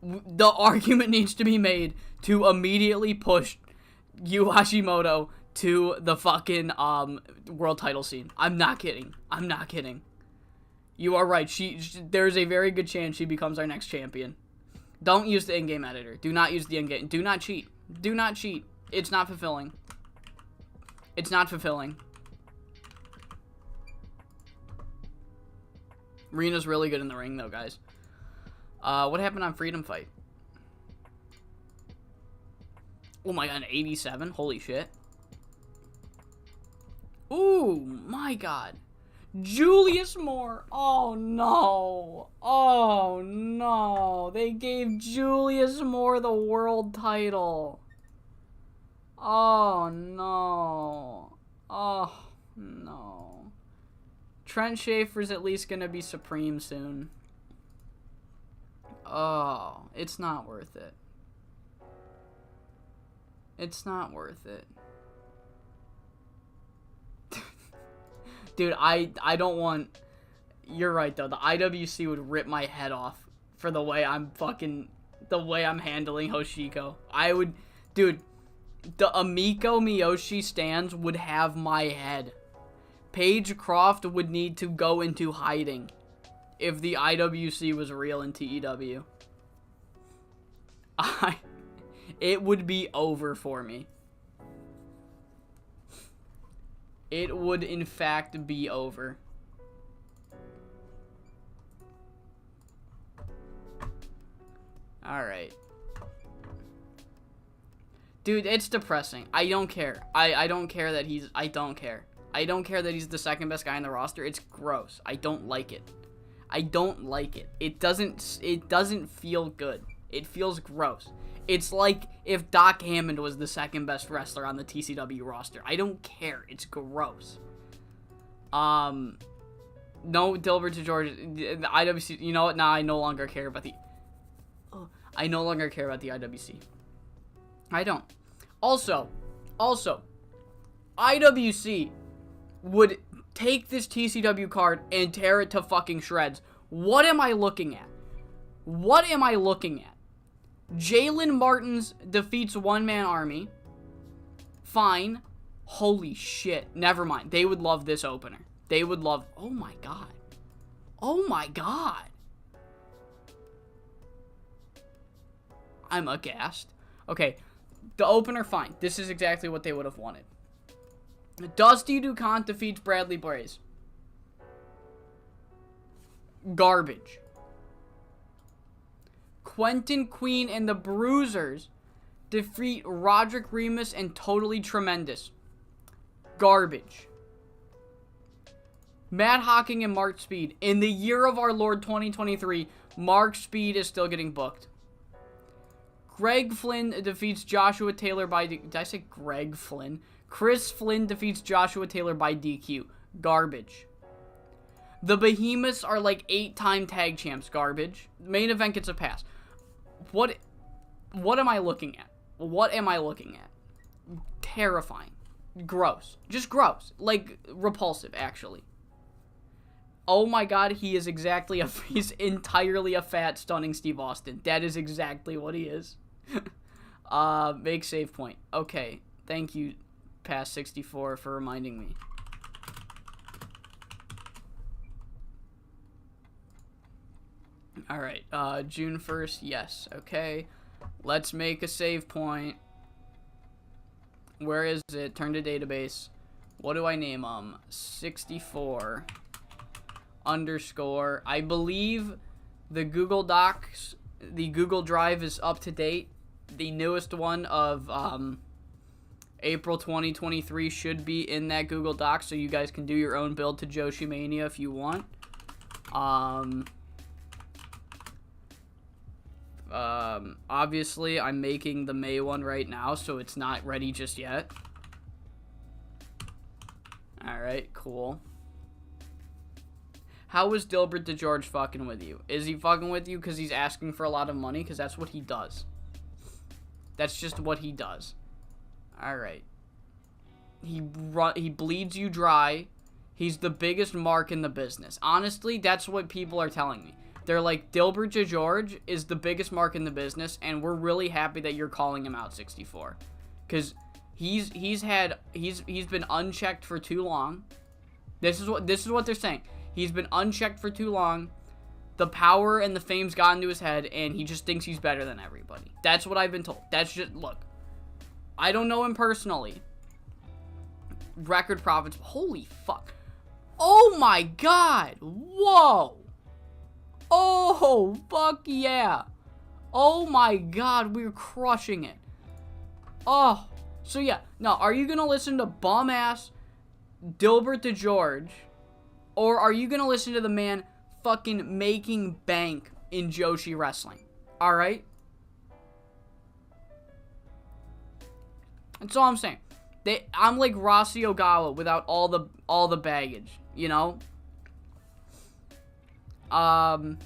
The argument needs to be made to immediately push Yu Hashimoto to the fucking world title scene. I'm not kidding. I'm not kidding. You are right. There's a very good chance she becomes our next champion. Don't use the in-game editor. Do not use the in-game. Do not cheat. Do not cheat. It's not fulfilling. It's not fulfilling. Rena's really good in the ring, though, guys. What happened on Freedom Fight? Oh my god, an 87? Holy shit. Ooh, my god. Julius Moore. Oh, no. Oh, no. They gave Julius Moore the world title. Oh, no. Oh, no. Trent Schaefer's at least gonna be Supreme soon. Oh, it's not worth it. It's not worth it. Dude, I don't want... You're right, though. The IWC would rip my head off for the way I'm handling Hoshiko. I would... Dude, the Amiko Miyoshi stands would have my head. Paige Croft would need to go into hiding if the IWC was real in TEW. It would be over for me. It would, in fact, be over. Alright. Dude, it's depressing. I don't care. I don't care that he's... I don't care. I don't care that he's the second best guy in the roster. It's gross. I don't like it. I don't like it. It doesn't feel good. It feels gross. It's like if Doc Hammond was the second best wrestler on the TCW roster. I don't care. It's gross. No Dilbert to George. The IWC. You know what? Nah, I no longer care about the... I no longer care about the IWC. I don't. Also, IWC would take this TCW card and tear it to fucking shreds. What am I looking at? What am I looking at? Jalen Martins defeats One Man Army. Fine. Holy shit. Never mind. They would love this opener. They would love... Oh my god. Oh my god. I'm aghast. Okay. The opener, fine. This is exactly what they would have wanted. Dusty DuCont defeats Bradley Blaze. Garbage. Quentin Queen and the Bruisers defeat Roderick Remus and Totally Tremendous. Garbage. Matt Hocking and Mark Speed. In the year of our Lord 2023, Mark Speed is still getting booked. Greg Flynn defeats Joshua Taylor by... Did I say Greg Flynn? Chris Flynn defeats Joshua Taylor by DQ. Garbage. The Behemoths are like 8-time tag champs. Garbage. Main event gets a pass. What am I looking at? What am I looking at? Terrifying. Gross. Just gross. Like, repulsive, actually. Oh my god, he is exactly he's entirely a fat, stunning Steve Austin. That is exactly what he is. Make save point. Okay. Thank you, Past 64, for reminding me. Alright, June 1st, yes. Okay. Let's make a save point. Where is it? Turn to database. What do I name 64 _ I believe the Google Docs, the Google Drive is up to date. The newest one of April 2023 should be in that Google Doc, so you guys can do your own build to JoshiMania if you want. Obviously, I'm making the May one right now, so it's not ready just yet. Alright, cool. How is Dilbert DeGeorge fucking with you? Is he fucking with you because he's asking for a lot of money? Because that's what he does. That's just what he does. Alright. He bleeds you dry. He's the biggest mark in the business. Honestly, that's what people are telling me. They're like, Dilbert DeGeorge is the biggest mark in the business, and we're really happy that you're calling him out, 64. Because he's been unchecked for too long. This is what they're saying. He's been unchecked for too long. The power and the fame's gotten to his head, and he just thinks he's better than everybody. That's what I've been told. That's just, look. I don't know him personally. record profits. Holy fuck. Oh my god. Whoa. Oh, fuck yeah. Oh my god, we're crushing it. Oh. So yeah, now, are you gonna listen to bum-ass Dilbert DeGeorge? Or are you gonna listen to the man fucking making bank in Joshi Wrestling? Alright? That's all I'm saying. I'm like Rossi Ogawa without all the baggage, you know? What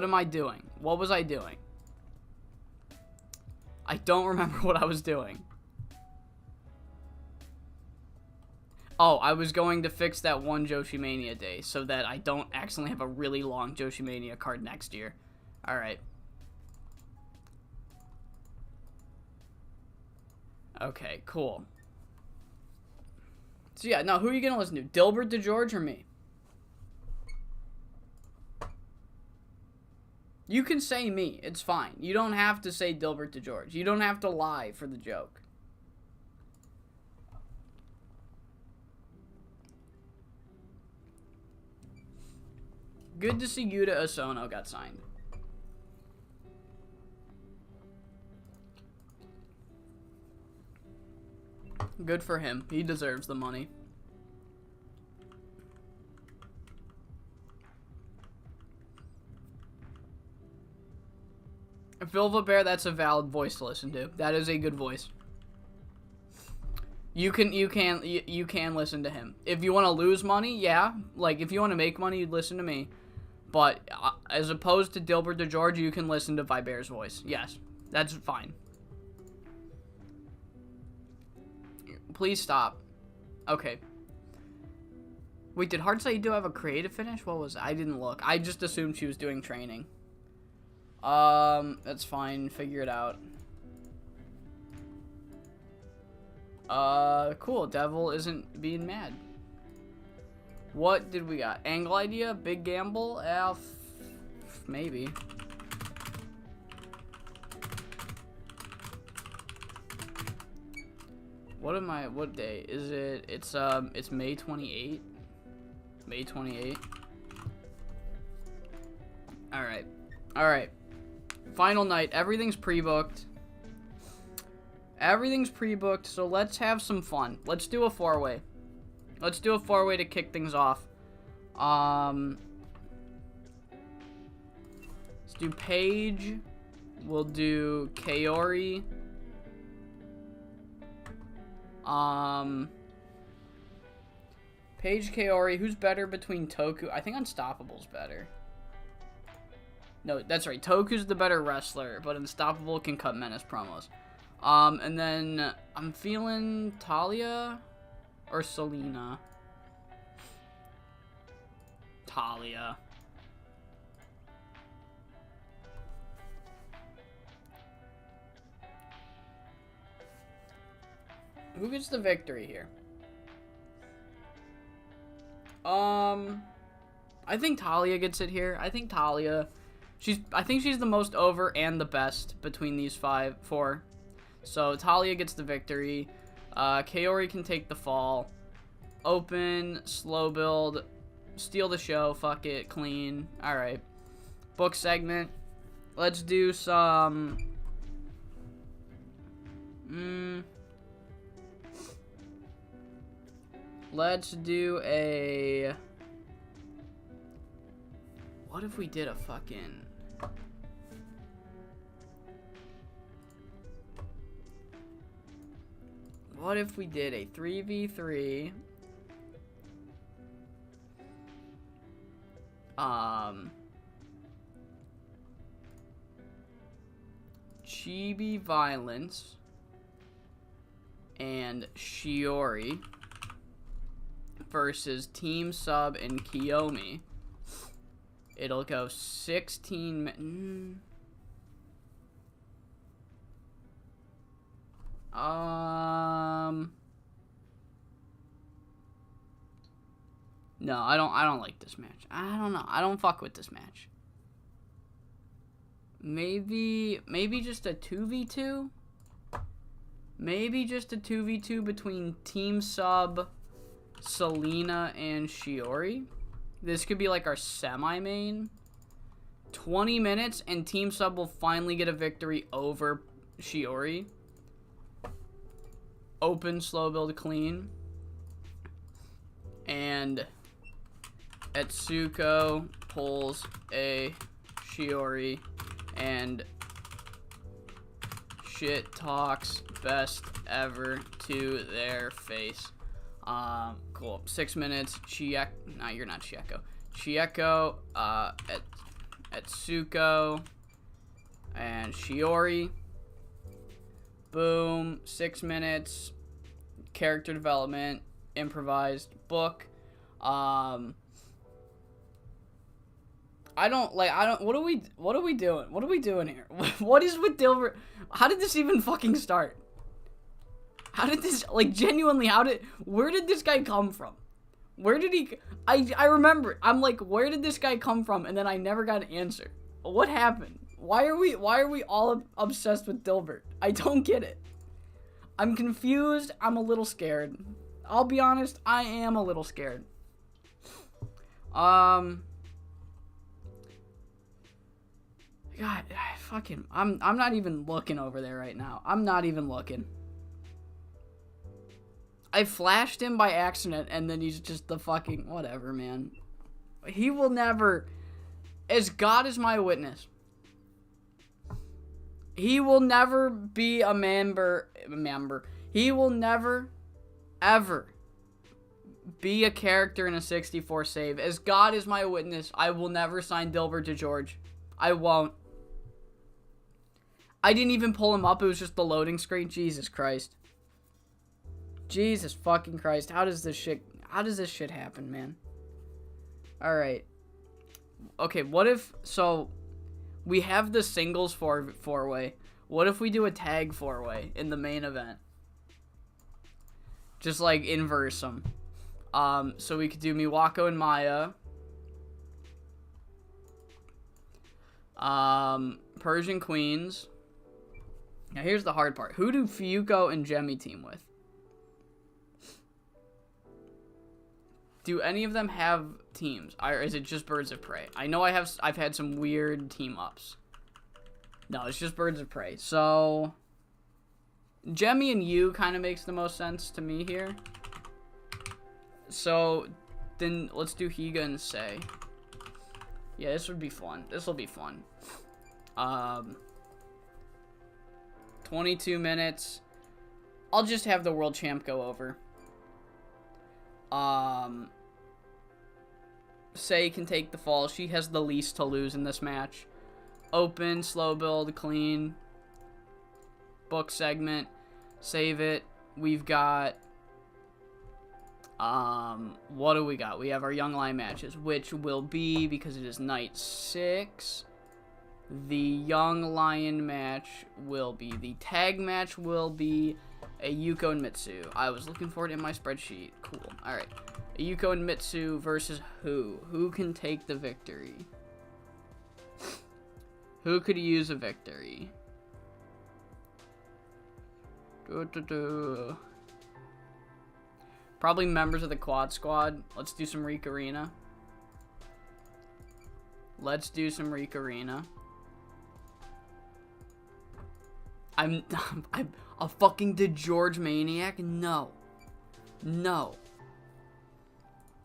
am I doing? What was I doing? I don't remember what I was doing. Oh, I was going to fix that one JoshiMania day so that I don't accidentally have a really long JoshiMania card next year. Alright. Okay, cool. So yeah, now who are you gonna listen to? Dilbert DeGeorge or me? You can say me. It's fine. You don't have to say Dilbert DeGeorge. You don't have to lie for the joke. Good to see Yuta Osono got signed. Good for him. He deserves the money. Vilva Bear, that's a valid voice to listen to. That is a good voice. You can listen to him. If you want to lose money, yeah. Like, if you want to make money, you'd listen to me. But, as opposed to Dilbert DeGeorge, you can listen to Vibear's voice. Yes. That's fine. Please stop. Okay. Wait, did Hard say you do have a creative finish? What was it? I didn't look. I just assumed she was doing training. That's fine. Figure it out. Cool. Devil isn't being mad. What did we got? Angle idea? Big gamble? Maybe. What day is it? It's May 28th. May 28th. Alright. Final night. Everything's pre-booked. So let's have some fun. Let's do a four-way. Let's do a four-way to kick things off. Let's do Paige. We'll do Kaori. Paige, Kaori. Who's better between Toku? I think Unstoppable's better. No, that's right. Toku's the better wrestler, but Unstoppable can cut menace promos. And then I'm feeling Talia or Selena. Talia. Who gets the victory here? I think Talia gets it here. I think Talia. I think she's the most over and the best between these four. So Talia gets the victory. Kaori can take the fall. Open, slow build, steal the show, fuck it, clean. Alright. Book segment. Let's do some... Let's do a... What if we did a fucking... What if we did a 3v3? Chibi Violence and Shiori versus Team Sub and Kiyomi. It'll go 16 minutes. No, I don't like this match. I don't know. I don't fuck with this match. Maybe just a 2v2? Maybe just a 2v2 between Team Sub, Selena, and Shiori. This could be like our semi-main. 20 minutes, and Team Sub will finally get a victory over Shiori. Open, slow build, clean. And Etsuko pulls a Shiori and shit talks best ever to their face. Cool. 6 minutes. Nah, you're not Chieko. Chieko, Etsuko, and Shiori. Boom. 6 minutes. Character development. Improvised book. I don't, what are we doing? What are we doing here? What is with Dilbert? How did this even fucking start? How did this, like, genuinely, where did this guy come from? Where did he, I remember, I'm like, where did this guy come from? And then I never got an answer. What happened? Why are we all obsessed with Dilbert? I don't get it. I'm confused. I'm a little scared. I'll be honest, I am a little scared. God, I'm not even looking over there right now. I'm not even looking. I flashed him by accident, and then he's just the fucking, whatever, man. He will never, as God is my witness, he will never be a member. He will never, ever be a character in a 64 save. As God is my witness, I will never sign Dilbert to George. I won't. I didn't even pull him up. It was just the loading screen. Jesus Christ. Jesus fucking Christ. How does this shit happen, man? All right. Okay, what if, so we have the singles four-way. What if we do a tag four-way in the main event? Just like inverse them. So we could do Miwako and Maya. Persian Queens. Now here's the hard part. Who do Fuyuko and Jemmy team with? Do any of them have teams? Or is it just Birds of Prey? I know I've had some weird team ups. No, it's just Birds of Prey. So Jemmy and Yu kind of makes the most sense to me here. So then let's do Higa and Sei. Yeah, this would be fun. This will be fun. 22 minutes. I'll just have the world champ go over. Sei can take the fall. She has the least to lose in this match. Open, slow build, clean. Book segment. Save it. We've got... what do we got? We have our Young Lion matches, which will be, because it is night 6, the Young Lion match will be, the tag match will be a Yuko and Mitsu. I was looking for it in my spreadsheet. Cool. Alright. A Yuko and Mitsu versus who? Who can take the victory? Who could use a victory? Probably members of the Quad Squad. Let's do some Rikarina. Let's do some Rikarina. I'm a fucking DeGeorge maniac? No. No.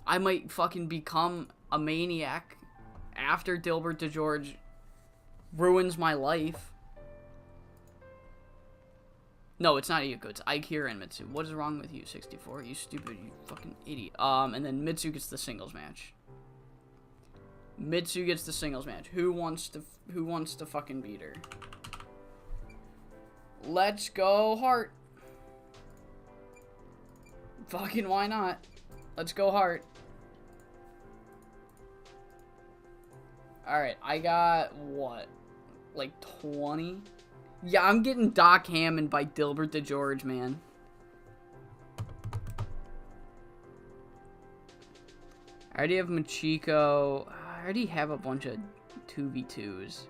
I might fucking become a maniac after Dilbert DeGeorge ruins my life. No, it's not Yuko. It's Aikira and Mitsu. What is wrong with you, 64? You stupid, you fucking idiot. And then Mitsu gets the singles match. Mitsu gets the singles match. Who wants to fucking beat her? Let's go, Heart. Fucking why not? Let's go, Heart. Alright, I got, what? Like 20? Yeah, I'm getting Doc Hammond by Dilbert DeGeorge, man. I already have Machiko. I already have a bunch of 2v2s.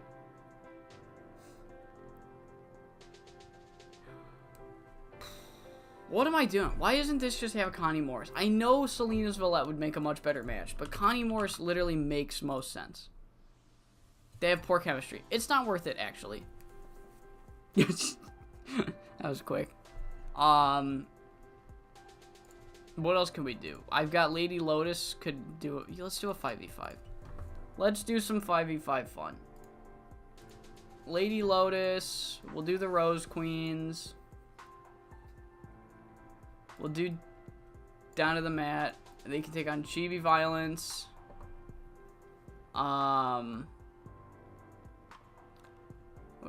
What am I doing? Why isn't this just have Connie Morris? I know Selena's Villette would make a much better match, but Connie Morris literally makes most sense. They have poor chemistry. It's not worth it, actually. That was quick. What else can we do? I've got Lady Lotus could do it. Let's do a 5v5. Let's do some 5v5 fun. Lady Lotus. We'll do the Rose Queens. We'll do down to the mat. They can take on Chibi Violence. We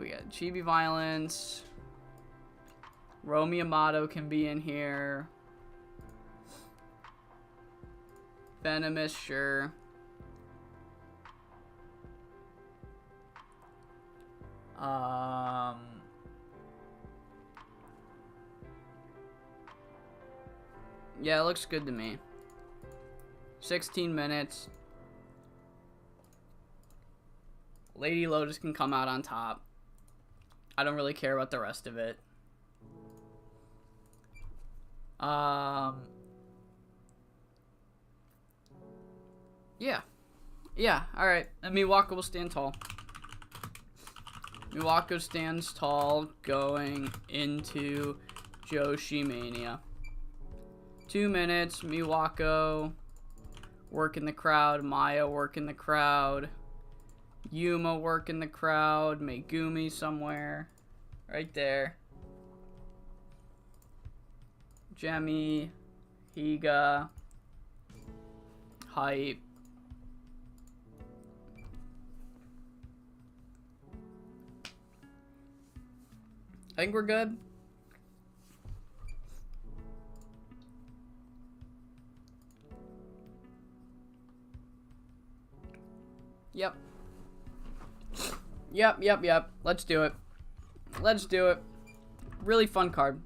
got Chibi Violence. Romy Amato can be in here. Venomous, sure. Yeah, it looks good to me. 16 minutes. Lady Lotus can come out on top. I don't really care about the rest of it. Yeah. Yeah, alright. And Miwako will stand tall. Miwako stands tall going into JoshiMania. 2 minutes. Miwako working the crowd. Maya working the crowd. Yuma working the crowd. Megumi somewhere. Right there. Jemmy. Higa. Hype. I think we're good. Yep. Yep. Let's do it. Let's do it. Really fun card.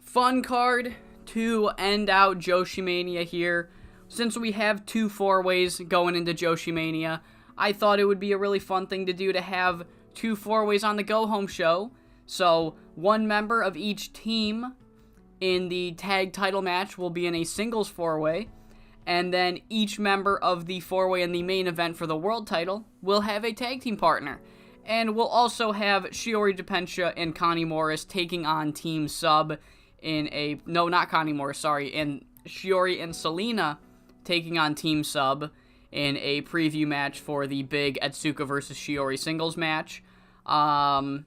Fun card to end out JoshiMania here. Since we have 2 4-ways going into JoshiMania, I thought it would be a really fun thing to do to have 2 4-ways on the go-home show. So, 1 member of each team in the tag title match will be in a singles 4-way. And then each member of the 4-way in the main event for the world title will have a tag team partner. And we'll also have Shiori Depensha and Connie Morris taking on Team Sub in a... No, not Connie Morris, sorry. And Shiori and Selena taking on Team Sub in a preview match for the big Etsuka versus Shiori singles match. And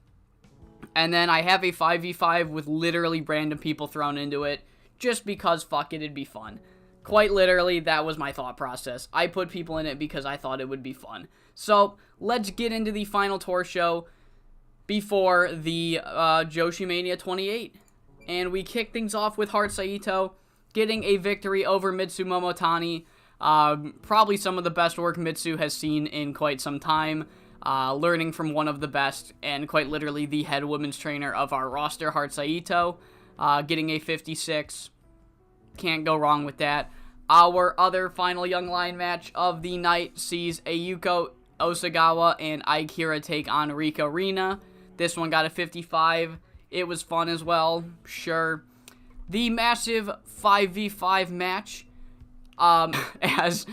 then I have a 5v5 with literally random people thrown into it, just because, fuck it, it'd be fun. Quite literally, that was my thought process. I put people in it because I thought it would be fun. So, let's get into the final tour show before the JoshiMania 28. And we kick things off with Heart Saito getting a victory over Mitsu Momotani. Probably some of the best work Mitsu has seen in quite some time. Learning from one of the best, and quite literally the head women's trainer of our roster, Heart Saito. Getting a 56. Can't go wrong with that. Our other final Young Lion match of the night sees Ayuko Osagawa and Aikira take on Rika Rina. This one got a 55. It was fun as well, sure. The massive 5v5 match, as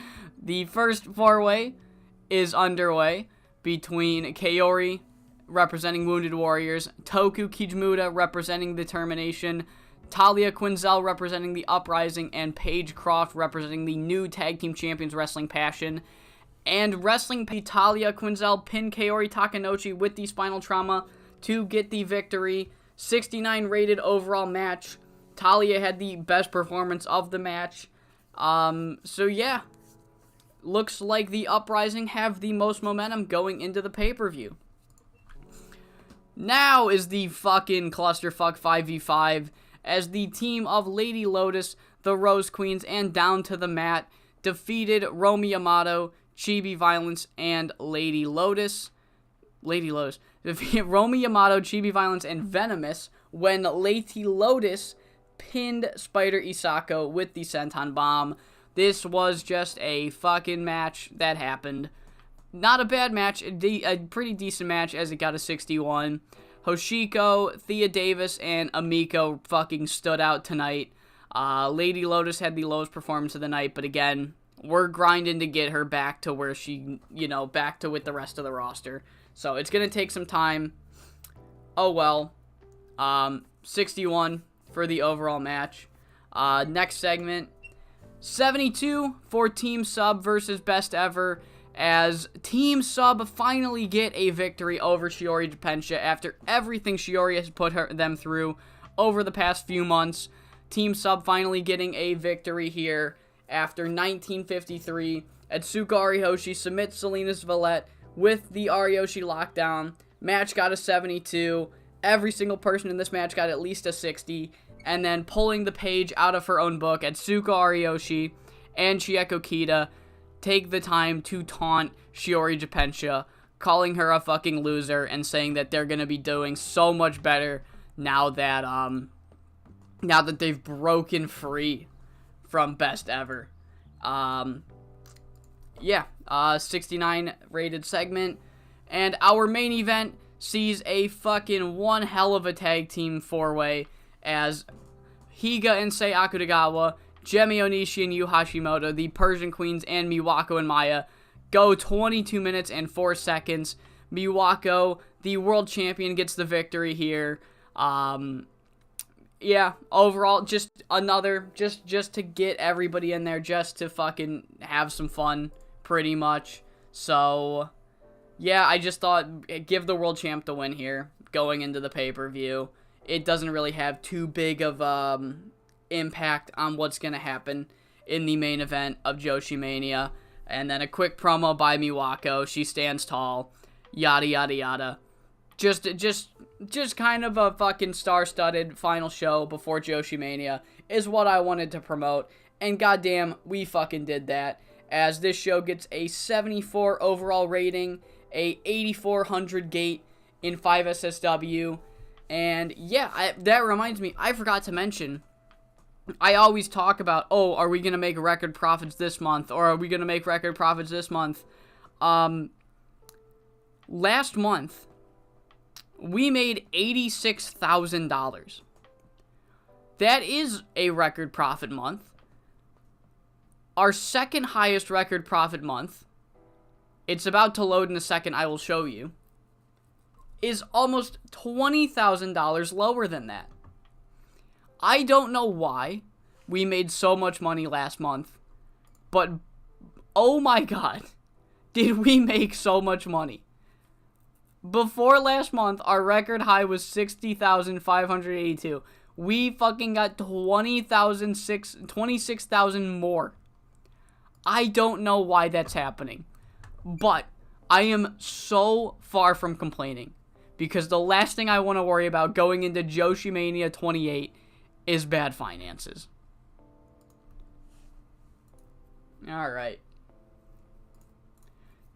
the first 4-way is underway between Kaori, representing Wounded Warriors, Toku Kijimuta, representing the Termination, Talia Quinzel, representing the Uprising, and Paige Croft, representing the new Tag Team Champions Wrestling Passion. And Wrestling Talia Quinzel pinned Kaori Takanouchi with the Spinal Trauma to get the victory. 69 rated overall match. Talia had the best performance of the match. So yeah. Looks like the Uprising have the most momentum going into the pay-per-view. Now is the fucking clusterfuck 5v5 as the team of Lady Lotus, the Rose Queens, and Down to the Mat defeated Romy Yamato, Chibi Violence, and Lady Lotus. Defeated Romy Yamato, Chibi Violence, and Venomous when Lady Lotus pinned Spider Isako with the Senton Bomb. This was just a fucking match that happened. Not a bad match, a pretty decent match as it got a 61. Hoshiko, Thea Davis, and Amiko fucking stood out tonight. Lady Lotus had the lowest performance of the night, but again, we're grinding to get her back to where she, back to with the rest of the roster. So it's going to take some time. Oh well. 61 for the overall match. Next segment, 72 for Team Sub versus Best Ever, as Team Sub finally get a victory over Shiori Japensha after everything Shiori has put them through over the past few months. Team Sub finally getting a victory here after 1953. Atsuka Ariyoshi submits Salinas Valette with the Ariyoshi lockdown. Match got a 72. Every single person in this match got at least a 60. And then pulling the page out of her own book, Atsuka Ariyoshi and Chieko Kita take the time to taunt Shiori Japensha, calling her a fucking loser and saying that they're going to be doing so much better now that they've broken free from Best Ever. 69 rated segment. And our main event sees a fucking one hell of a tag team 4-way as Higa and Sei Akutagawa, Jemi Onishi and Yu Hashimoto, the Persian Queens, and Miwako and Maya go 22 minutes and 4 seconds. Miwako, the world champion, gets the victory here. Overall, just another, just to get everybody in there, just to fucking have some fun, pretty much. So, yeah, I just thought, give the world champ the win here, going into the pay-per-view. It doesn't really have too big of impact on what's going to happen in the main event of JoshiMania. And then a quick promo by Miwako. She stands tall. Yada, yada, yada. Just kind of a fucking star-studded final show before JoshiMania is what I wanted to promote. And goddamn, we fucking did that. As this show gets a 74 overall rating, a 8400 gate in 5 SSW. And yeah, that reminds me, I forgot to mention, I always talk about, are we going to make record profits this month? Or are we going to make record profits this month? Last month, we made $86,000. That is a record profit month. Our second highest record profit month, it's about to load in a second, I will show you, is almost $20,000 lower than that. I don't know why we made so much money last month, but oh my god, did we make so much money. Before last month, our record high was $60,582. We fucking got $26,000 more. I don't know why that's happening, but I am so far from complaining, because the last thing I want to worry about going into JoshiMania 28 is bad finances. Alright.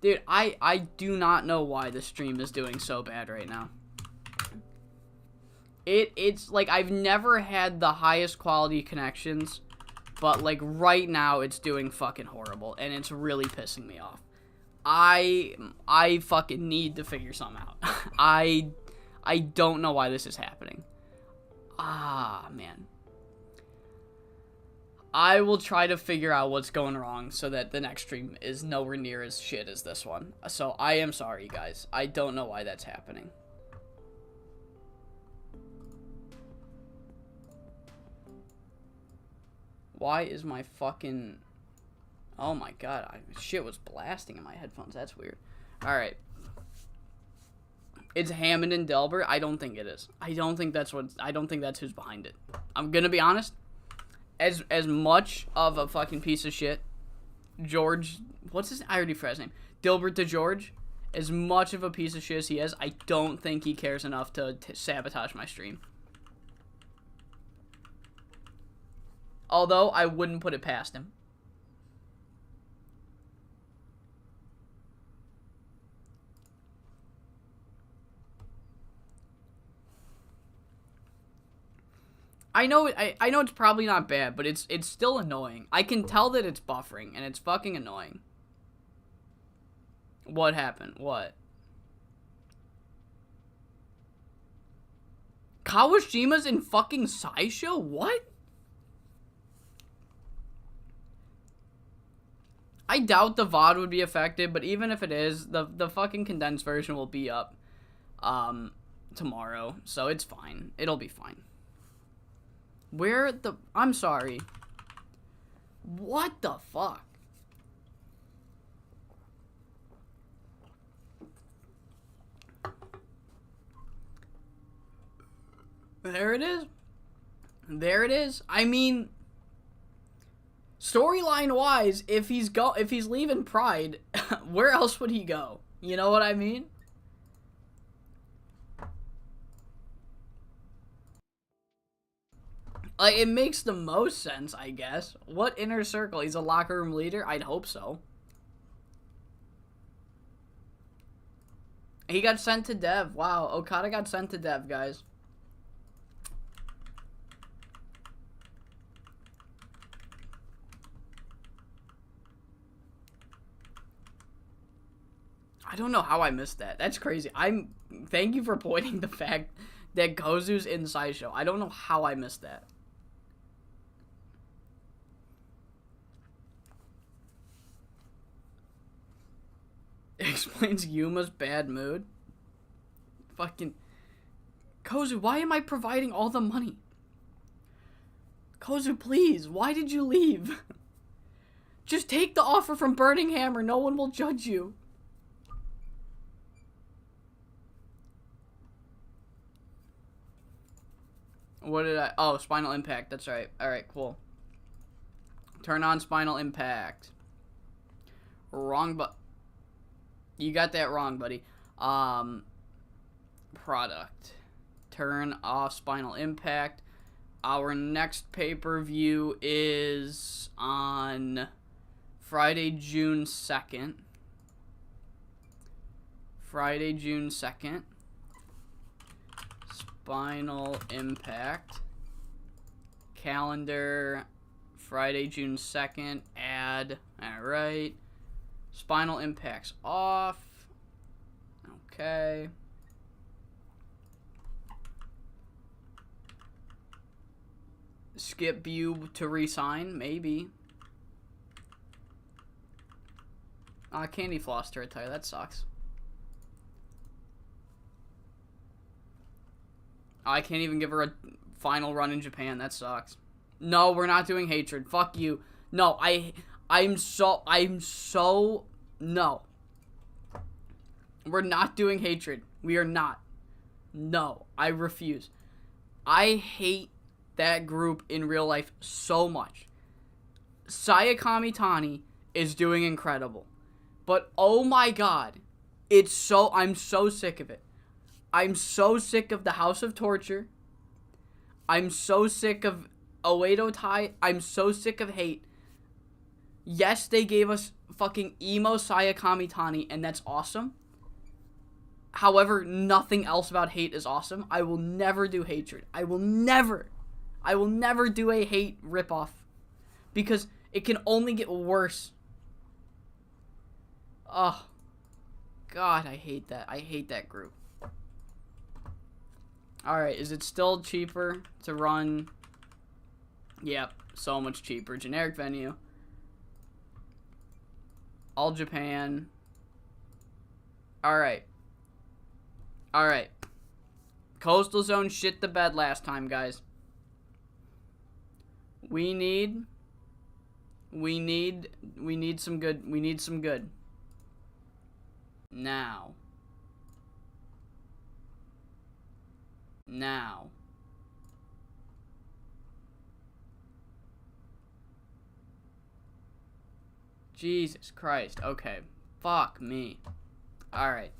Dude, I do not know why the stream is doing so bad right now. It's like I've never had the highest quality connections, but like right now it's doing fucking horrible and it's really pissing me off. I fucking need to figure something out. I don't know why this is happening. Man. I will try to figure out what's going wrong so that the next stream is nowhere near as shit as this one. So I am sorry, guys. I don't know why that's happening. Why is my fucking... Oh my god, shit was blasting in my headphones. That's weird. Alright. It's Hammond and Delbert? I don't think it is. I don't think that's who's behind it. I'm gonna be honest. As much of a fucking piece of shit, George... What's his... I already forgot his name. Dilbert DeGeorge. As much of a piece of shit as he is, I don't think he cares enough to sabotage my stream. Although, I wouldn't put it past him. I know it's probably not bad, but it's still annoying. I can tell that it's buffering, and it's fucking annoying. What happened? What? Kawashima's in fucking Sideshow? What? I doubt the VOD would be affected, but even if it is, the fucking condensed version will be up tomorrow, so it's fine. It'll be fine. I'm sorry. What the fuck? There it is. There it is. I mean, storyline wise, if he's leaving Pride, where else would he go? You know what I mean? Like, it makes the most sense, I guess. What inner circle? He's a locker room leader? I'd hope so. He got sent to Dev. Wow, Okada got sent to Dev, guys. I don't know how I missed that. That's crazy. Thank you for pointing the fact that Gozu's in Sideshow. I don't know how I missed that. Explains Yuma's bad mood. Fucking Kozu, why am I providing all the money? Kozu, please, why did you leave? Just take the offer from Burning Hammer. No one will judge you. What did I... Oh, Spinal Impact. That's right. Alright, cool. Turn on Spinal Impact. Wrong, but... You got that wrong, buddy. Product. Turn off Spinal Impact. Our next pay-per-view is on Friday, June 2nd. Friday, June 2nd. Spinal Impact. Calendar. Friday, June 2nd. Add. Alright. Spinal Impact's off. Okay. Skip View to resign, maybe. Candy Floss to retire, that sucks. I can't even give her a final run in Japan, that sucks. No, we're not doing Hatred, fuck you. No, no. We're not doing Hatred. We are not. No, I refuse. I hate that group in real life so much. Sayakami Tani is doing incredible. But oh my god, I'm so sick of it. I'm so sick of the House of Torture. I'm so sick of Oedo Tai. I'm so sick of hate. Yes, they gave us fucking emo Sayakami Tani, and that's awesome. However, nothing else about hate is awesome. I will never do Hatred. I will never do a hate ripoff. Because it can only get worse. Oh. God, I hate that. I hate that group. Alright, is it still cheaper to run? Yep, so much cheaper. Generic venue. All Japan. Alright. Alright. Coastal Zone shit the bed last time, guys. We need some good. Now. Jesus Christ. Okay. Fuck me. Alright.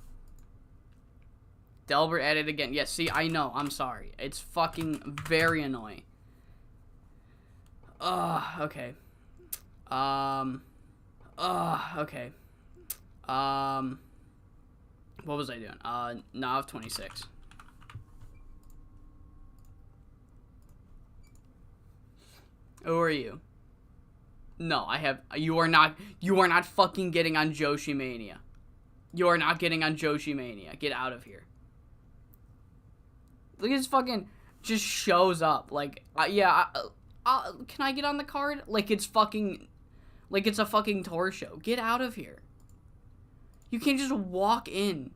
Delbert at it again. Yes, see, I know. I'm sorry. It's fucking very annoying. Okay. Okay. What was I doing? Nav 26. Who are you? No, you are not fucking getting on JoshiMania. You are not getting on JoshiMania. Get out of here. Look at his fucking, just shows up. Like, can I get on the card? Like it's a fucking tour show. Get out of here. You can't just walk in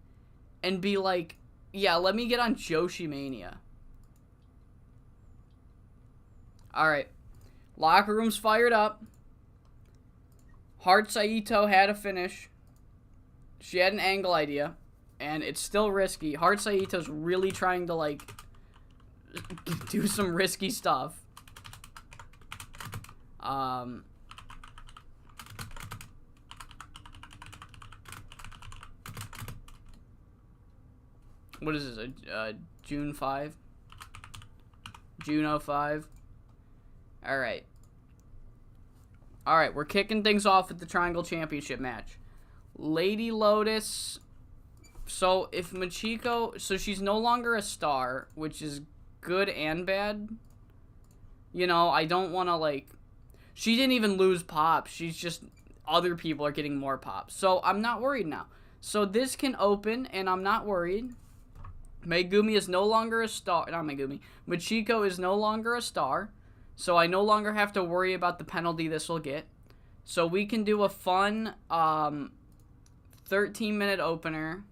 and be like, yeah, let me get on JoshiMania. Alright. Locker room's fired up. Heart Saito had a finish. She had an angle idea. And it's still risky. Heart Saito's really trying to, like, do some risky stuff. What is this? June 5? June 05? Alright. Alright, we're kicking things off with the Triangle Championship match. Lady Lotus. So, if Machiko... So, she's no longer a star, which is good and bad. You know, I don't want to, like... She didn't even lose pops. She's just... Other people are getting more pops. So, I'm not worried now. So, this can open, and I'm not worried. Megumi is no longer a star. Not Megumi. Machiko is no longer a star. So I no longer have to worry about the penalty this will get. So we can do a fun 13-minute opener.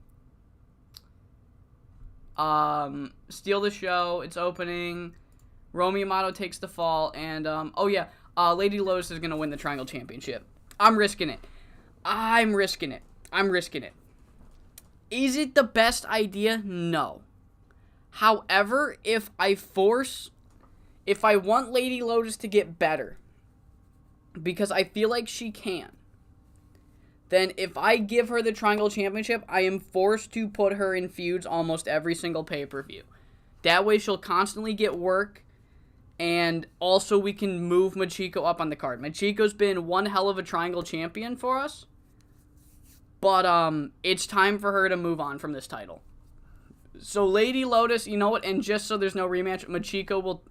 Steal the show. It's opening. Romy Yamato takes the fall. And, Lady Lotus is going to win the Triangle Championship. I'm risking it. Is it the best idea? No. However, if I want Lady Lotus to get better, because I feel like she can, then if I give her the Triangle Championship, I am forced to put her in feuds almost every single pay-per-view. That way she'll constantly get work, and also we can move Machiko up on the card. Machiko's been one hell of a Triangle Champion for us. But, it's time for her to move on from this title. So, Lady Lotus, you know what? And just so there's no rematch, Machiko will...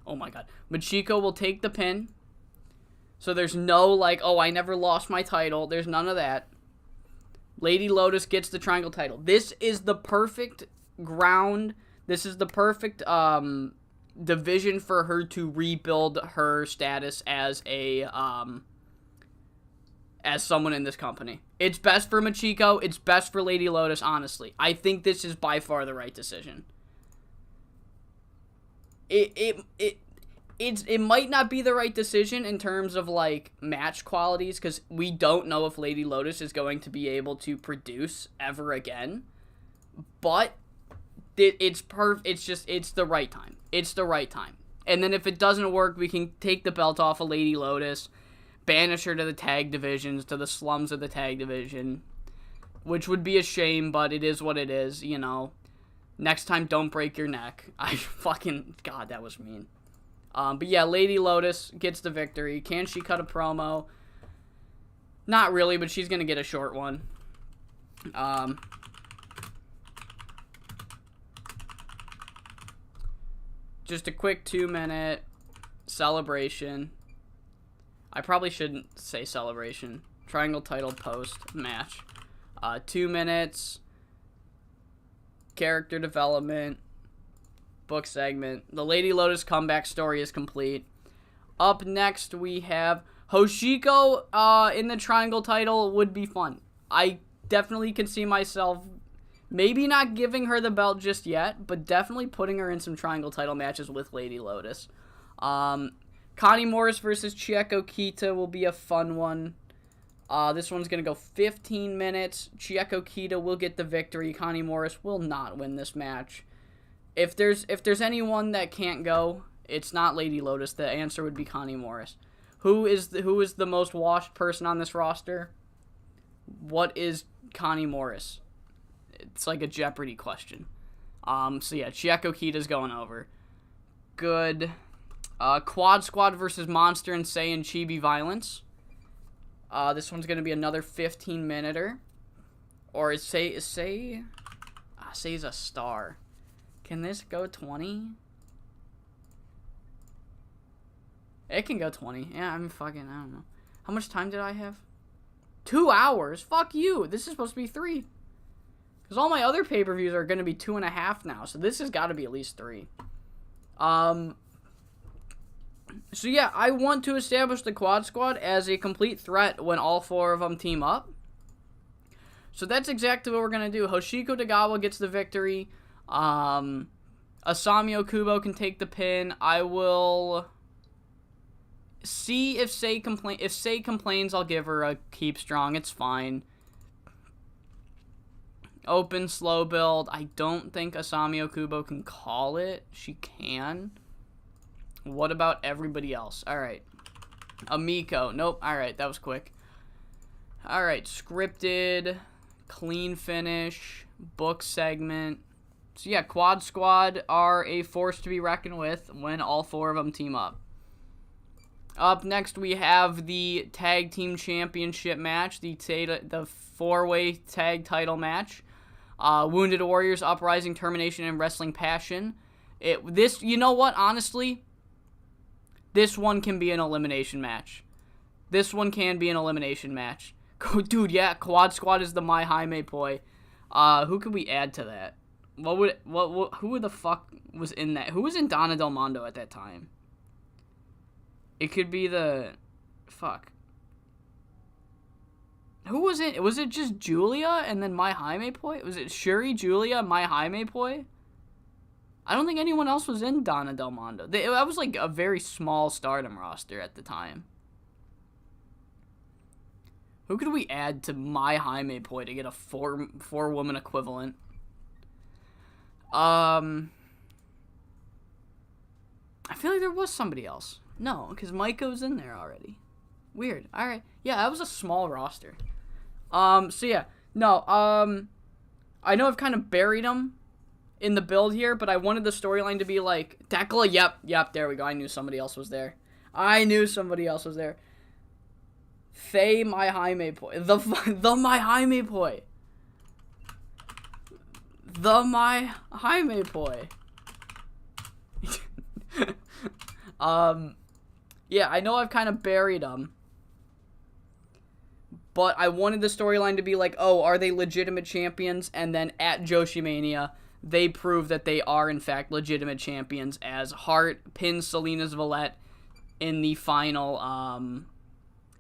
Oh, my God. Machiko will take the pin. So, there's no, like, oh, I never lost my title. There's none of that. Lady Lotus gets the Triangle title. This is the perfect ground. This is the perfect, division for her to rebuild her status as a, as someone in this company. It's best for Machiko. It's best for Lady Lotus, honestly. I think this is by far the right decision. It might not be the right decision in terms of, like, match qualities, because we don't know if Lady Lotus is going to be able to produce ever again. But it's the right time. It's the right time. And then if it doesn't work, we can take the belt off of Lady Lotus, banish her to the tag divisions, to the slums of the tag division, which would be a shame, but it is what it is, you know. Next time, don't break your neck. God, that was mean. But yeah, Lady Lotus gets the victory. Can she cut a promo? Not really, but she's going to get a short one. Just a quick 2-minute celebration. I probably shouldn't say celebration. Triangle title post match. 2 minutes. Character development. Book segment. The Lady Lotus comeback story is complete. Up next, we have Hoshiko in the Triangle title. Would be fun. I definitely can see myself maybe not giving her the belt just yet, but definitely putting her in some Triangle title matches with Lady Lotus. Connie Morris versus Chieko Kita will be a fun one. This one's going to go 15 minutes. Chieko Kita will get the victory. Connie Morris will not win this match. If there's anyone that can't go, it's not Lady Lotus. The answer would be Connie Morris. Who is the most washed person on this roster? What is Connie Morris? It's like a Jeopardy question. So yeah, Chieko Kita's going over. Good. Quad Squad versus Monster and Say and Chibi Violence. This one's gonna be another 15-minuter. Or Say's a star. Can this go 20? It can go 20. Yeah, I don't know. How much time did I have? 2 hours? Fuck you. This is supposed to be 3. Because all my other pay-per-views are going to be 2.5 now. So this has got to be at least 3. So yeah, I want to establish the Quad Squad as a complete threat when all 4 of them team up. So that's exactly what we're going to do. Hoshiko Dagawa gets the victory. Asami Okubo can take the pin. I will see if Sei complains, I'll give her a keep strong. It's fine. Open slow build. I don't think Asami Okubo can call it. She can. What about everybody else? Alright. Amiko. Nope. Alright, that was quick. Alright, scripted. Clean finish. Book segment. So yeah, Quad Squad are a force to be reckoned with when all 4 of them team up. Up next, we have the Tag Team Championship match. The 4-way tag title match. Wounded Warriors, Uprising, Termination, and Wrestling Passion. You know what, honestly? This one can be an elimination match. This one can be an elimination match. Dude, yeah, Quad Squad is the My Jaime Poi. Who could we add to that? Who the fuck was in that? Who was in Donna Del Mondo at that time? It could be fuck. Who was it? Was it just Julia and then My Jaime Poi? Was it Shuri, Julia, My Jaime Poi? I don't think anyone else was in Donna Del Mondo. That was like a very small Stardom roster at the time. Who could we add to My Jaime Poi to get a four-woman equivalent? I feel like there was somebody else. No, because Maiko's in there already. Weird. Alright. Yeah, that was a small roster. So yeah. No, I know I've kind of buried them in the build here, but I wanted the storyline to be like, Tekla, yep, there we go. I knew somebody else was there. Faye My Jaime Poi. The My Jaime Poi. The My Jaime Poi. Yeah, I know I've kind of buried them. But I wanted the storyline to be like, oh, are they legitimate champions? And then at JoshiMania, they prove that they are, in fact, legitimate champions as Hart pins Selena's Valette in the final,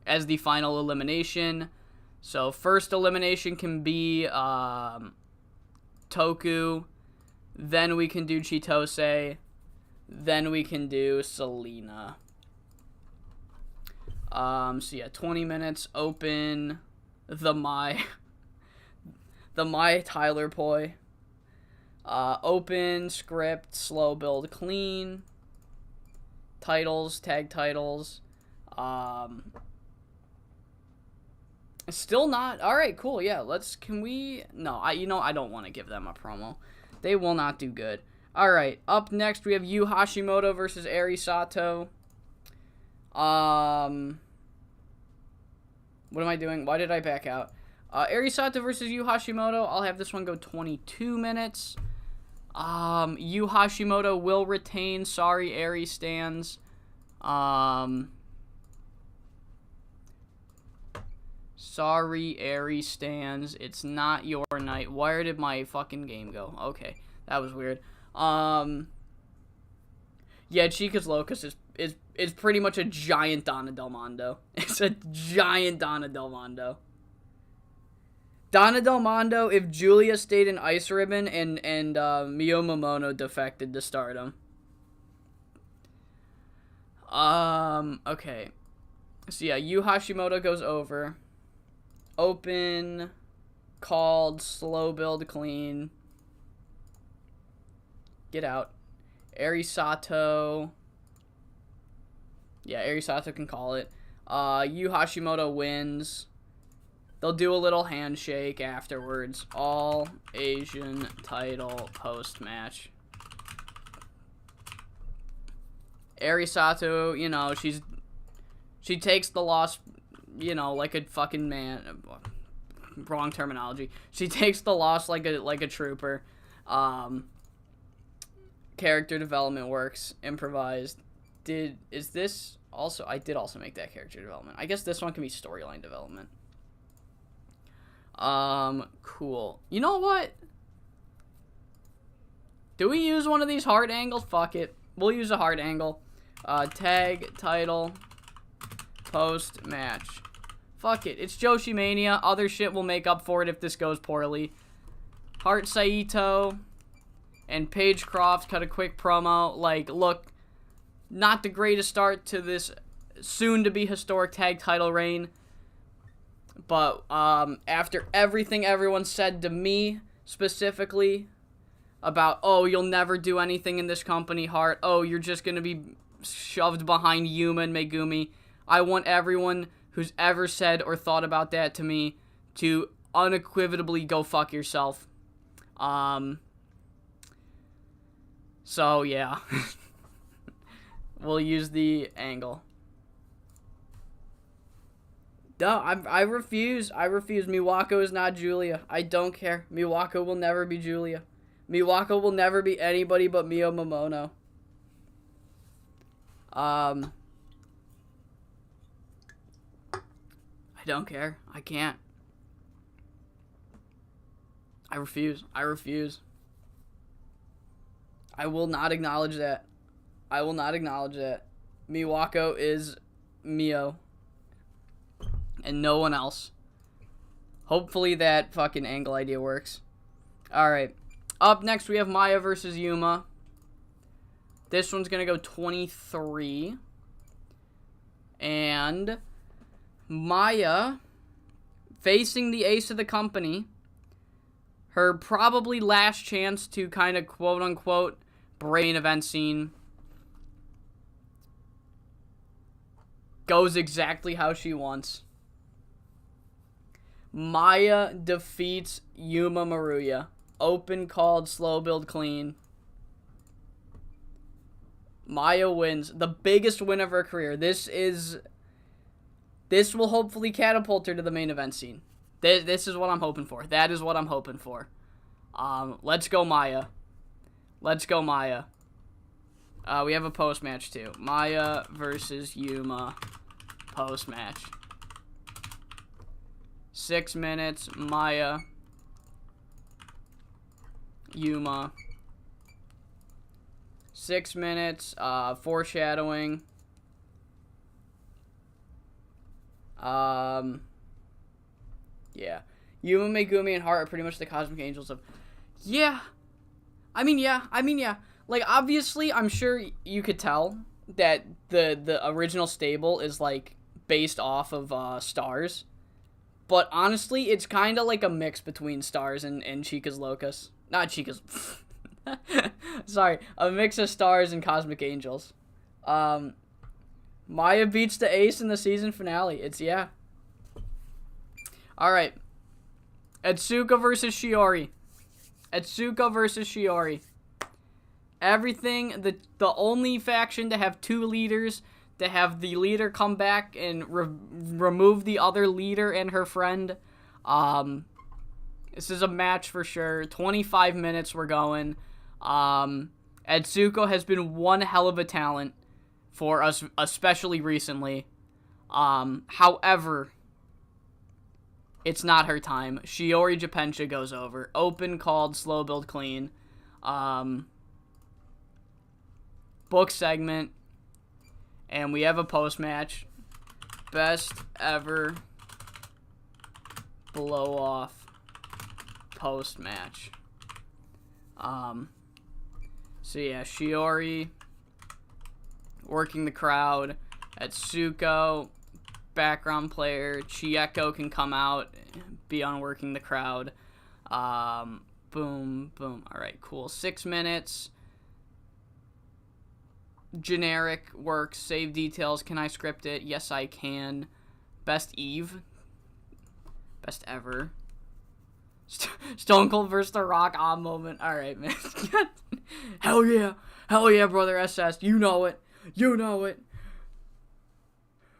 as the final elimination. So, first elimination can be, Toku. Then we can do Chitose. Then we can do Selena. So yeah, 20 minutes, open, the My Tyler Poi. Open, script, slow build, clean. Titles, tag titles. Still not, alright, cool, yeah, I don't want to give them a promo. They will not do good. Alright, up next we have Yu Hashimoto versus Eri Sato. What am I doing? Why did I back out? Eri Sato versus Yu Hashimoto. I'll have this one go 22 minutes. Yu Hashimoto will retain. Sorry, Eri stands. Sorry, Eri stands. It's not your night. Where did my fucking game go? Okay, that was weird. Yeah, Chica's Locust is pretty much a giant Donna Del Mondo. It's a giant Donna Del Mondo. Donna Del Mondo if Julia stayed in Ice Ribbon and Mio Momono defected to Stardom. Okay. So yeah, Yu Hashimoto goes over. Open, called, slow build, clean. Get out. Eri Sato. Yeah, Eri Sato can call it. Yu Hashimoto wins. They'll do a little handshake afterwards. All Asian title post-match. Eri Sato, she takes the loss, like a fucking man. Wrong terminology. She takes the loss like a trooper. Character development works. Improvised. I did also make that character development. I guess this one can be storyline development. Cool. You know what? Do we use one of these hard angles? Fuck it. We'll use a hard angle. Tag title post match. Fuck it. It's JoshiMania. Other shit will make up for it if this goes poorly. Hart Saito and Paige Croft cut a quick promo. Like, look, not the greatest start to this soon-to-be historic tag title reign. But after everything everyone said to me, specifically, about, oh, you'll never do anything in this company, Hart. Oh, you're just going to be shoved behind Yuma and Megumi. I want everyone who's ever said or thought about that to me to unequivocally go fuck yourself. So, yeah. We'll use the angle. No, I refuse. I refuse. Miwako is not Julia. I don't care. Miwako will never be Julia. Miwako will never be anybody but Mio Momono. I don't care. I can't. I refuse. I refuse. I will not acknowledge that. I will not acknowledge that. Miwako is Mio. And no one else. Hopefully that fucking angle idea works. Alright. Up next we have Maya versus Yuma. This one's gonna go 23. And Maya facing the ace of the company. Her probably last chance to kind of quote unquote brain event scene goes exactly how she wants. Maya defeats Yuma Maruya. Open, called, slow build, clean. Maya wins. The biggest win of her career. This will hopefully catapult her to the main event scene. This is what I'm hoping for. That is what I'm hoping for. Let's go Maya. Let's go Maya. We have a post-match too. Maya versus Yuma. Post-match. 6 minutes. Maya. Yuma. 6 minutes. Foreshadowing. Yeah. Yuma, Megumi, and Hart are pretty much the cosmic angels of... Yeah. I mean, yeah. Like, obviously, I'm sure you could tell that the original stable is, like, based off of, Stars. But, honestly, it's kind of like a mix between Stars and Chicas Locas. Not Chicas... Sorry. A mix of Stars and Cosmic Angels. Maya beats the ace in the season finale. Yeah. Alright. Etsuka versus Shiori. Etsuka versus Shiori. Everything, the only faction to have 2 leaders, to have the leader come back and remove the other leader and her friend. This is a match for sure. 25 minutes we're going. Etsuko has been one hell of a talent for us, especially recently. However, it's not her time. Shiori Japensha goes over. Open, called, slow build, clean. Book segment. And we have a post-match. Best ever blow-off post-match. So yeah, Shiori working the crowd. Etsuko, background player. Chieko can come out, be on working the crowd. Boom, boom. Alright, cool. 6 minutes. Generic works. Save details. Can I script it? Yes, I can. Best Eve. Best ever. Stone Cold versus The Rock on moment. Alright, man. Hell yeah. Hell yeah, brother SS. You know it. You know it.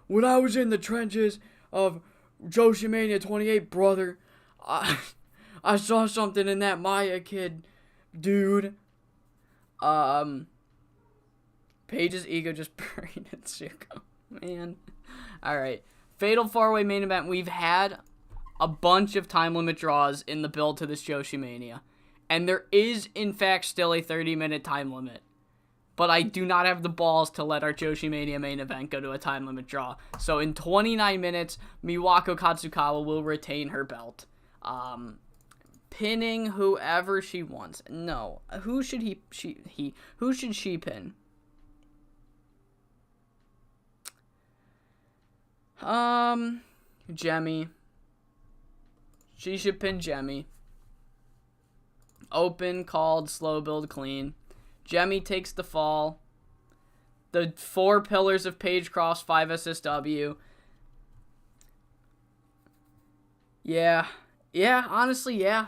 When I was in the trenches of JoshiMania 28, brother, I saw something in that Maya kid, dude. Paige's ego just buried Etsuko. Man. Alright. Fatal 4-way main event. We've had a bunch of time limit draws in the build to this JoshiMania. And there is, in fact, still a 30-minute time limit. but I do not have the balls to let our JoshiMania main event go to a time limit draw. So in 29 minutes, Miwako Katsukawa will retain her belt. Pinning whoever she wants. No. Who should who should she pin? Jemmy. She should pin Jemmy. Open, called, slow build, clean. Jemmy takes the fall. The 4 pillars of Page Cross, 5 SSW. Yeah. Yeah, honestly, yeah.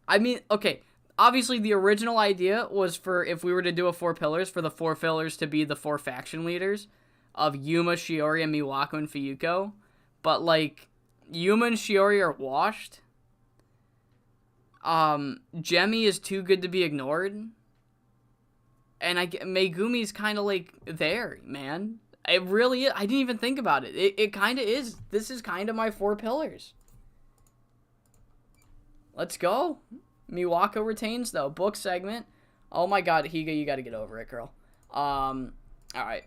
I mean, okay. Obviously, the original idea was for, if we were to do a 4 pillars, for the 4 pillars to be the 4 faction leaders of Yuma, Shiori, and Miwako and Fuyuko. But, like, Yuma and Shiori are washed. Jemmy is too good to be ignored. And Megumi's kind of, like, there, man. It really is. I didn't even think about it. It kind of is. This is kind of my 4 pillars. Let's go. Miwako retains, though. Book segment. Oh, my God. Higa, you got to get over it, girl. Alright.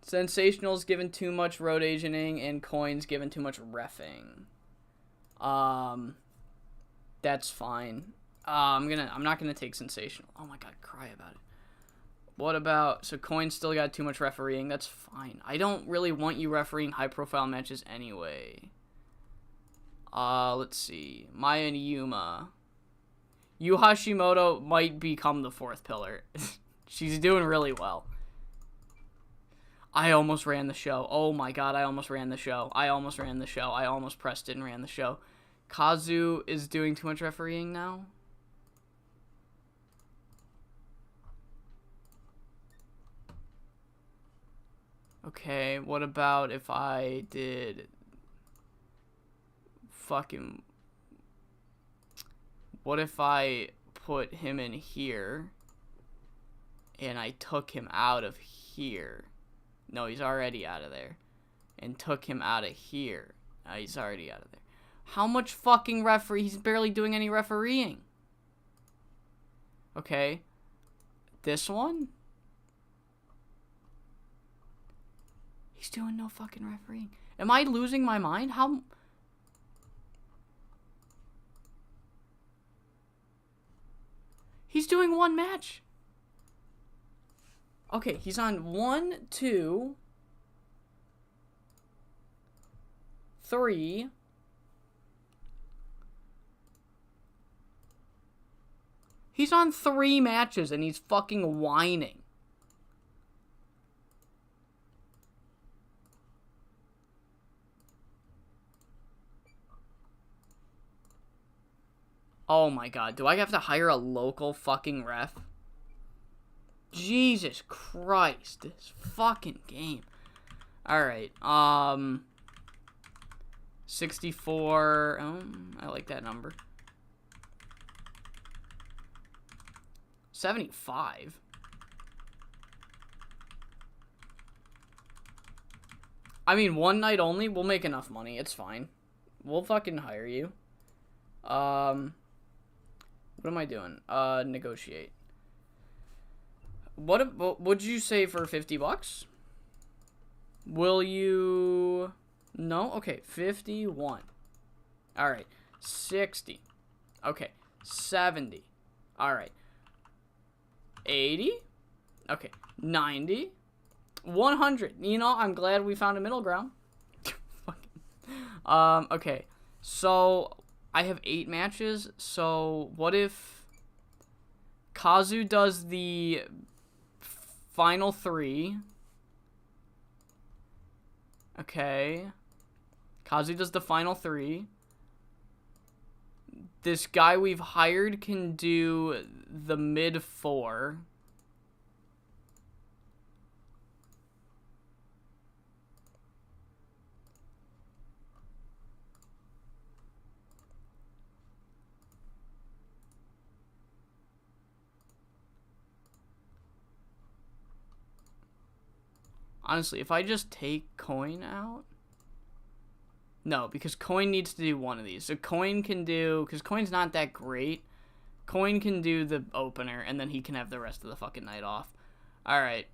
Sensational's given too much road agenting, and Coin's given too much reffing. That's fine. I'm not gonna take Sensational. Oh my God, cry about it. What about, so Coin's still got too much refereeing. That's fine. I don't really want you refereeing high profile matches anyway. Let's see. Maya and Yuma. Yu Hashimoto might become the 4th pillar. She's doing really well. I almost ran the show. Oh my God, I almost ran the show. I almost pressed it and ran the show. Kazu is doing too much refereeing now. Okay, what about if I did fucking... What if I put him in here and I took him out of here? No, he's already out of there. And took him out of here. He's already out of there. How much fucking referee? He's barely doing any refereeing. Okay. This one? He's doing no fucking refereeing. Am I losing my mind? How... He's doing 1 match. Okay, he's on 1, 2, 3. He's on 3 matches and he's fucking whining. Oh my God, do I have to hire a local fucking ref? Jesus Christ, this fucking game. Alright, 64, I like that number. 75? I mean, 1 night only, we'll make enough money, it's fine. We'll fucking hire you. What am I doing? Negotiate. What would you say for 50 bucks? Will you... No? Okay, 51. Alright, 60. Okay, 70. Alright. 80? Okay, 90. 100. You know, I'm glad we found a middle ground. Okay. So, I have 8 matches. So, what if Kazu does the final 3? Okay. Kazu does the final 3. This guy we've hired can do the mid 4. Honestly, if I just take Coin out... No, because Coin needs to do one of these. So Coin can do... Because Coin's not that great. Coin can do the opener, and then he can have the rest of the fucking night off. Alright.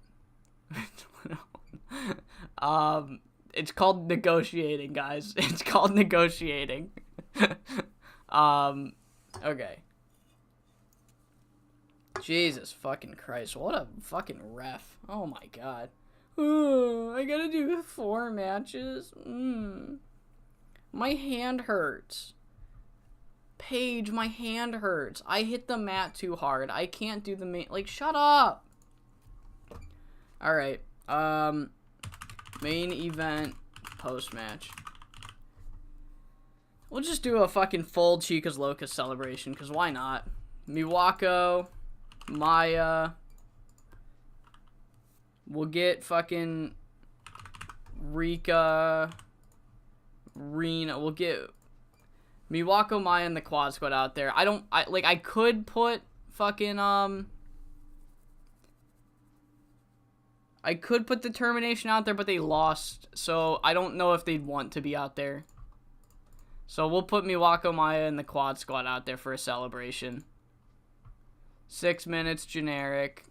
It's called negotiating, guys. It's called negotiating. Okay. Jesus fucking Christ. What a fucking ref. Oh my god. I gotta do 4 matches. My hand hurts. Paige, my hand hurts. I hit the mat too hard. I can't do the main... Like, shut up! Alright. Main event post-match. We'll just do a fucking full Chica's Locust celebration, because why not? Miwako, Maya. We'll get fucking Rika, Rena. We'll get Miwako, Maya, and the quad squad out there. I could put fucking, I could put Determination out there, but they lost, so I don't know if they'd want to be out there. So we'll put Miwako, Maya, and the quad squad out there for a celebration. 6 minutes, generic.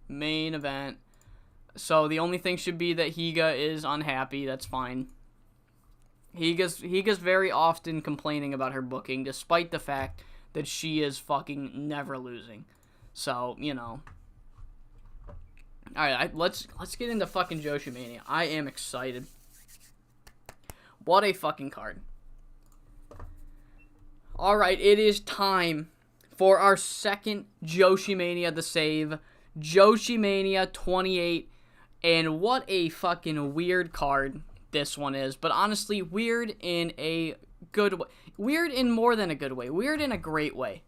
Main event. So the only thing should be that Higa is unhappy. That's fine. Higa's very often complaining about her booking, despite the fact that she is fucking never losing. So, you know. Alright, let's get into fucking JoshiMania. I am excited. What a fucking card. Alright, it is time for our second JoshiMania the save. JoshiMania 28. And what a fucking weird card this one is. But honestly, weird in a good way. Weird in more than a good way. Weird in a great way.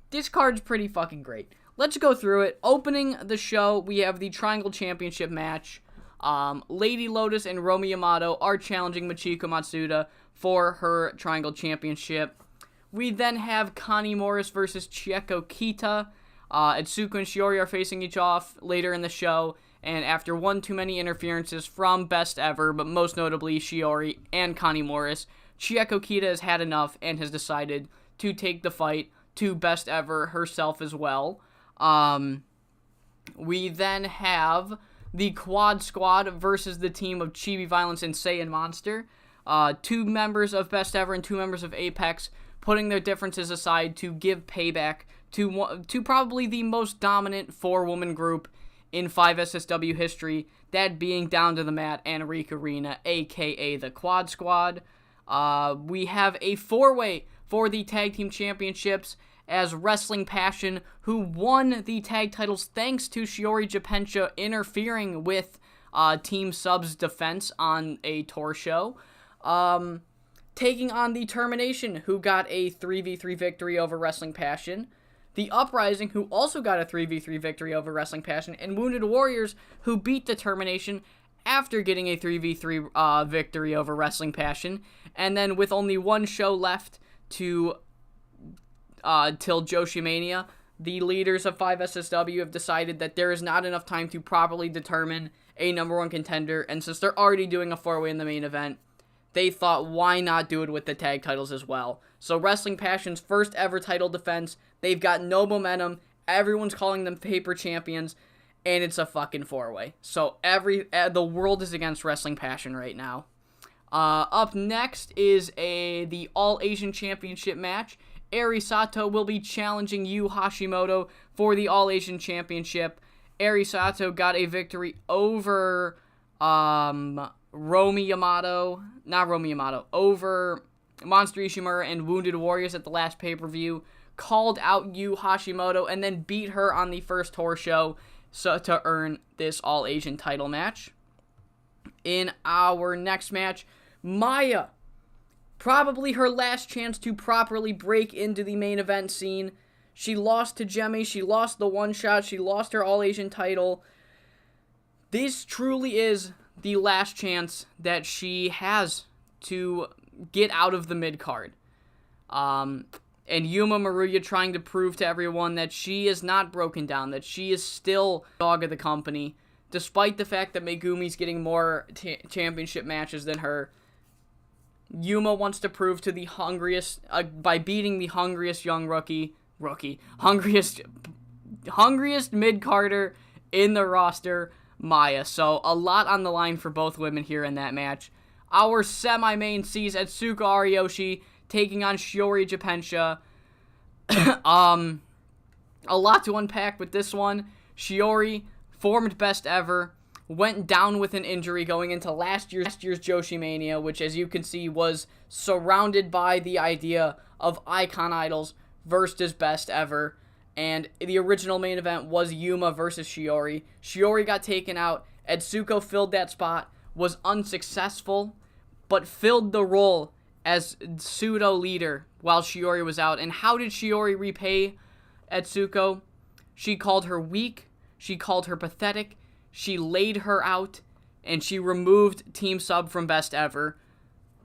This card's pretty fucking great. Let's go through it. Opening the show, we have the Triangle Championship match. Lady Lotus and Romi Yamato are challenging Michiko Matsuda for her Triangle Championship. We then have Connie Morris versus Chieko Kita. Atsuko and Shiori are facing each off later in the show. And after one too many interferences from Best Ever, but most notably Shiori and Connie Morris, Chieko Kita has had enough and has decided to take the fight to Best Ever herself as well. We then have the Quad Squad versus the team of Chibi Violence and Saiyan Monster. 2 members of Best Ever and 2 members of Apex putting their differences aside to give payback to probably the most dominant 4-woman group in 5SSW history, that being Down to the Mat and Rika Rina, aka the Quad Squad. We have a 4-way for the Tag Team Championships, as Wrestling Passion, who won the tag titles thanks to Shiori Japensha interfering with Team Sub's defense on a tour show. Taking on the Termination, who got a 3v3 victory over Wrestling Passion. The Uprising, who also got a 3v3 victory over Wrestling Passion. And Wounded Warriors, who beat the Termination after getting a 3v3 victory over Wrestling Passion. And then with only one show left to till JoshiMania, the leaders of 5SSW have decided that there is not enough time to properly determine a number 1 contender, and since they're already doing a 4-way in the main event, they thought, why not do it with the tag titles as well? So Wrestling Passion's first ever title defense, they've got no momentum, everyone's calling them paper champions, and it's a fucking 4-way. So the world is against Wrestling Passion right now. Up next is the All Asian Championship match. Eri Sato will be challenging Yu Hashimoto for the All Asian Championship. Eri Sato got a victory over over Monster Ishimura and Wounded Warriors at the last pay-per-view, called out Yu Hashimoto, and then beat her on the first tour show to earn this All Asian title match. In our next match, Maya, probably her last chance to properly break into the main event scene. She lost to Jemmy, she lost the one-shot, she lost her All-Asian title. This truly is the last chance that she has to get out of the mid-card. And Yuma Maruya trying to prove to everyone that she is not broken down, that she is still dog of the company, despite the fact that Megumi's getting more championship matches than her. Yuma wants to prove to the hungriest, by beating the hungriest young rookie, rookie, hungriest mid-carder in the roster, Maya. So a lot on the line for both women here in that match. Our semi-main sees Atsuko Ariyoshi taking on Shiori Japensha. A lot to unpack with this one. Shiori, formed best ever, went down with an injury going into last year's JoshiMania, which, as you can see, was surrounded by the idea of Icon Idols versus best ever. And the original main event was Yuma versus Shiori. Shiori got taken out. Atsuko filled that spot, was unsuccessful, but filled the role as pseudo leader while Shiori was out. And how did Shiori repay Atsuko? She called her weak, she called her pathetic, she laid her out, and she removed Team Sub from best ever.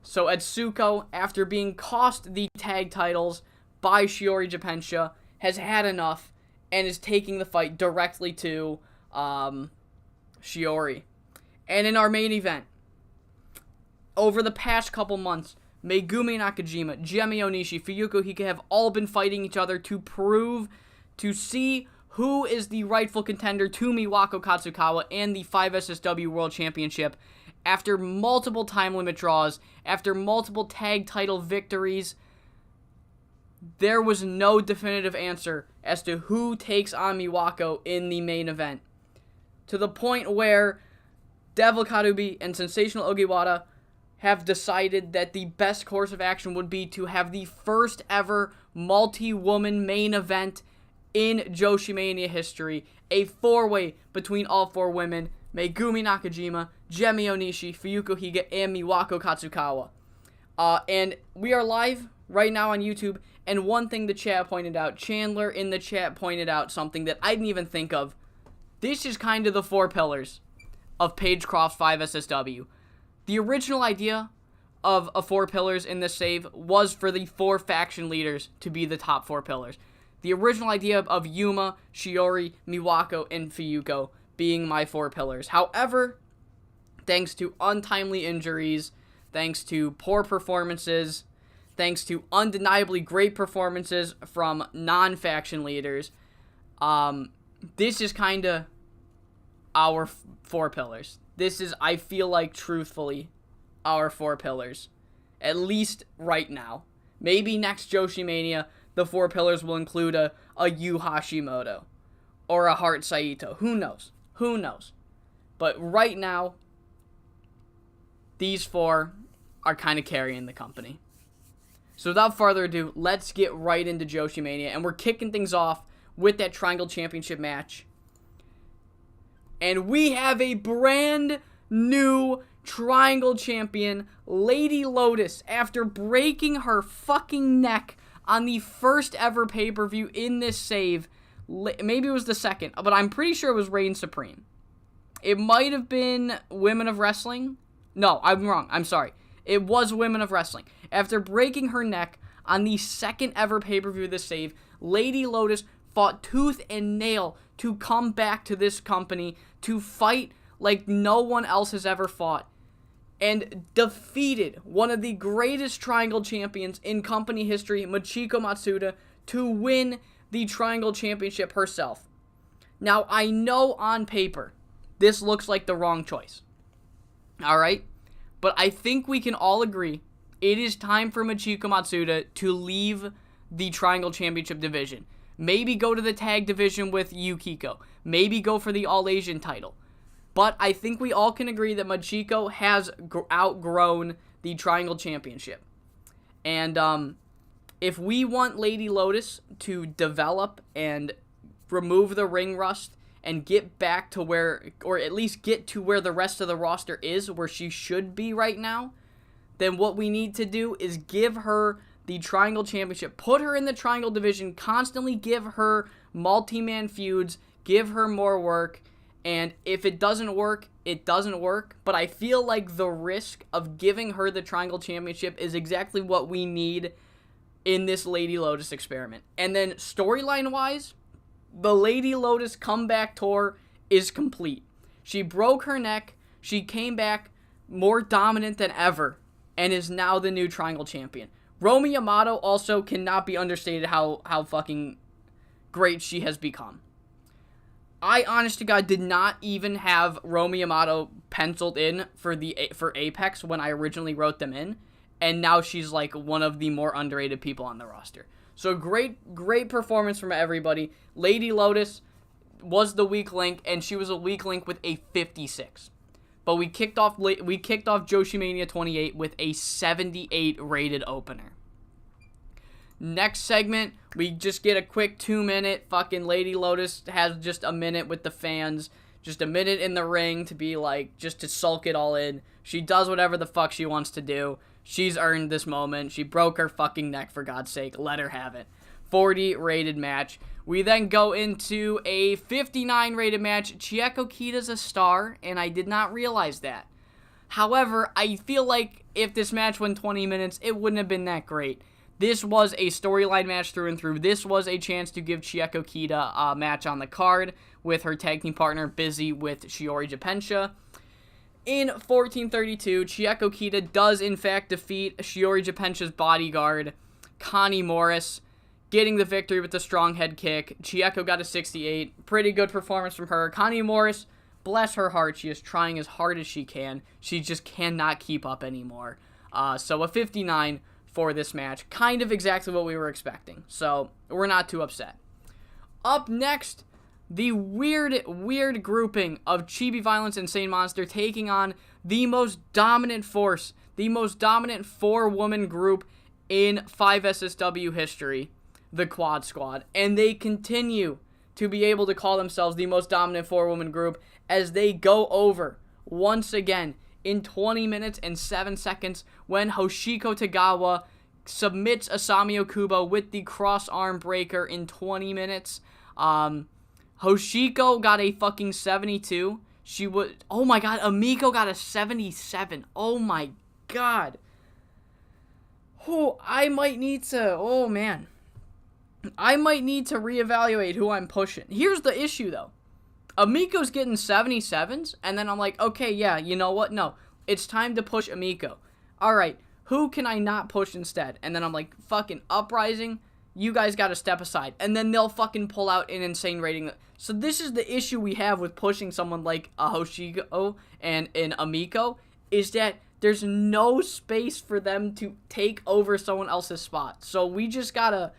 So Atsuko, after being cost the tag titles by Shiori Japensha, has had enough and is taking the fight directly to Shiori. And in our main event, over the past couple months, Megumi Nakajima, Jimmy Onishi, Fuyuko Hika have all been fighting each other to see who is the rightful contender to Miwako Katsukawa and the 5SSW World Championship. After multiple time limit draws, after multiple tag title victories, there was no definitive answer as to who takes on Miwako in the main event. To the point where Devil Karubi and Sensational Ogiwara have decided that the best course of action would be to have the first ever multi-woman main event in JoshiMania history. A four-way between all four women, Megumi Nakajima, Jimmy Onishi, Fuyuko Higa, and Miwako Katsukawa. And we are live right now on YouTube, and one thing the chat pointed out, Chandler in the chat pointed out something that I didn't even think of. This is kind of the four pillars of Paige Croft's 5SSW. The original idea of four pillars in this save was for the four faction leaders to be the top four pillars. The original idea of Yuma, Shiori, Miwako, and Fuyuko being my four pillars. However, thanks to untimely injuries, thanks to poor performances, thanks to undeniably great performances from non-faction leaders, this is kind of our four pillars. This is, I feel like, truthfully, our four pillars. At least right now. Maybe next JoshiMania, the four pillars will include a Yu Hashimoto or a Heart Saito. Who knows? Who knows? But right now, these four are kind of carrying the company. So without further ado, let's get right into JoshiMania. And we're kicking things off with that Triangle Championship match. And we have a brand new Triangle Champion, Lady Lotus, after breaking her fucking neck on the first ever pay-per-view in this save. Maybe it was the second, but I'm pretty sure it was Reign Supreme. It might have been Women of Wrestling. No, I'm wrong. I'm sorry. It was Women of Wrestling. After breaking her neck on the second ever pay-per-view of this save, Lady Lotus fought tooth and nail to come back to this company, to fight like no one else has ever fought, and defeated one of the greatest Triangle champions in company history, Michiko Matsuda, to win the Triangle Championship herself. Now, I know on paper, this looks like the wrong choice. Alright? But I think we can all agree it is time for Michiko Matsuda to leave the Triangle Championship division. Maybe go to the tag division with Yukiko. Maybe go for the All-Asian title. But I think we all can agree that Michiko has outgrown the Triangle Championship. And if we want Lady Lotus to develop and remove the ring rust and get back to where, or at least get to where the rest of the roster is, where she should be right now, then what we need to do is give her the Triangle Championship, put her in the Triangle division, constantly give her multi-man feuds, give her more work, and if it doesn't work, it doesn't work, but I feel like the risk of giving her the Triangle Championship is exactly what we need in this Lady Lotus experiment. And then storyline-wise, the Lady Lotus comeback tour is complete. She broke her neck, she came back more dominant than ever, and is now the new Triangle Champion. Romy Yamato also cannot be understated how fucking great she has become. I, honest to God, did not even have Romy Yamato penciled in for Apex when I originally wrote them in, and now she's like one of the more underrated people on the roster. So great performance from everybody. Lady Lotus was the weak link, and she was a weak link with a 56. But we kicked off JoshiMania 28 with a 78 rated opener. Next segment, we just get a quick 2-minute fucking Lady Lotus has just a minute with the fans. Just a minute in the ring to be like, just to sulk it all in. She does whatever the fuck she wants to do. She's earned this moment. She broke her fucking neck, for God's sake. Let her have it. 40 rated match. We then go into a 59 rated match. Chieko Kita's a star, and I did not realize that. However, I feel like if this match went 20 minutes, it wouldn't have been that great. This was a storyline match through and through. This was a chance to give Chieko Kita a match on the card with her tag team partner busy with Shiori Japensha. In 1432, Chieko Kita does in fact defeat Shiori Japensha's bodyguard, Connie Morris, getting the victory with the strong head kick. Chieko got a 68. Pretty good performance from her. Connie Morris, bless her heart, she is trying as hard as she can. She just cannot keep up anymore. So a 59 for this match. Kind of exactly what we were expecting. So we're not too upset. Up next, the weird grouping of Chibi Violence and Insane Monster taking on the most dominant force, the most dominant 4-woman group in 5SSW history, the Quad Squad. And they continue to be able to call themselves the most dominant 4-woman group as they go over, once again, in 20 minutes and 7 seconds when Hoshiko Tagawa submits Asami Okubo with the cross arm breaker in 20 minutes. Hoshiko got a fucking 72. Oh my god, Amiko got a 77. Oh my god. I might need to reevaluate who I'm pushing. Here's the issue though. Amiko's getting 77s, and then I'm like, okay, yeah, you know what? No, it's time to push Amiko. Alright, who can I not push instead? And then I'm like, fucking Uprising, you guys gotta step aside. And then they'll fucking pull out an insane rating. So this is the issue we have with pushing someone like a Hoshiko and an Amiko, is that there's no space for them to take over someone else's spot. So we just gotta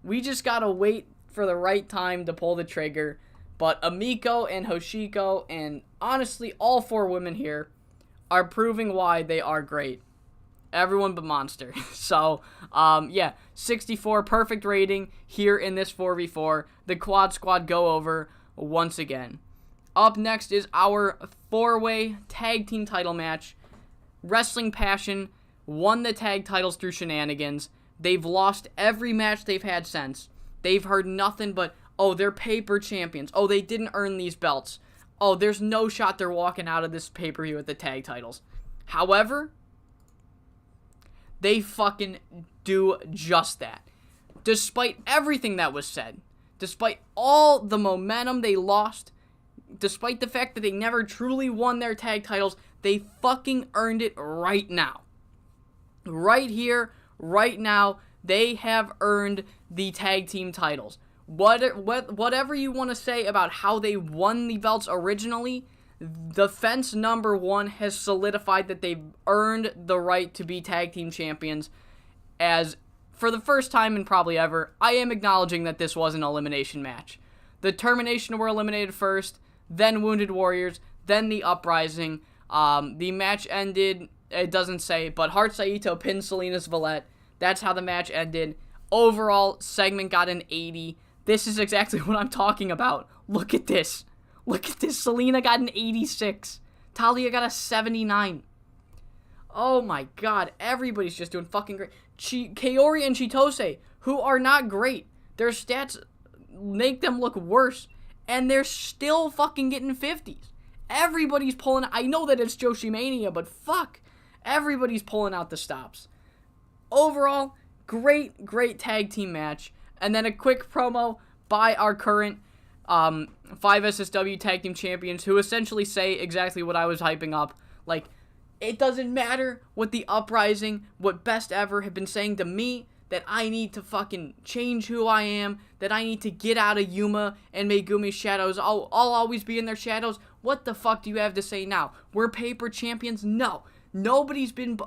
wait for the right time to pull the trigger. But Amiko and Hoshiko, and honestly, all 4 women here, are proving why they are great. Everyone but Monster. So, yeah, 64, perfect rating here in this 4v4. The Quad Squad go over once again. Up next is our 4-way tag team title match. Wrestling Passion won the tag titles through shenanigans. They've lost every match they've had since. They've heard nothing but, oh, they're paper champions. Oh, they didn't earn these belts. Oh, there's no shot they're walking out of this pay-per-view with the tag titles. However, they fucking do just that. Despite everything that was said, despite all the momentum they lost, despite the fact that they never truly won their tag titles, they fucking earned it right now. Right here, right now, they have earned the tag team titles. Whatever you want to say about how they won the belts originally, Defense number 1 has solidified that they've earned the right to be tag team champions. As for the first time in probably ever, I am acknowledging that this was an elimination match. The Termination were eliminated first, then Wounded Warriors, then the Uprising. The match ended, it doesn't say, but Heart Saito pinned Selena's Valette. That's how the match ended. Overall, segment got an 80. This is exactly what I'm talking about. Look at this. Look at this. Selena got an 86. Talia got a 79. Oh my god. Everybody's just doing fucking great. Kaori and Chitose, who are not great. Their stats make them look worse. And they're still fucking getting 50s. Everybody's pulling. I know that it's JoshiMania, but fuck. Everybody's pulling out the stops. Overall, great tag team match. And then a quick promo by our current 5SSW tag team champions, who essentially say exactly what I was hyping up. Like, it doesn't matter what the Uprising, what Best Ever have been saying to me. that I need to fucking change who I am, that I need to get out of Yuma and Megumi's shadows. I'll always be in their shadows. What the fuck do you have to say now? We're paper champions? No. Nobody's been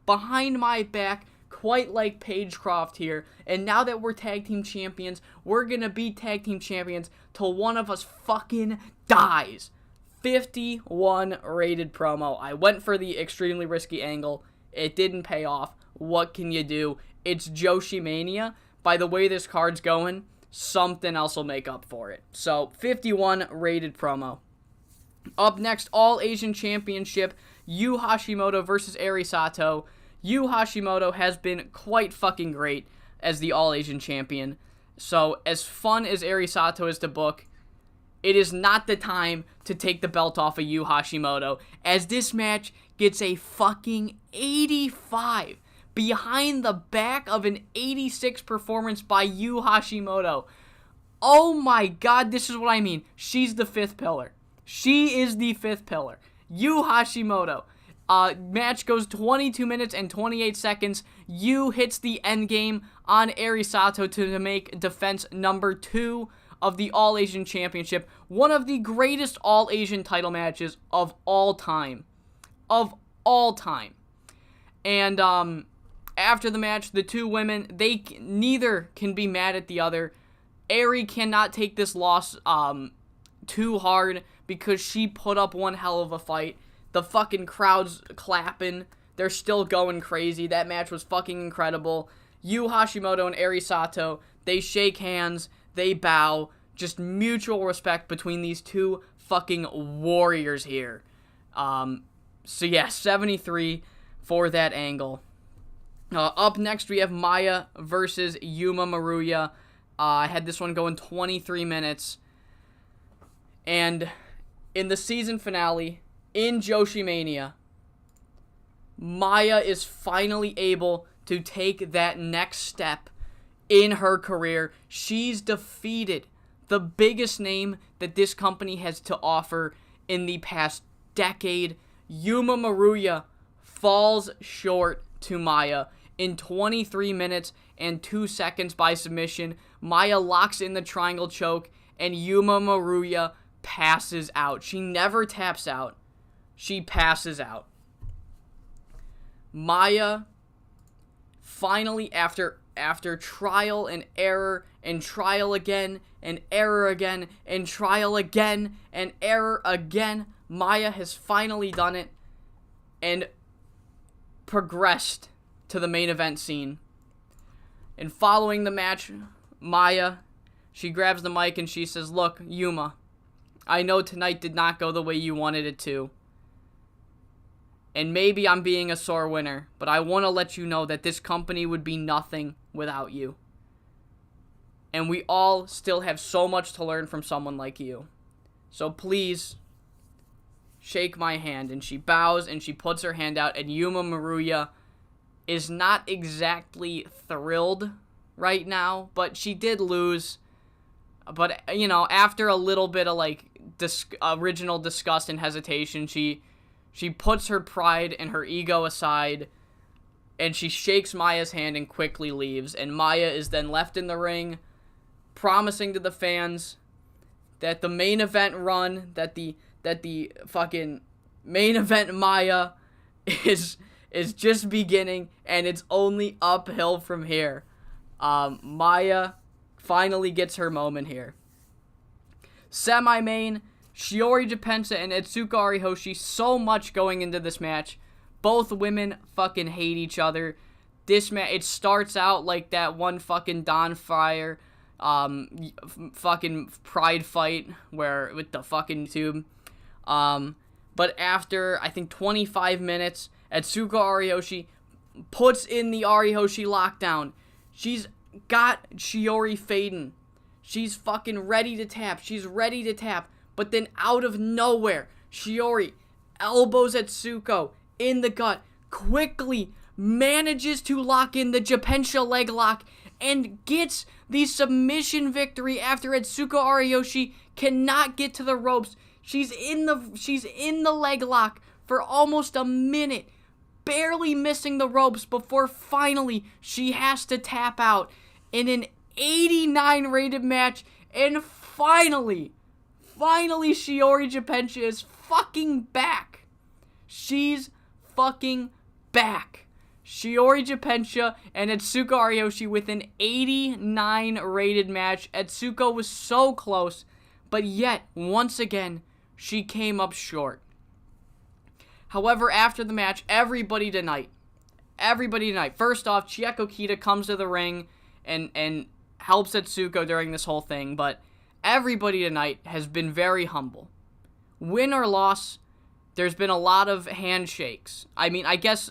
behind my back quite like Paige Croft here. And now that we're tag team champions, we're gonna be tag team champions till one of us fucking dies. 51 rated promo. I went for the extremely risky angle. It didn't pay off. What can you do? It's JoshiMania. By the way this card's going, something else will make up for it. So, 51 rated promo. Up next, All Asian Championship, Yu Hashimoto versus Eri Sato. Yu Hashimoto has been quite fucking great as the All Asian Champion. So, as fun as Eri Sato is to book, it is not the time to take the belt off of Yu Hashimoto, as this match gets a fucking 85 behind the back of an 86 performance by Yu Hashimoto. Oh my god, this is what I mean. She's the fifth pillar. She is the fifth pillar. Yu Hashimoto. Match goes 22 minutes and 28 seconds. Yu hits the end game on Eri Sato to make defense number 2 of the All Asian Championship. One of the greatest All Asian title matches of all time. Of all time. And, after the match, the two women, neither can be mad at the other. Eri cannot take this loss too hard because she put up one hell of a fight. The fucking crowd's clapping. They're still going crazy. That match was fucking incredible. Yu Hashimoto and Eri Sato, they shake hands, they bow. Just mutual respect between these two fucking warriors here. So yeah, 73 for that angle. Up next, we have Maya versus Yuma Maruya. I had this one going 23 minutes. And in the season finale, in JoshiMania, Maya is finally able to take that next step in her career. She's defeated the biggest name that this company has to offer in the past decade. Yuma Maruya falls short to Maya in 23 minutes and 2 seconds by submission. Maya locks in the triangle choke, and Yuma Maruya passes out. She never taps out. She passes out. Maya, finally, after trial and error, and trial again, and error again, and trial again, and error again, Maya has finally done it, and progressed to the main event scene. And following the match, Maya, she grabs the mic and she says, "Look, Yuma, I know tonight did not go the way you wanted it to. And maybe I'm being a sore winner, but I want to let you know that this company would be nothing without you. And we all still have so much to learn from someone like you. So please, shake my hand." And she bows and she puts her hand out, and Yuma Maruya is not exactly thrilled right now, but she did lose. But, you know, after a little bit of, like, original disgust and hesitation, she puts her pride and her ego aside, and she shakes Maya's hand and quickly leaves. And Maya is then left in the ring, promising to the fans that the main event run, that the fucking main event Maya is just beginning, and it's only uphill from here. Maya finally gets her moment here. Semi-main, Shiori Japensa and Etsuko Arihoshi, so much going into this match. Both women fucking hate each other. This match, it starts out like that one fucking Dawn Fire fucking pride fight where with the fucking tube. But after, I think, 25 minutes, Etsuko Arihoshi puts in the Arihoshi lockdown. She's got Shiori fading. She's fucking ready to tap. She's ready to tap. But then out of nowhere, Shiori elbows Etsuko in the gut, quickly manages to lock in the Japensa leg lock, and gets the submission victory after Etsuko Ariyoshi cannot get to the ropes. She's in the leg lock for almost a minute, barely missing the ropes before finally she has to tap out in an 89 rated match. And finally, Shiori Japentia is fucking back. She's fucking back. Shiori Japentia and Etsuko Ariyoshi with an 89 rated match. Etsuko was so close, but yet, once again, she came up short. However, after the match, everybody tonight. First off, Chieko Kita comes to the ring and helps Etsuko during this whole thing, but everybody tonight has been very humble. Win or loss, there's been a lot of handshakes. I mean, I guess,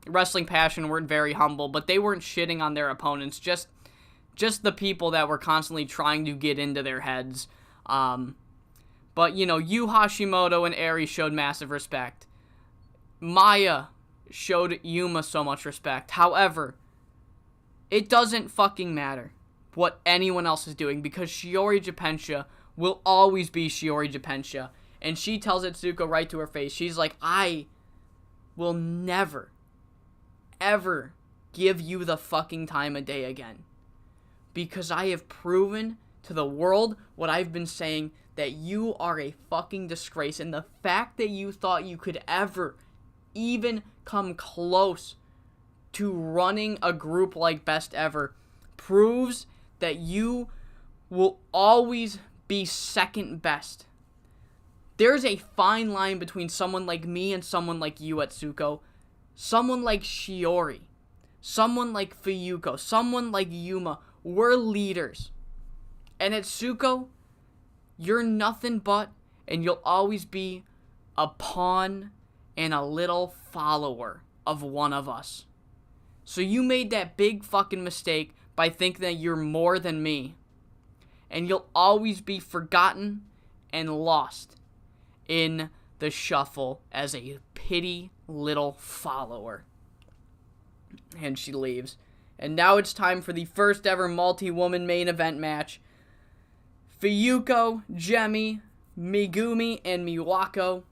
Wrestling Passion weren't very humble, but they weren't shitting on their opponents, just the people that were constantly trying to get into their heads. But, you know, Yu Hashimoto and Eri showed massive respect. Maya showed Yuma so much respect. However, it doesn't fucking matter what anyone else is doing, because Shiori Japentia will always be Shiori Japentia. And she tells Etsuko right to her face, she's like, I will never, ever give you the fucking time of day again, because I have proven to the world what I've been saying, that you are a fucking disgrace, and the fact that you thought you could ever even come close to running a group like Best Ever proves that you will always be second best. There's a fine line between someone like me and someone like you, Etsuko. Someone like Shiori, someone like Fuyuko, someone like Yuma, we're leaders. And Etsuko, you're nothing but, and you'll always be, a pawn and a little follower of one of us. So you made that big fucking mistake by thinking that you're more than me. And you'll always be forgotten and lost in the shuffle as a petty little follower. And she leaves. And now it's time for the first ever multi-woman main event match. Fuyuko, Jemi, Megumi, and Miwako.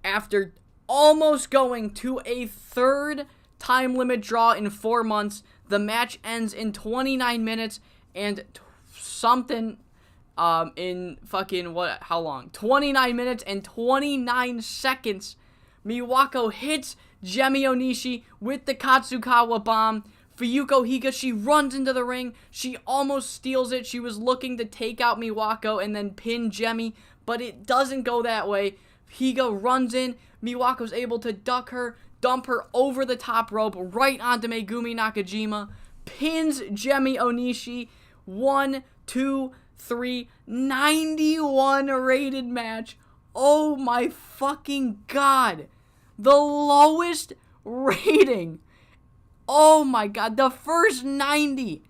After almost going to a third time limit draw in 4 months, the match ends in 29 minutes and something in fucking, how long? 29 minutes and 29 seconds. Miwako hits Jemi Onishi with the Katsukawa bomb. Fuyuko Higa, she runs into the ring. She almost steals it. She was looking to take out Miwako and then pin Jemi, but it doesn't go that way. Higa runs in. Miwako's able to duck her, dump her over the top rope right onto Megumi Nakajima. Pins Jemi Onishi. 1, 2, 3, 91 rated match. Oh my fucking god. The lowest rating. Oh my god. The first 90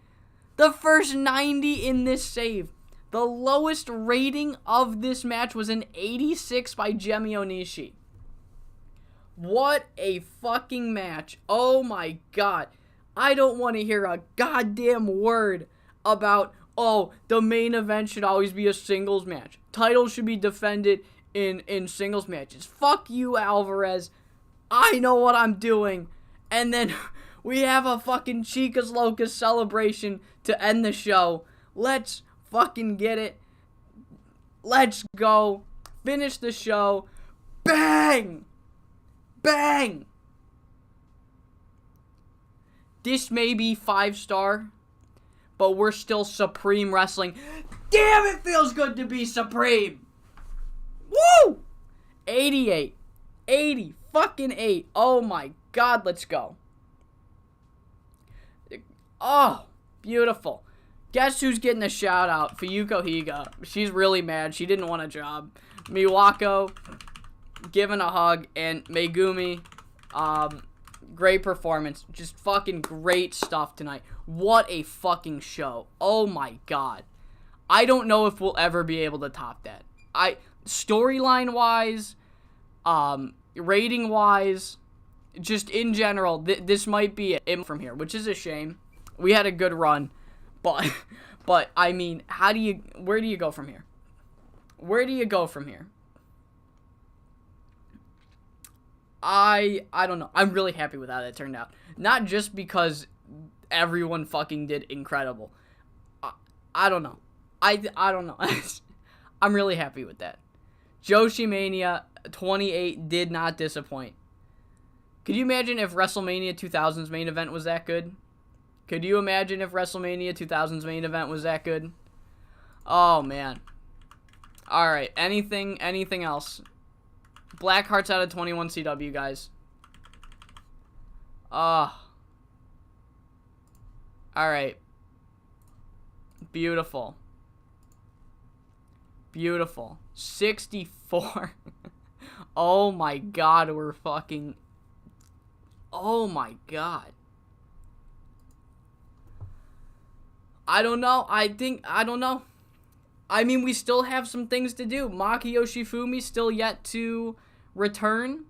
in this save. The lowest rating of this match was an 86 by Jemi Onishi. What a fucking match. Oh my god. I don't want to hear a goddamn word about, oh, the main event should always be a singles match. Titles should be defended in singles matches. Fuck you, Alvarez. I know what I'm doing. And then we have a fucking Chicas Locas celebration to end the show. Let's fucking get it. Let's go. Finish the show. Bang! Bang! This may be 5-star, but we're still Supreme Wrestling. Damn, it feels good to be Supreme! Woo! 88. 80 fucking 8. Oh my god, let's go. Oh, beautiful. Guess who's getting a shout out? Fuyuko Higa. She's really mad. She didn't want a job. Miwako giving a hug, and Megumi, great performance. Just fucking great stuff tonight. What a fucking show. Oh my god. I don't know if we'll ever be able to top that. Storyline wise, rating wise, just in general, this might be it from here, which is a shame. We had a good run, but I mean, where do you go from here? Where do you go from here? I don't know. I'm really happy with how that turned out. Not just because everyone fucking did incredible. I don't know. I don't know. I'm really happy with that. JoshiMania 28 did not disappoint. Could you imagine if WrestleMania 2000's main event was that good? Could you imagine if WrestleMania 2000's main event was that good? Oh, man. Alright, anything else? Black Hearts out of 21 CW, guys. Alright. Beautiful. Beautiful. 64. Oh my god, we're fucking... Oh my god. I don't know. I don't know. I mean, we still have some things to do. Maki Yoshifumi still yet to return.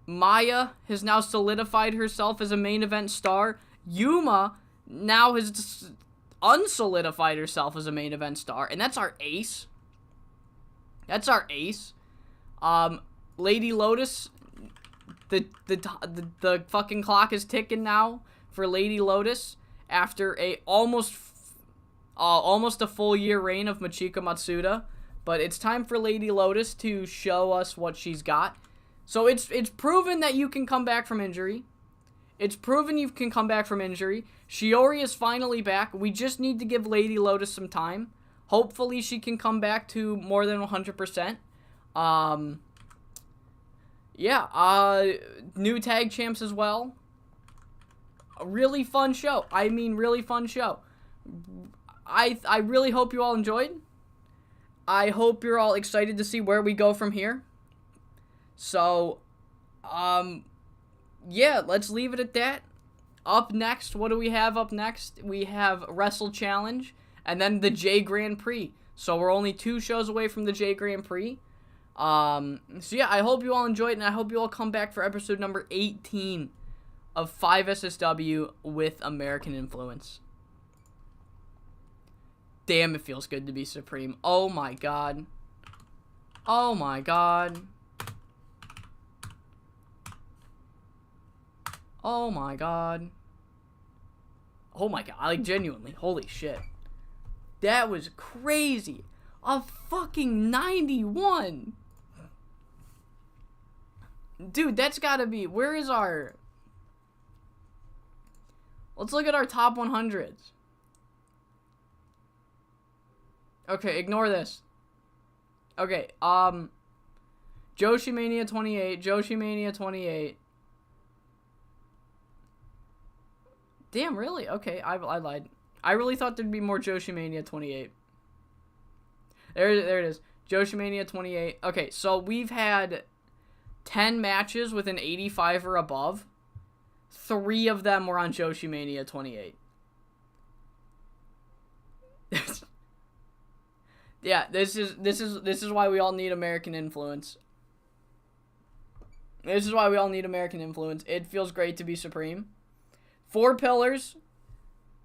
Maya has now solidified herself as a main event star. Yuma now has unsolidified herself as a main event star. And that's our ace. That's our ace. Lady Lotus, the fucking clock is ticking now for Lady Lotus after a almost a full year reign of Machika Matsuda. But it's time for Lady Lotus to show us what she's got. So it's proven that you can come back from injury. It's proven you can come back from injury. Shiori is finally back. We just need to give Lady Lotus some time. Hopefully she can come back to more than 100%. New tag champs as well. A really fun show. I mean, really fun show. I really hope you all enjoyed. I hope you're all excited to see where we go from here. So, yeah, let's leave it at that. Up next, what do we have up next? We have Wrestle Challenge, and then the J Grand Prix. So we're only 2 shows away from the J Grand Prix. So yeah, I hope you all enjoyed, and I hope you all come back for episode number 18 of 5SSW with American Influence. Damn, it feels good to be Supreme. Oh my god. Oh my god. Oh my god. Oh my god. Like, genuinely. Holy shit. That was crazy. A fucking 91. Dude, that's gotta be... Where is our... Let's look at our top 100s. Okay, ignore this. Okay, JoshiMania 28, JoshiMania 28. Damn, really? Okay, I lied. I really thought there'd be more JoshiMania 28. There it is. JoshiMania 28. Okay, so we've had 10 matches with an 85 or above. 3 of them were on JoshiMania 28. Yeah, this is why we all need American Influence. This is why we all need American Influence. It feels great to be Supreme. 4 pillars.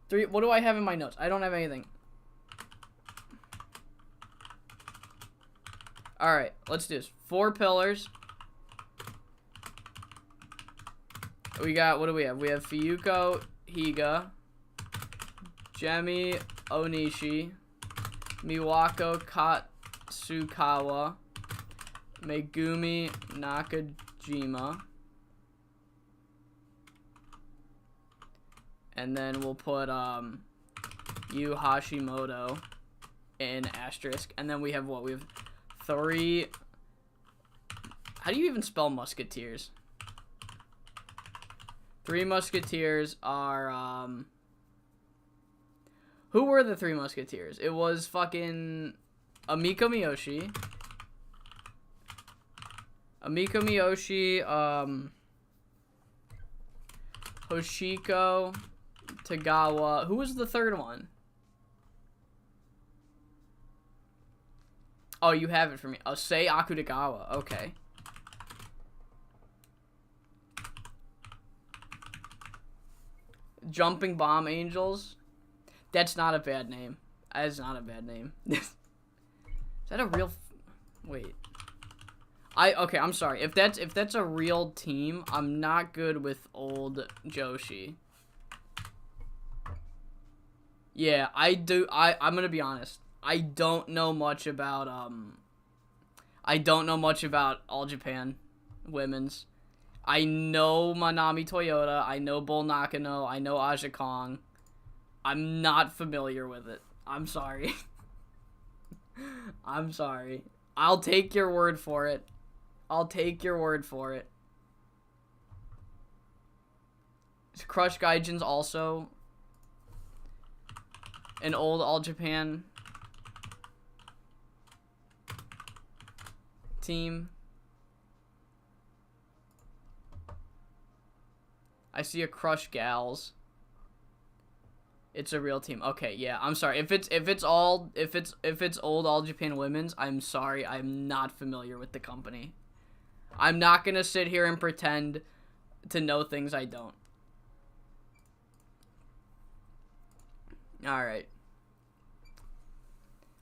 3. What do I have in my notes? I don't have anything. All right, let's do this. 4 pillars. We got, what do we have? We have Fuyuko Higa, Jemi Onishi, Miwako Katsukawa, Megumi Nakajima, and then we'll put Yu Hashimoto in asterisk, and then we have what? We have 3. How do you even spell Musketeers? 3 Musketeers are, who were the 3 Musketeers? It was fucking Amiko Miyoshi, Hoshiko Tagawa. Who was the 3rd one? Oh, you have it for me. Oh, Sei Akutagawa. Okay. Jumping Bomb Angels. That's not a bad name. That is not a bad name. Is that a real... Wait. Okay, I'm sorry. If that's a real team, I'm not good with old Joshi. Yeah, I'm gonna be honest. I don't know much about All Japan women's. I know Manami Toyota, I know Bull Nakano, I know Aja Kong. I'm not familiar with it. I'm sorry. I'm sorry. I'll take your word for it. Crush Gaijin's also an old All Japan team. I see a Crush Gals. It's a real team. Okay, yeah. I'm sorry. If it's old All Japan women's, I'm sorry. I'm not familiar with the company. I'm not gonna sit here and pretend to know things I don't. Alright.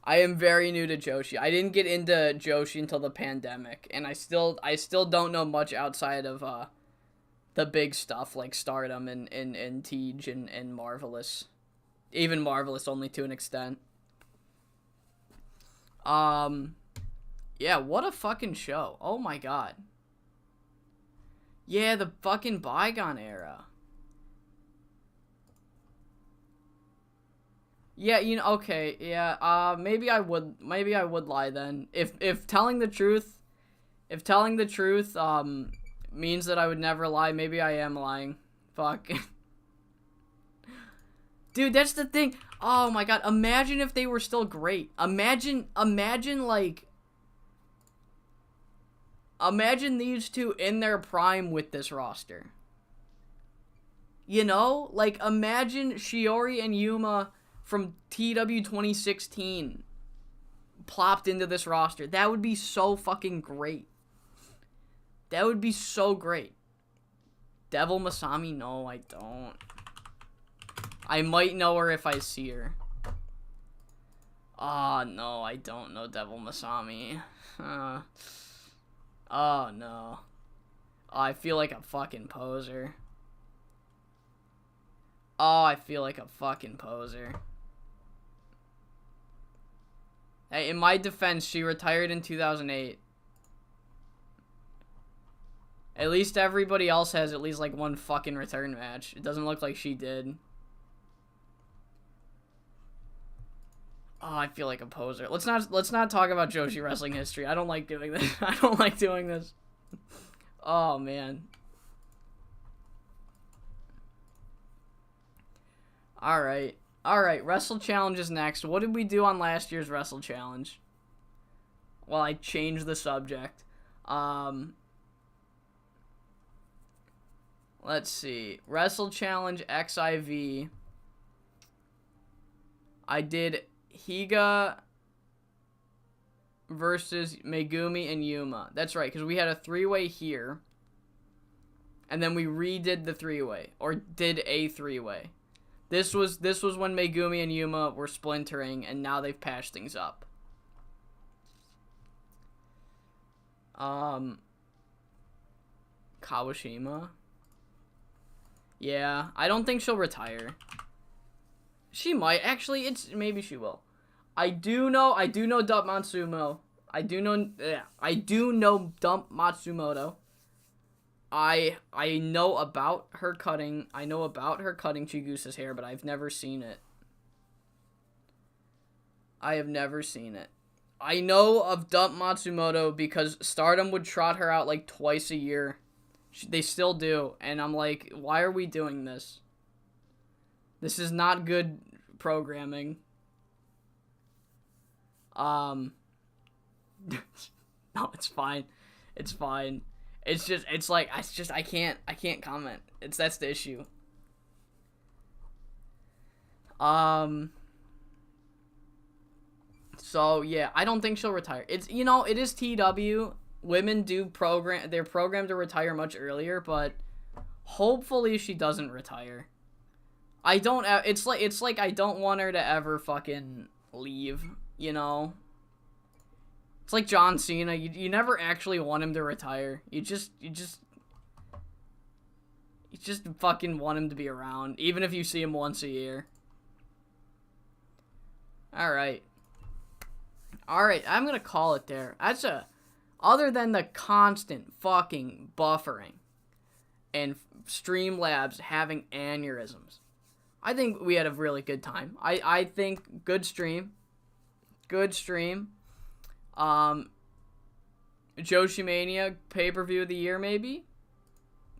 I am very new to Joshi. I didn't get into Joshi until the pandemic, and I still don't know much outside of the big stuff like Stardom and TEW and Marvelous. Even Marvelous only to an extent. Yeah, what a fucking show. Oh my god. Yeah, the fucking bygone era. Yeah, okay, yeah, maybe I would lie then. If telling the truth means that I would never lie, maybe I am lying. Fuck. Dude, that's the thing. Oh my god, imagine if they were still great. Imagine these two in their prime with this roster. You know? Like, imagine Shiori and Yuma from TEW 2016 plopped into this roster. That would be so fucking great. That would be so great. Devil Masami? No, I don't. I might know her if I see her. Oh, no, I don't know Devil Masami. Oh, no. Oh, I feel like a fucking poser. Oh, I feel like a fucking poser. Hey, in my defense, she retired in 2008. At least everybody else has at least like one fucking return match. It doesn't look like she did. Oh, I feel like a poser. Let's not talk about Joshi wrestling history. I don't like doing this. I don't like doing this. Oh man. Alright. Alright, Wrestle Challenge is next. What did we do on last year's Wrestle Challenge? Well, I changed the subject. Let's see. Wrestle Challenge XIV. I did Higa versus Megumi and Yuma. That's right, because we had a three-way here. And then we redid the three-way. Or did a three-way. This was when Megumi and Yuma were splintering, and now they've patched things up. Kawashima? Yeah, I don't think she'll retire. She might. Actually, maybe she will. I do know Dump Matsumo. I do know Dump Matsumoto. I know about her cutting. I know about her cutting Chigusa's hair, but I've never seen it. I have never seen it. I know of Dump Matsumoto because Stardom would trot her out like twice a year. They still do, and I'm like, why are we doing this? This is not good programming. No, it's fine. It's fine. I can't comment. That's the issue. So yeah, I don't think she'll retire. It is TEW. Women they're programmed to retire much earlier, but hopefully she doesn't retire. It's like I don't want her to ever fucking leave, you know? It's like John Cena. You never actually want him to retire. You just fucking want him to be around, even if you see him once a year. Alright. Alright, I'm gonna call it there. Other than the constant fucking buffering and Streamlabs having aneurysms, I think we had a really good time. I think good stream. Good stream. JoshiMania pay-per-view of the year, maybe?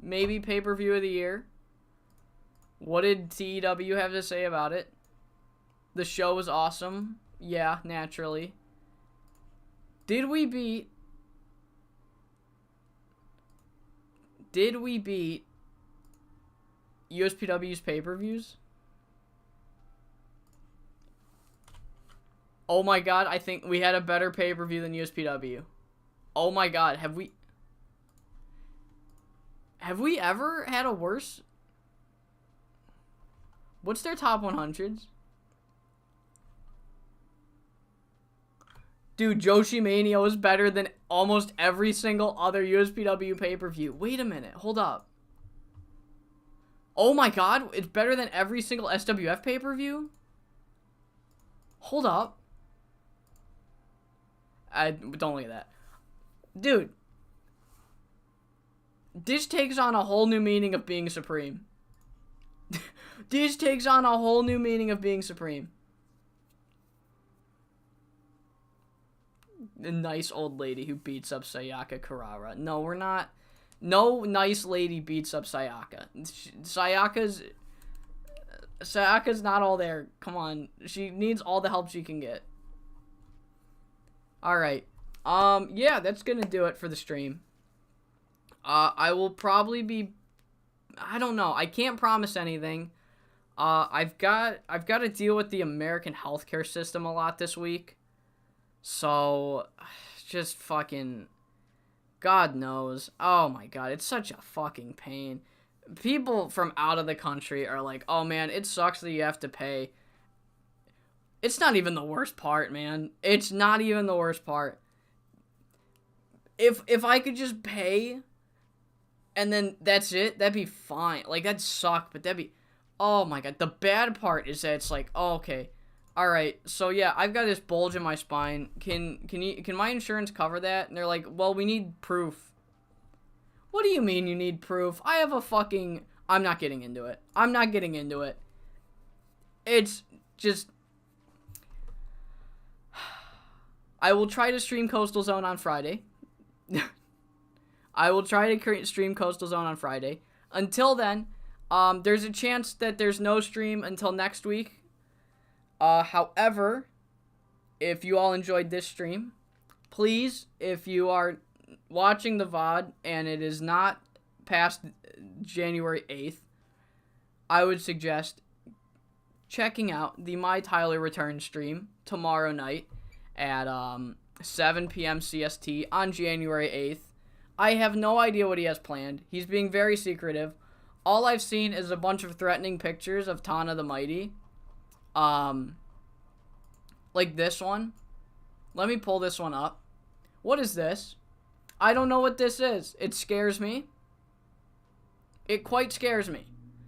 Maybe pay-per-view of the year. What did TEW have to say about it? The show was awesome. Yeah, naturally. Did we beat USPW's pay-per-views? Oh my god, I think we had a better pay-per-view than USPW. Oh my god, have we ever had a worse? What's their top 100s? Dude, JoshiMania was better than almost every single other USPW pay-per-view. Wait a minute, hold up. Oh my god, it's better than every single SWF pay-per-view? Hold up. I don't look at that. Dude. This takes on a whole new meaning of being supreme. This takes on a whole new meaning of being supreme. The nice old lady who beats up Sayaka Kurara. No, we're not. No nice lady beats up Sayaka. Sayaka's not all there. Come on. She needs all the help she can get. Alright. Yeah, that's gonna do it for the stream. I will probably be... I don't know. I can't promise anything. I've got to deal with the American healthcare system a lot this week. So, just fucking... God knows. Oh my god, it's such a fucking pain. People from out of the country are like, oh man, it sucks that you have to pay. It's not even the worst part, man. It's not even the worst part. If I could just pay, and then that's it, that'd be fine. Like, that'd suck, but that'd be... Oh my god, the bad part is that it's like, oh, okay. Alright, so yeah, I've got this bulge in my spine. Can my insurance cover that? And they're like, well, we need proof. What do you mean you need proof? I have a fucking... I'm not getting into it. I'm not getting into it. It's just... I will try to stream Coastal Zone on Friday. I will try to stream Coastal Zone on Friday. Until then, there's a chance that there's no stream until next week. However, if you all enjoyed this stream, please, if you are watching the VOD and it is not past January 8th, I would suggest checking out the My Tyler Return stream tomorrow night at 7 p.m. CST on January 8th. I have no idea what he has planned. He's being very secretive. All I've seen is a bunch of threatening pictures of Tana the Mighty. Like this one. Let me pull this one up. What is this? I don't know what this is. It scares me. It quite scares me.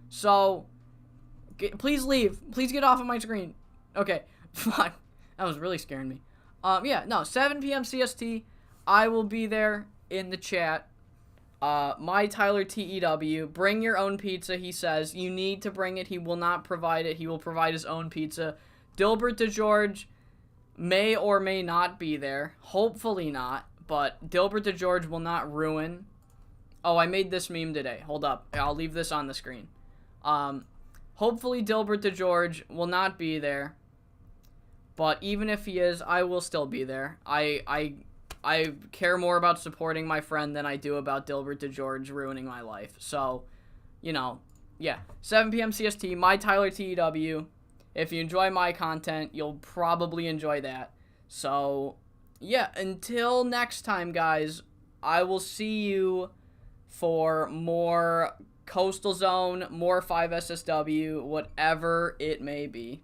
So, please leave. Please get off of my screen. Okay. Fuck. That was really scaring me. Yeah, no, 7 p.m. CST. I will be there in the chat. My Tyler TEW. Bring your own pizza, he says. You need to bring it. He will not provide it. He will provide his own pizza. Dilbert DeGeorge may or may not be there. Hopefully not. But Dilbert DeGeorge will not ruin... Oh, I made this meme today. Hold up. I'll leave this on the screen. Hopefully Dilbert DeGeorge will not be there. But even if he is, I will still be there. I care more about supporting my friend than I do about Dilbert DeGeorge ruining my life. So, you know, yeah. 7 p.m. CST, my Tyler TEW. If you enjoy my content, you'll probably enjoy that. So, yeah, until next time, guys, I will see you for more Coastal Zone, more 5SSW, whatever it may be.